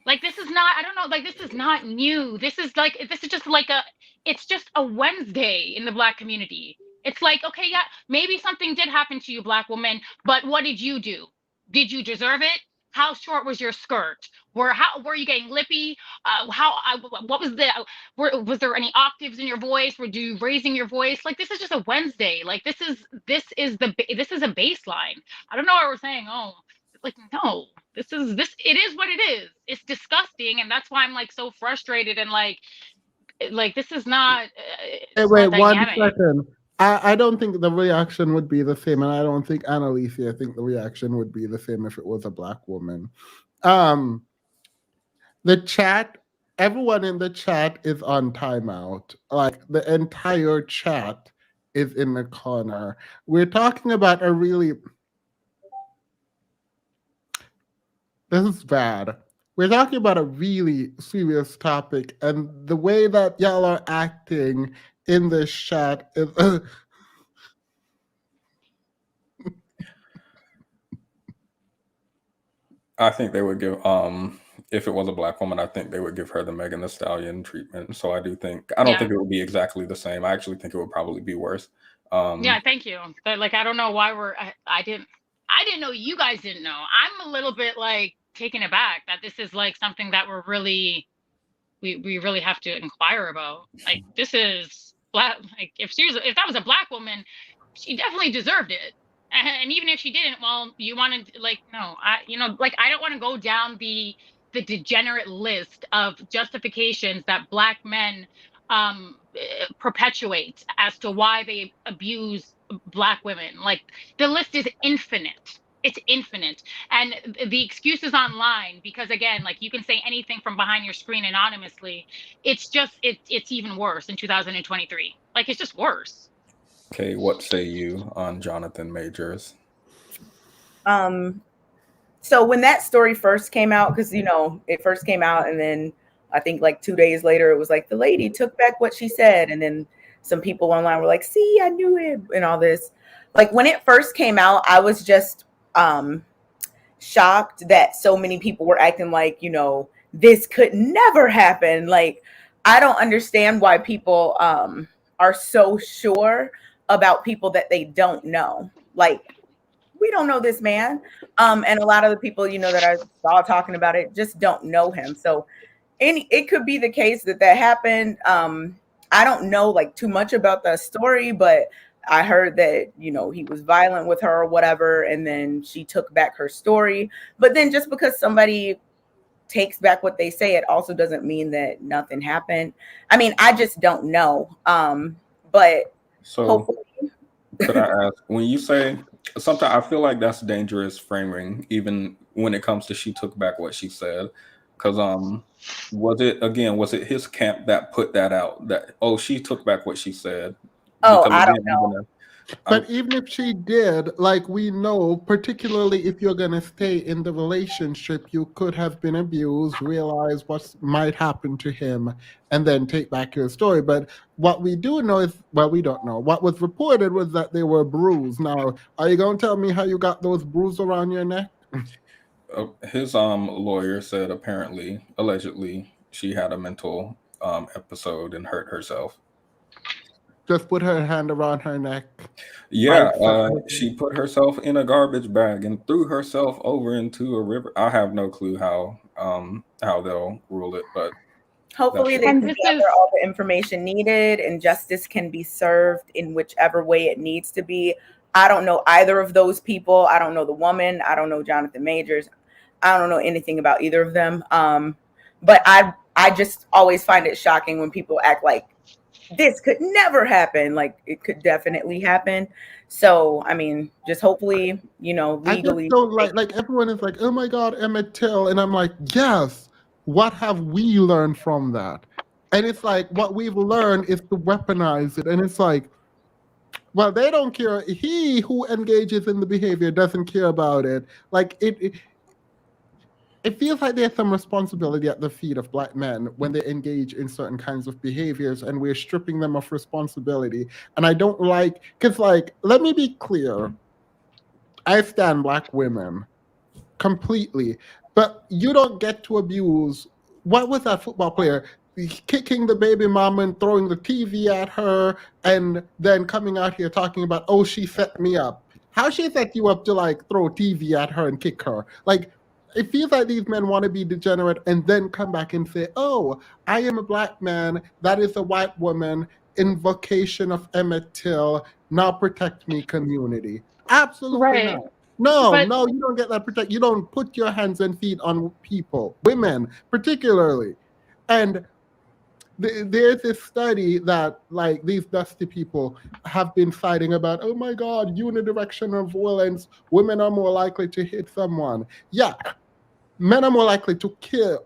Like, this is not, I don't know, like, this is not new. This is just a Wednesday in the Black community. It's like, okay, yeah, maybe something did happen to you, Black woman, but what did you do? Did you deserve it? How short was your skirt? Were you getting lippy? What was was there any octaves in your voice? Were you raising your voice? Like, this is just a Wednesday. Like, this is a baseline. I don't know why we're saying, oh, like, no, it is what it is. It's disgusting, and that's why I'm like so frustrated and like this is not Hey, it's wait not 1 dynamic. second. I don't think the reaction would be the same, and I don't think Annalisa think the reaction would be the same if it was a Black woman. Um, the chat, everyone in the chat is on timeout. Like the entire chat is in the corner. We're talking about a really, this is bad. We're talking about a really serious topic, and the way that y'all are acting in this chat is. I think they would give if it was a Black woman, I think they would give her the Megan Thee Stallion treatment. So I don't Yeah. think it would be exactly the same. I actually think it would probably be worse. Yeah, thank you. But like, I don't know why I didn't know, you guys didn't know. I'm a little bit like taken aback that this is like something that we really have to inquire about. Like, this is Black. Like, if that was a Black woman, she definitely deserved it. And even if she didn't, well, you wanted, like, no, like, I don't want to go down the degenerate list of justifications that Black men perpetuate as to why they abuse Black women. Like, the list is infinite. It's infinite. And the excuses online, because again, like, you can say anything from behind your screen anonymously. It's just it's even worse in 2023. Like, it's just worse. Okay, what say you on Jonathan Majors? So when that story first came out, because it first came out, and then I think like 2 days later, it was like the lady took back what she said, and then some people online were like, "See, I knew it," and all this. Like, when it first came out, I was just shocked that so many people were acting like, this could never happen. Like, I don't understand why people are so sure about people that they don't know. Like, we don't know this man. And a lot of the people, that I saw talking about it just don't know him. So it could be the case that happened. I don't know like too much about the story, but I heard that, he was violent with her or whatever. And then she took back her story. But then just because somebody takes back what they say, it also doesn't mean that nothing happened. I mean, I just don't know. But so hopefully. Could I ask, when you say sometimes, I feel like that's dangerous framing, even when it comes to she took back what she said. Because was it his camp that put that out, that she took back what she said? Oh, Because I don't again, know. But even if she did, like, we know, particularly if you're going to stay in the relationship, you could have been abused, realize what might happen to him, and then take back your story. But what we do know is, well, we don't know. What was reported was that they were bruised. Now, are you going to tell me how you got those bruises around your neck? His lawyer said allegedly, she had a mental episode and hurt herself. Just put her hand around her neck. Yeah, she put herself in a garbage bag and threw herself over into a river. I have no clue how they'll rule it, but hopefully they can gather all the information needed and justice can be served in whichever way it needs to be. I don't know either of those people. I don't know the woman. I don't know Jonathan Majors. I don't know anything about either of them. But I just always find it shocking when people act like this could never happen. Like, it could definitely happen. So, I mean, just hopefully, legally. I just don't like everyone is like, oh my God, Emmett Till. And I'm like, yes, what have we learned from that? And it's like, what we've learned is to weaponize it. And it's like, well, they don't care. He who engages in the behavior doesn't care about it. Like, it feels like there's some responsibility at the feet of Black men when they engage in certain kinds of behaviors, and we're stripping them of responsibility. And I don't like, because, like, let me be clear. I stand Black women completely, but you don't get to abuse. What was that football player? kicking the baby mama and throwing the TV at her, and then coming out here talking about, oh, she set me up. How she set you up to like throw a TV at her and kick her? Like, it feels like these men want to be degenerate and then come back and say, oh, I am a black man, that is a white woman, invocation of Emmett Till, now protect me community. Absolutely Right. not. No, But- no, you don't get that protect. You don't put your hands and feet on people, women particularly. And there's this study that like these dusty people have been citing about, oh my God, unidirectional violence, women are more likely to hit someone. Yeah, men are more likely to kill.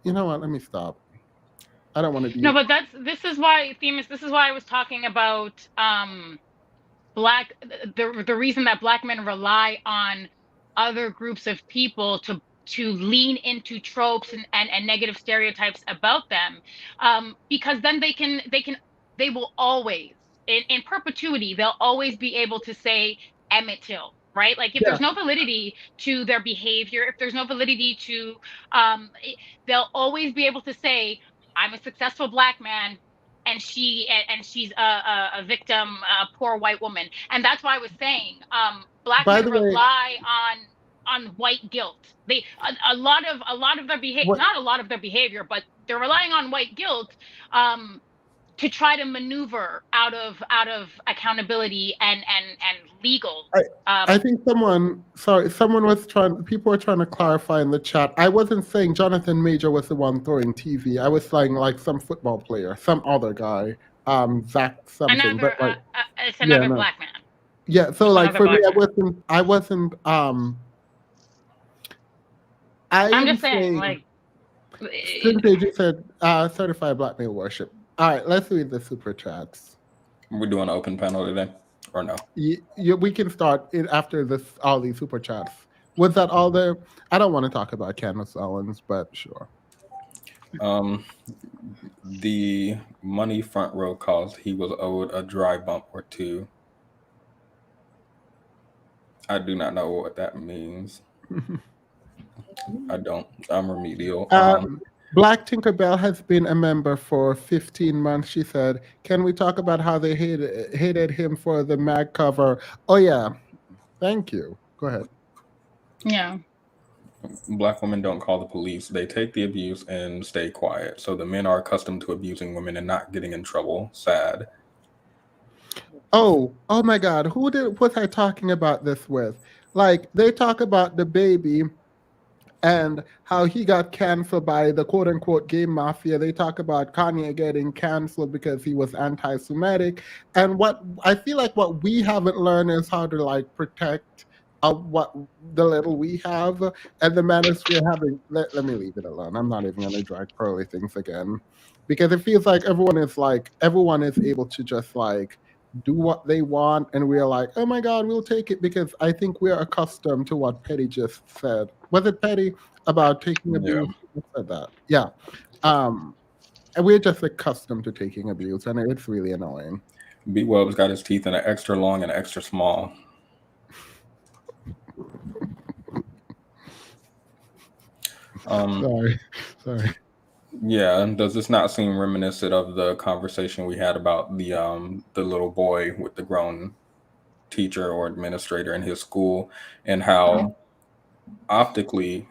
You know what? Let me stop. I don't want to be. No, but this is why, Themis, this is why I was talking about the reason that black men rely on other groups of people to lean into tropes and negative stereotypes about them, because then they will always in perpetuity, they'll always be able to say Emmett Till, right? Like if there's no validity to their behavior, if there's no validity to they'll always be able to say, I'm a successful black man and she's a victim, a poor white woman. And that's why I was saying black By men the way- rely on white guilt. They a lot of their behavior, not a lot of their behavior, but they're relying on white guilt to try to maneuver out of accountability and legal. I think people were trying to clarify in the chat. I wasn't saying Jonathan Major was the one throwing TV. I was saying like some football player, some other guy, Zach something. Another, but like, it's another black man. yeah, so Just like for me, another I wasn't. I'm just saying, like, Cynthia just said certified black male worship. All right, let's read the super chats. We're doing an open panel today, or no? We can start it after all these super chats. Was that all there? I don't want to talk about Candace Owens, but sure. The money front row calls he was owed a dry bump or two. I do not know what that means. I don't. I'm remedial. Black Tinkerbell has been a member for 15 months. She said, can we talk about how they hated him for the mag cover? Oh, yeah. Thank you. Go ahead. Yeah. Black women don't call the police. They take the abuse and stay quiet. So the men are accustomed to abusing women and not getting in trouble. Sad. Oh my God. Who was I talking about this with? Like, they talk about the baby and how he got canceled by the quote-unquote game mafia. They talk about Kanye getting canceled because he was anti-Semitic. And what I feel like what we haven't learned is how to like protect what the little we have and the manners we're having. Let me leave it alone. I'm not even going to drag pearly things again, because it feels like everyone is able to just like do what they want, and we're like, oh my God, we'll take it, because I think we're accustomed to what Petty just said. Was it Petty about taking abuse? Yeah. Said that. Yeah. And we're just accustomed to taking abuse, and it's really annoying. B Web's got his teeth in an extra long and extra small. Sorry. Yeah, does this not seem reminiscent of the conversation we had about the little boy with the grown teacher or administrator in his school, and how optically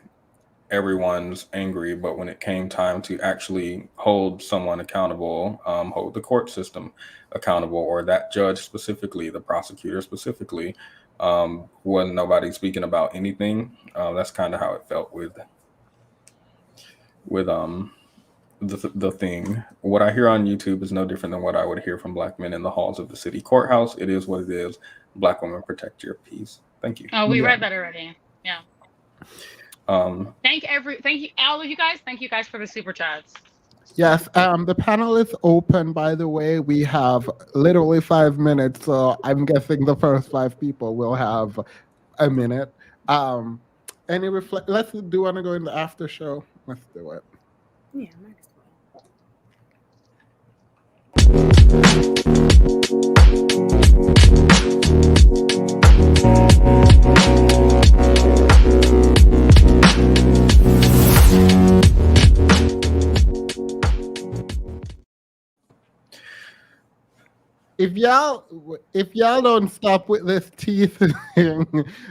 everyone's angry, but when it came time to actually hold someone accountable, hold the court system accountable, or that judge specifically, the prosecutor specifically, wasn't nobody speaking about anything. That's kind of how it felt with the thing. What I hear on YouTube is no different than what I would hear from black men in the halls of the city courthouse. It is what it is. Black women, protect your peace. Thank you. Oh, we read that already. Yeah. Thank you, all of you guys. Thank you guys for the super chats. Yes, the panel is open, by the way. We have literally 5 minutes, so I'm guessing the first 5 people will have a minute. Do you want to go in the after show? Let's do it. Yeah, might as well. if y'all don't stop with this teeth thing,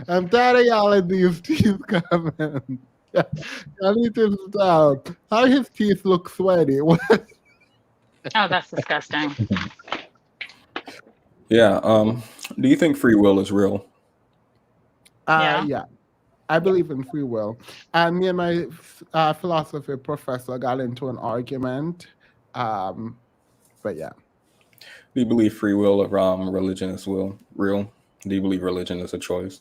I'm tired of y'all and these teeth coming. Y'all need to stop. How his teeth look sweaty? Oh, that's disgusting. Yeah. Do you think free will is real? Yeah. Yeah, I believe in free will. Me and my philosophy professor got into an argument. Um, but yeah, Do you believe free will of religion is real? Do you believe religion is a choice?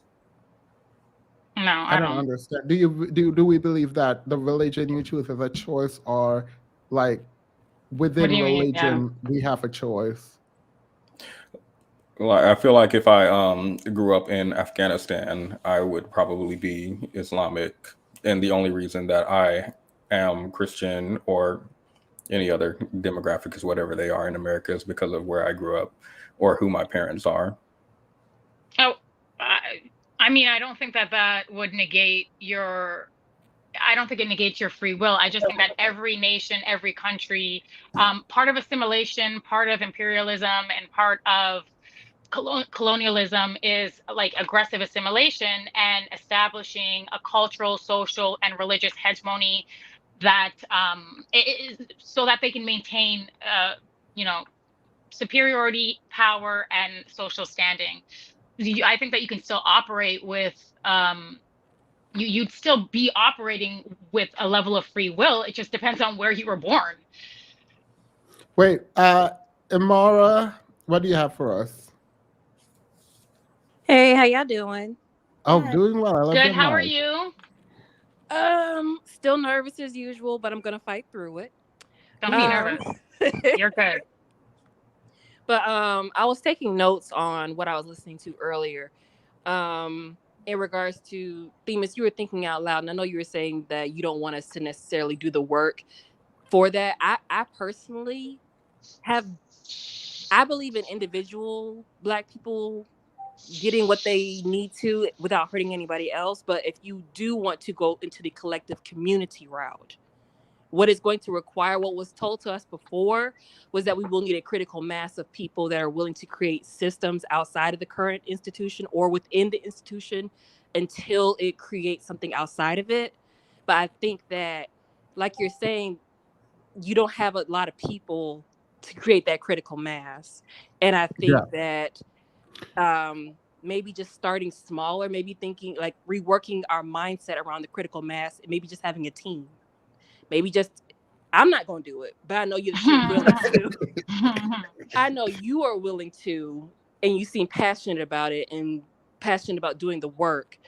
No, I I don't don't. understand. Do we believe that the religion you choose is a choice, or like What do within you mean? Yeah. religion we have a choice? Like, I feel like if I grew up in Afghanistan, I would probably be Islamic, and the only reason that I am Christian or any other demographic is whatever they are in America is because of where I grew up or who my parents are. Oh, I mean, I don't think that that would negate your. I don't think it negates your free will. I just think that every nation, every country, part of assimilation, part of imperialism, and part of colonialism is like aggressive assimilation and establishing a cultural, social, and religious hegemony that is so that they can maintain, you know, superiority, power, and social standing. I think that you can still operate with you'd still be operating with a level of free will. It just depends on where you were born. Wait, Amara, what do you have for us? Hey, how y'all doing? Oh, Hi. doing well. I love Good. your How are mic. you? Still nervous as usual, but I'm gonna fight through it. Don't be Um, nervous. You're good. but I was taking notes on what I was listening to earlier. In regards to Themis, you were thinking out loud, and I know you were saying that you don't want us to necessarily do the work for that. I personally have I believe in individual Black people getting what they need to without hurting anybody else. But if you do want to go into the collective community route, what is going to require, what was told to us before, was that we will need a critical mass of people that are willing to create systems outside of the current institution or within the institution until it creates something outside of it. But I think that, like you're saying, you don't have a lot of people to create that critical mass. And I think Yeah. that maybe just starting smaller, maybe thinking like reworking our mindset around the critical mass, and maybe just having a team. Maybe just, I'm not going to do it, but I know you're willing to. I know you are willing to, and you seem passionate about it and passionate about doing the work.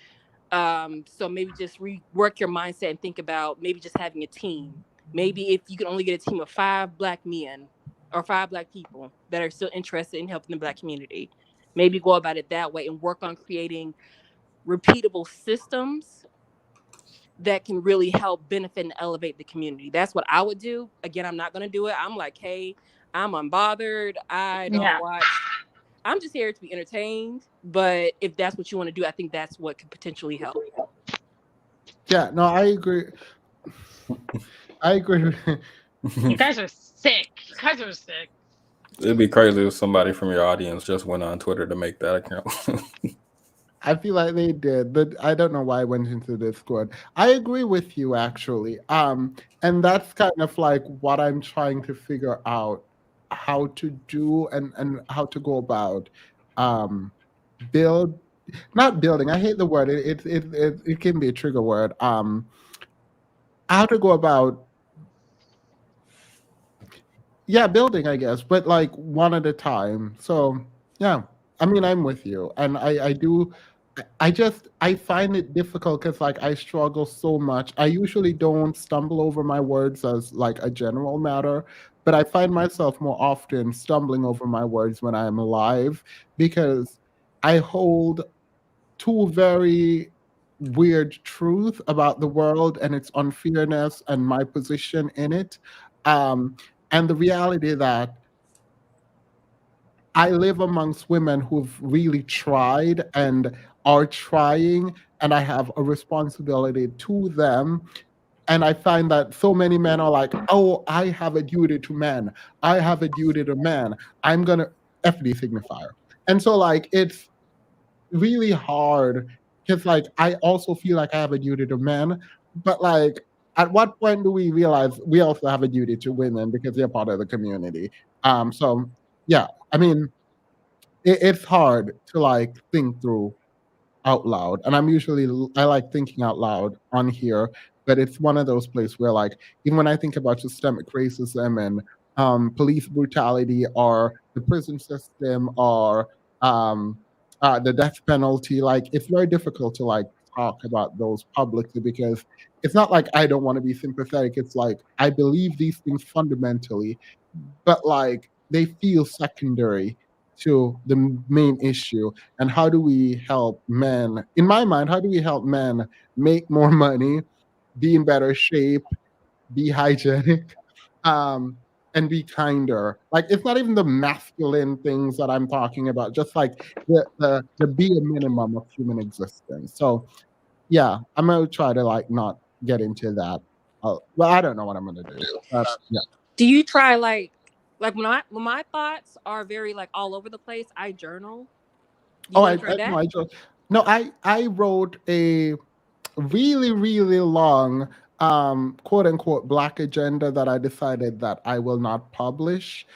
So maybe just rework your mindset and think about maybe just having a team. Maybe if you can only get a team of 5 Black men or 5 Black people that are still interested in helping the Black community, maybe go about it that way and work on creating repeatable systems that can really help benefit and elevate the community. That's what I would do. Again, I'm not going to do it. I'm like, hey, I'm unbothered. I don't Yeah. watch. I'm just here to be entertained. But if that's what you want to do, I think that's what could potentially help. Yeah, no, I agree. I agree. You guys are sick. You guys are sick. It'd be crazy if somebody from your audience just went on Twitter to make that account. I feel like they did, but I don't know why I went into Discord. I agree with you actually. And that's kind of like what I'm trying to figure out how to do and how to go about build not building. I hate the word. It can be a trigger word. How to go about building, I guess, but like one at a time. So yeah, I mean, I'm with you, and I do. I find it difficult because like I struggle so much. I usually don't stumble over my words as like a general matter, but I find myself more often stumbling over my words when I'm alive because I hold two very weird truths about the world and its unfairness and my position in it. Um, and the reality that I live amongst women who've really tried and are trying, and I have a responsibility to them. And I find that so many men are like, oh, I have a duty to men. I have a duty to men. I'm going to, FD signifier. And so like it's really hard because like I also feel like I have a duty to men, but like at what point do we realize we also have a duty to women because they're part of the community? So yeah, I mean it's hard to like think through out loud, and I like thinking out loud on here, but it's one of those places where like even when I think about systemic racism and police brutality or the prison system or um, the death penalty, like it's very difficult to like talk about those publicly because it's not like I don't want to be sympathetic. It's like I believe these things fundamentally, but like they feel secondary to the main issue. And how do we help men? In my mind, how do we help men make more money, be in better shape, be hygienic, um, and be kinder? Like it's not even the masculine things that I'm talking about, just like the bare minimum of human existence. So yeah, I'm gonna try to like not get into that. Well, I don't know what I'm gonna do, but yeah. Do you try like when my thoughts are very like all over the place, I journal. Do you Oh, want to try no, that? I wrote a really, really long, quote unquote, black agenda that I decided that I will not publish.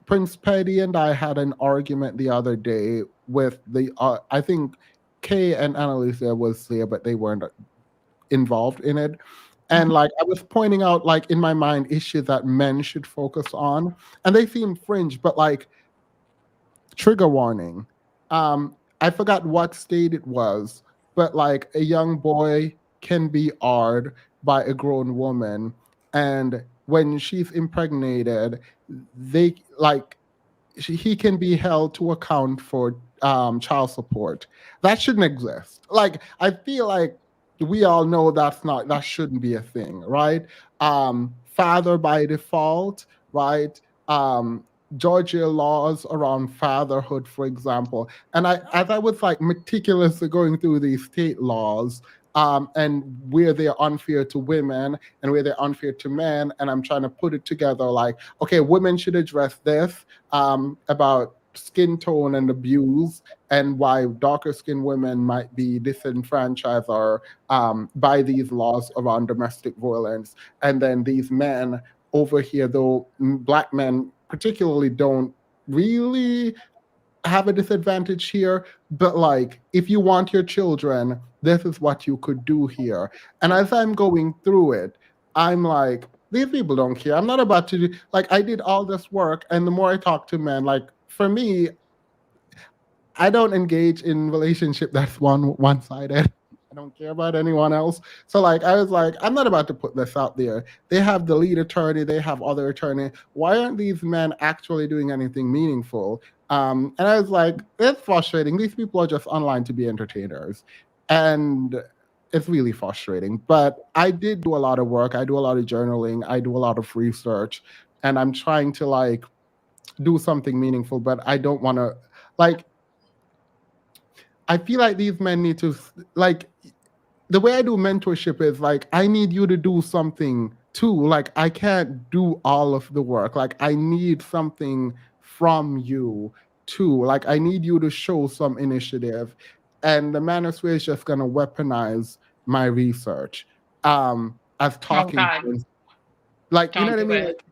Prince Petty and I had an argument the other day with I think Kay and Annalisa was there, but they weren't involved in it. And like I was pointing out, like in my mind, issues that men should focus on, and they seem fringe, but like trigger warning. I forgot what state it was, but like a young boy can be awed by a grown woman, and when she's impregnated, they like he can be held to account for child support. That shouldn't exist. Like I feel like we all know that shouldn't be a thing, right? Father by default, right? Georgia laws around fatherhood, for example. And as I was like meticulously going through these state laws, and where they're unfair to women and where they're unfair to men, and I'm trying to put it together like, okay, women should address this about skin tone and abuse and why darker skinned women might be disenfranchised or by these laws around domestic violence. And then these men over here, though black men particularly don't really have a disadvantage here, but like if you want your children, this is what you could do here. And as I'm going through it, I'm like, these people don't care. I'm not about to do like I did all this work, and the more I talk to men, like for me, I don't engage in relationship that's one sided. I don't care about anyone else. So like I was like, I'm not about to put this out there. They have the lead attorney, they have other attorney. Why aren't these men actually doing anything meaningful? And I was like, it's frustrating. These people are just online to be entertainers. And it's really frustrating. But I did do a lot of work. I do a lot of journaling. I do a lot of research. And I'm trying to like do something meaningful, but I don't want to like I feel like these men need to like the way I do mentorship is like I need you to do something too. Like I can't do all of the work. Like I need something from you too. Like I need you to show some initiative. And the manosphere is just gonna weaponize my research as Oh talking God, points. Like you know don't what I do mean? it. Like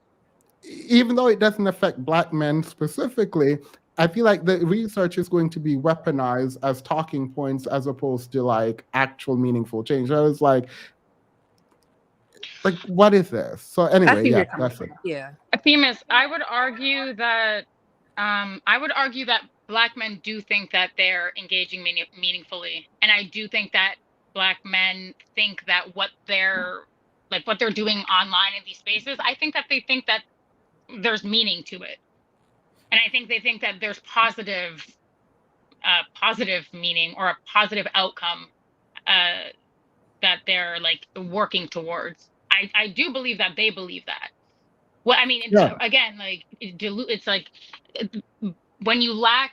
even though it doesn't affect black men specifically, I feel like the research is going to be weaponized as talking points as opposed to like actual meaningful change. I was like, what is this? So I anyway, see where yeah, you're coming that's it. from. Yeah. Themis, I would argue that Black men do think that they're engaging meaningfully, and I do think that Black men think that what they're doing online in these spaces, I think that they think that there's meaning to it, and I think they think that there's positive meaning or a positive outcome uh, that they're like working towards. I do believe that they believe that. Well, I mean, Yeah, again, like it's like when you lack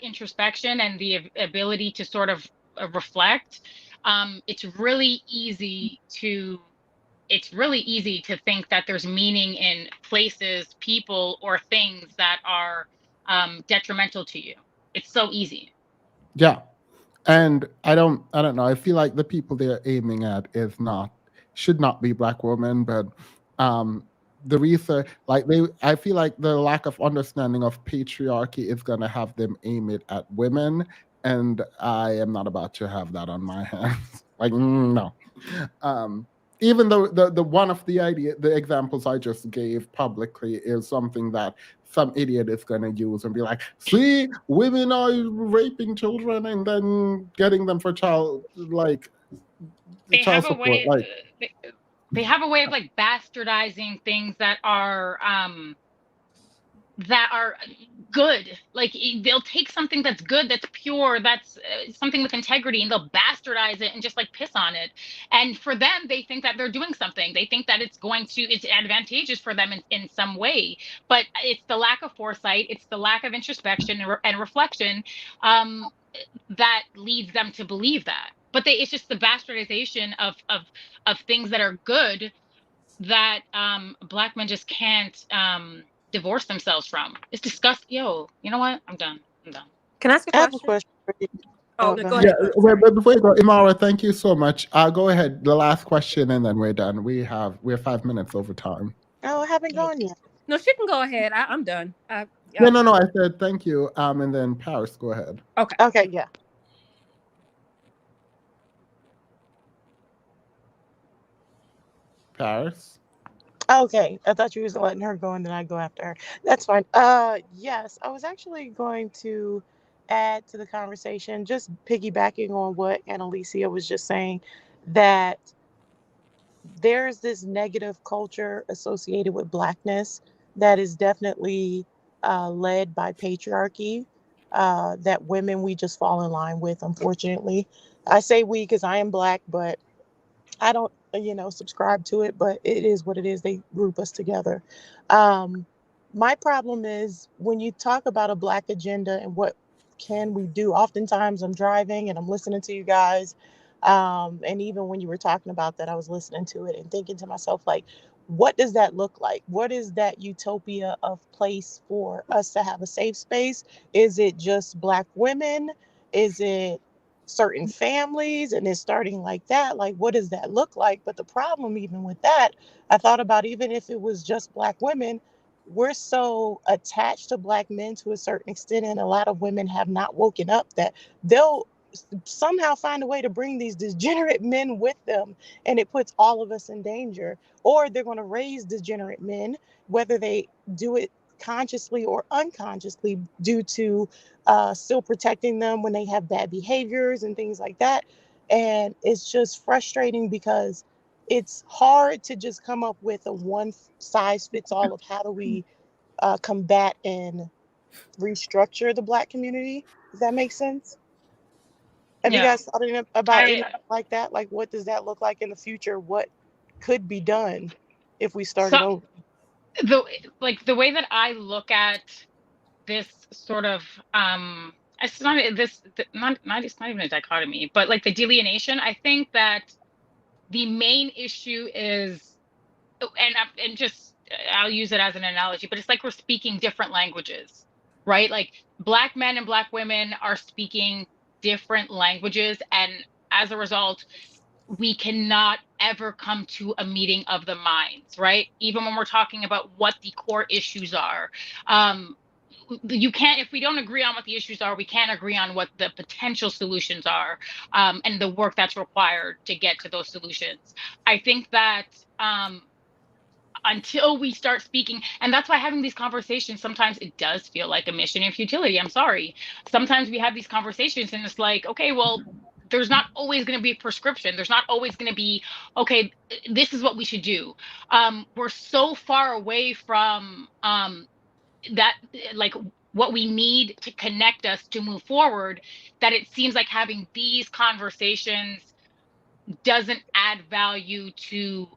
introspection and the ability to sort of reflect, it's really easy to it's really easy to think that there's meaning in places, people, or things that are detrimental to you. It's so easy. Yeah. And I don't know. I feel like the people they're aiming at should not be Black women, but um the research, like I feel like the lack of understanding of patriarchy is gonna have them aim it at women, and I am not about to have that on my hands. Like, no. Um Even though the one of the examples I just gave publicly is something that some idiot is going to use and be like, see, women are raping children and then getting them for child They have a support. way. Like, They have a way of like bastardizing things that are good. Like they'll take something that's good, that's pure, that's something with integrity, and they'll bastardize it and just like piss on it. And for them, they think that they're doing something. They think that it's advantageous for them in some way. But it's the lack of foresight, it's the lack of introspection and reflection that leads them to believe that. But it's just the bastardization of things that are good that Black men just can't divorce themselves from. It's disgusting. Yo, you know what? I'm done. Can I ask a I have a question? question for you. Oh, Go go ahead. yeah, ahead. well, but before you go, Imara, thank you so much. Go ahead, the last question, and then we're done. We're 5 minutes over time. Oh, I haven't gone yet. No, she can go ahead. I'm done. Yeah, no, I said thank you. And then Paris, go ahead. Okay, yeah. Paris. Okay, I thought you was letting her go and then I go after her. That's fine. Yes, I was actually going to add to the conversation, just piggybacking on what Annalicia was just saying, that there's this negative culture associated with Blackness that is definitely led by patriarchy, that women we just fall in line with, unfortunately. I say we because I am Black, but I don't, subscribe to it, but it is what it is. They group us together. Um, my problem is when you talk about a Black agenda and what can we do, oftentimes I'm driving and I'm listening to you guys. And even when you were talking about that, I was listening to it and thinking to myself, like, what does that look like? What is that utopia of place for us to have a safe space? Is it just Black women? Is it certain families, and it's starting like that? Like, what does that look like? But the problem even with that, I thought about, even if it was just Black women, we're so attached to Black men to a certain extent, and a lot of women have not woken up that they'll somehow find a way to bring these degenerate men with them, and it puts all of us in danger. Or they're going to raise degenerate men, whether they do it consciously or unconsciously, due to still protecting them when they have bad behaviors and things like that. And it's just frustrating because it's hard to just come up with a one size fits all of how do we combat and restructure the Black community. Does that make sense? Have you Yeah. guys thought about I anything like that? Like, what does that look like in the future? What could be done if we so started over? the way that I look at this sort of it's not this not it's not even a dichotomy, but like the delineation. I think that the main issue is, and just I'll use it as an analogy, but it's like we're speaking different languages, right? Like Black men and Black women are speaking different languages, and as a result, we cannot ever come to a meeting of the minds, right? Even when we're talking about what the core issues are. You can't, if we don't agree on what the issues are, we can't agree on what the potential solutions are, and the work that's required to get to those solutions. I think that until we start speaking, and that's why having these conversations, sometimes it does feel like a mission of futility. I'm sorry. Sometimes we have these conversations and it's like, okay, well, there's not always going to be a prescription. There's not always going to be, okay, this is what we should do. We're so far away from that, like what we need to connect us to move forward, that it seems like having these conversations doesn't add value to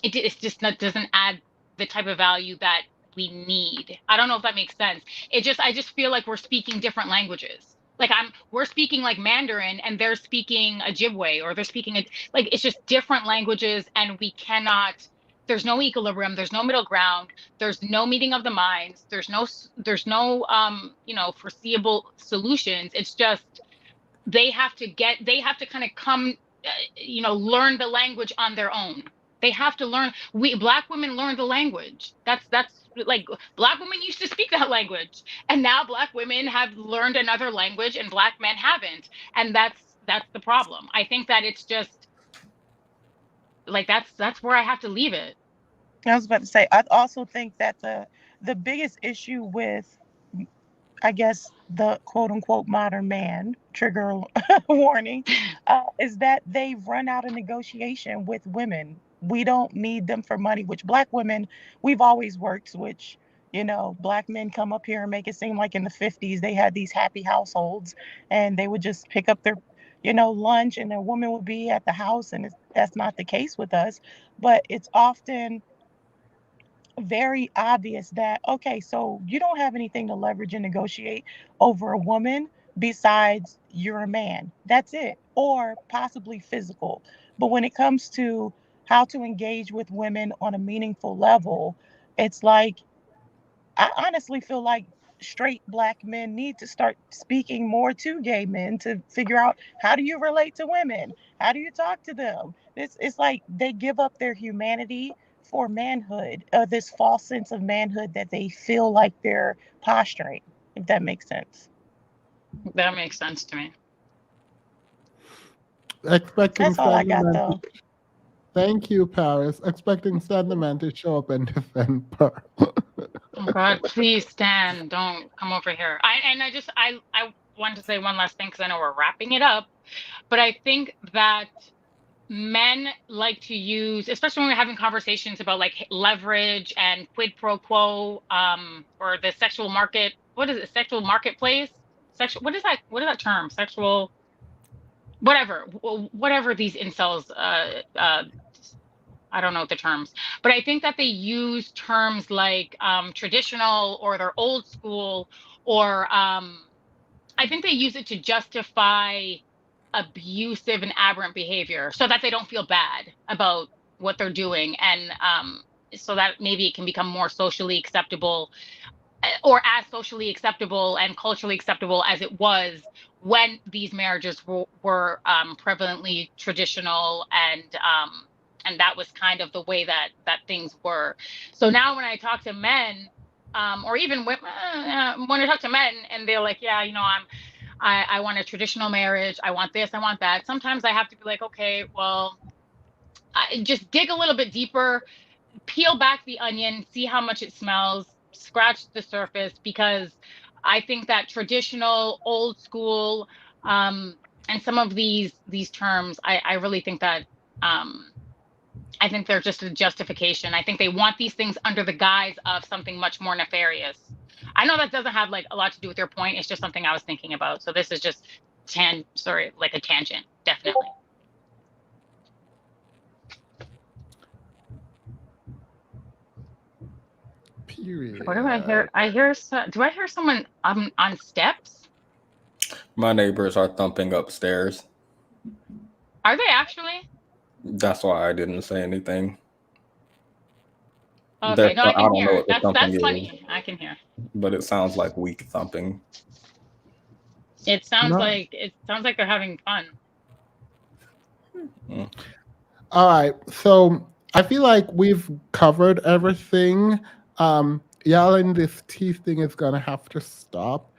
it's just not, doesn't add the type of value that we need. I don't know if that makes sense. I just feel like we're speaking different languages. Like we're speaking like Mandarin and they're speaking Ojibwe, or they're speaking like, it's just different languages, and there's no equilibrium, there's no middle ground, there's no meeting of the minds, there's no foreseeable solutions. It's just they have to kind of come, learn the language on their own. They have to learn. Black women learn the language. That's like, Black women used to speak that language, and now Black women have learned another language, and Black men haven't. And that's the problem. I think that it's just like, that's where I have to leave it. I was about to say, I also think that the biggest issue with, I guess, the quote unquote modern man, trigger warning, is that they've run out of negotiation with women. We don't need them for money, which Black women, we've always worked, which, Black men come up here and make it seem like in the 50s they had these happy households and they would just pick up their, lunch and their woman would be at the house. And that's not the case with us. But it's often very obvious that, okay, so you don't have anything to leverage and negotiate over a woman besides you're a man. That's it. Or possibly physical. But when it comes to how to engage with women on a meaningful level, it's like, I honestly feel like straight Black men need to start speaking more to gay men to figure out, how do you relate to women? How do you talk to them? It's like they give up their humanity for manhood, this false sense of manhood that they feel like they're posturing, if that makes sense. That makes sense to me. Expecting That's all I got, Sandman. though. Thank you, Paris. Expecting Sandman to show up and defend Pearl. Oh God, please, Stan, don't come over here. I want to say one last thing, because I know we're wrapping it up, but I think that men like to use, especially when we're having conversations about like leverage and quid pro quo, or the sexual market. What is it? Sexual marketplace? Sexual. What is that? What is that term? Sexual. Whatever these incels. I don't know the terms, but I think that they use terms like traditional, or they're old school, or I think they use it to justify abusive and aberrant behavior, so that they don't feel bad about what they're doing, and so that maybe it can become more socially acceptable, or as socially acceptable and culturally acceptable as it was when these marriages were prevalently traditional, and that was kind of the way that things were. So now when I talk to men, or even when I talk to men, and they're like, yeah, I want a traditional marriage, I want this, I want that. Sometimes I have to be like, okay, well, just dig a little bit deeper, peel back the onion, see how much it smells, scratch the surface, because I think that traditional, old school, and some of these terms, I really think that I think they're just a justification. I think they want these things under the guise of something much more nefarious. I know that doesn't have like a lot to do with your point. It's just something I was thinking about. So this is just like a tangent, definitely. Period. What do I hear? Do I hear someone on steps? My neighbors are thumping upstairs. Are they actually? That's why I didn't say anything. Okay, no, I can don't know hear. what the thumping That's is, funny. I can hear. but it sounds like weak thumping. It sounds No. like they're having fun. All right. So I feel like we've covered everything. Yelling this tea thing is gonna have to stop.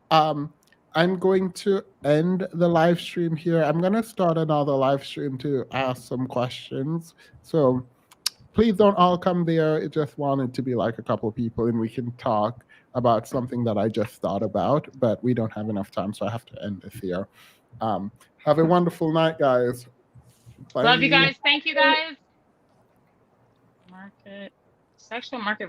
I'm going to end the live stream here. I'm gonna start another live stream to ask some questions. So please don't all come there. It just wanted to be like a couple people and we can talk about something that I just thought about, but we don't have enough time, so I have to end this here. Have a wonderful night, guys. Bye. Love you guys. Thank you guys. Sexual market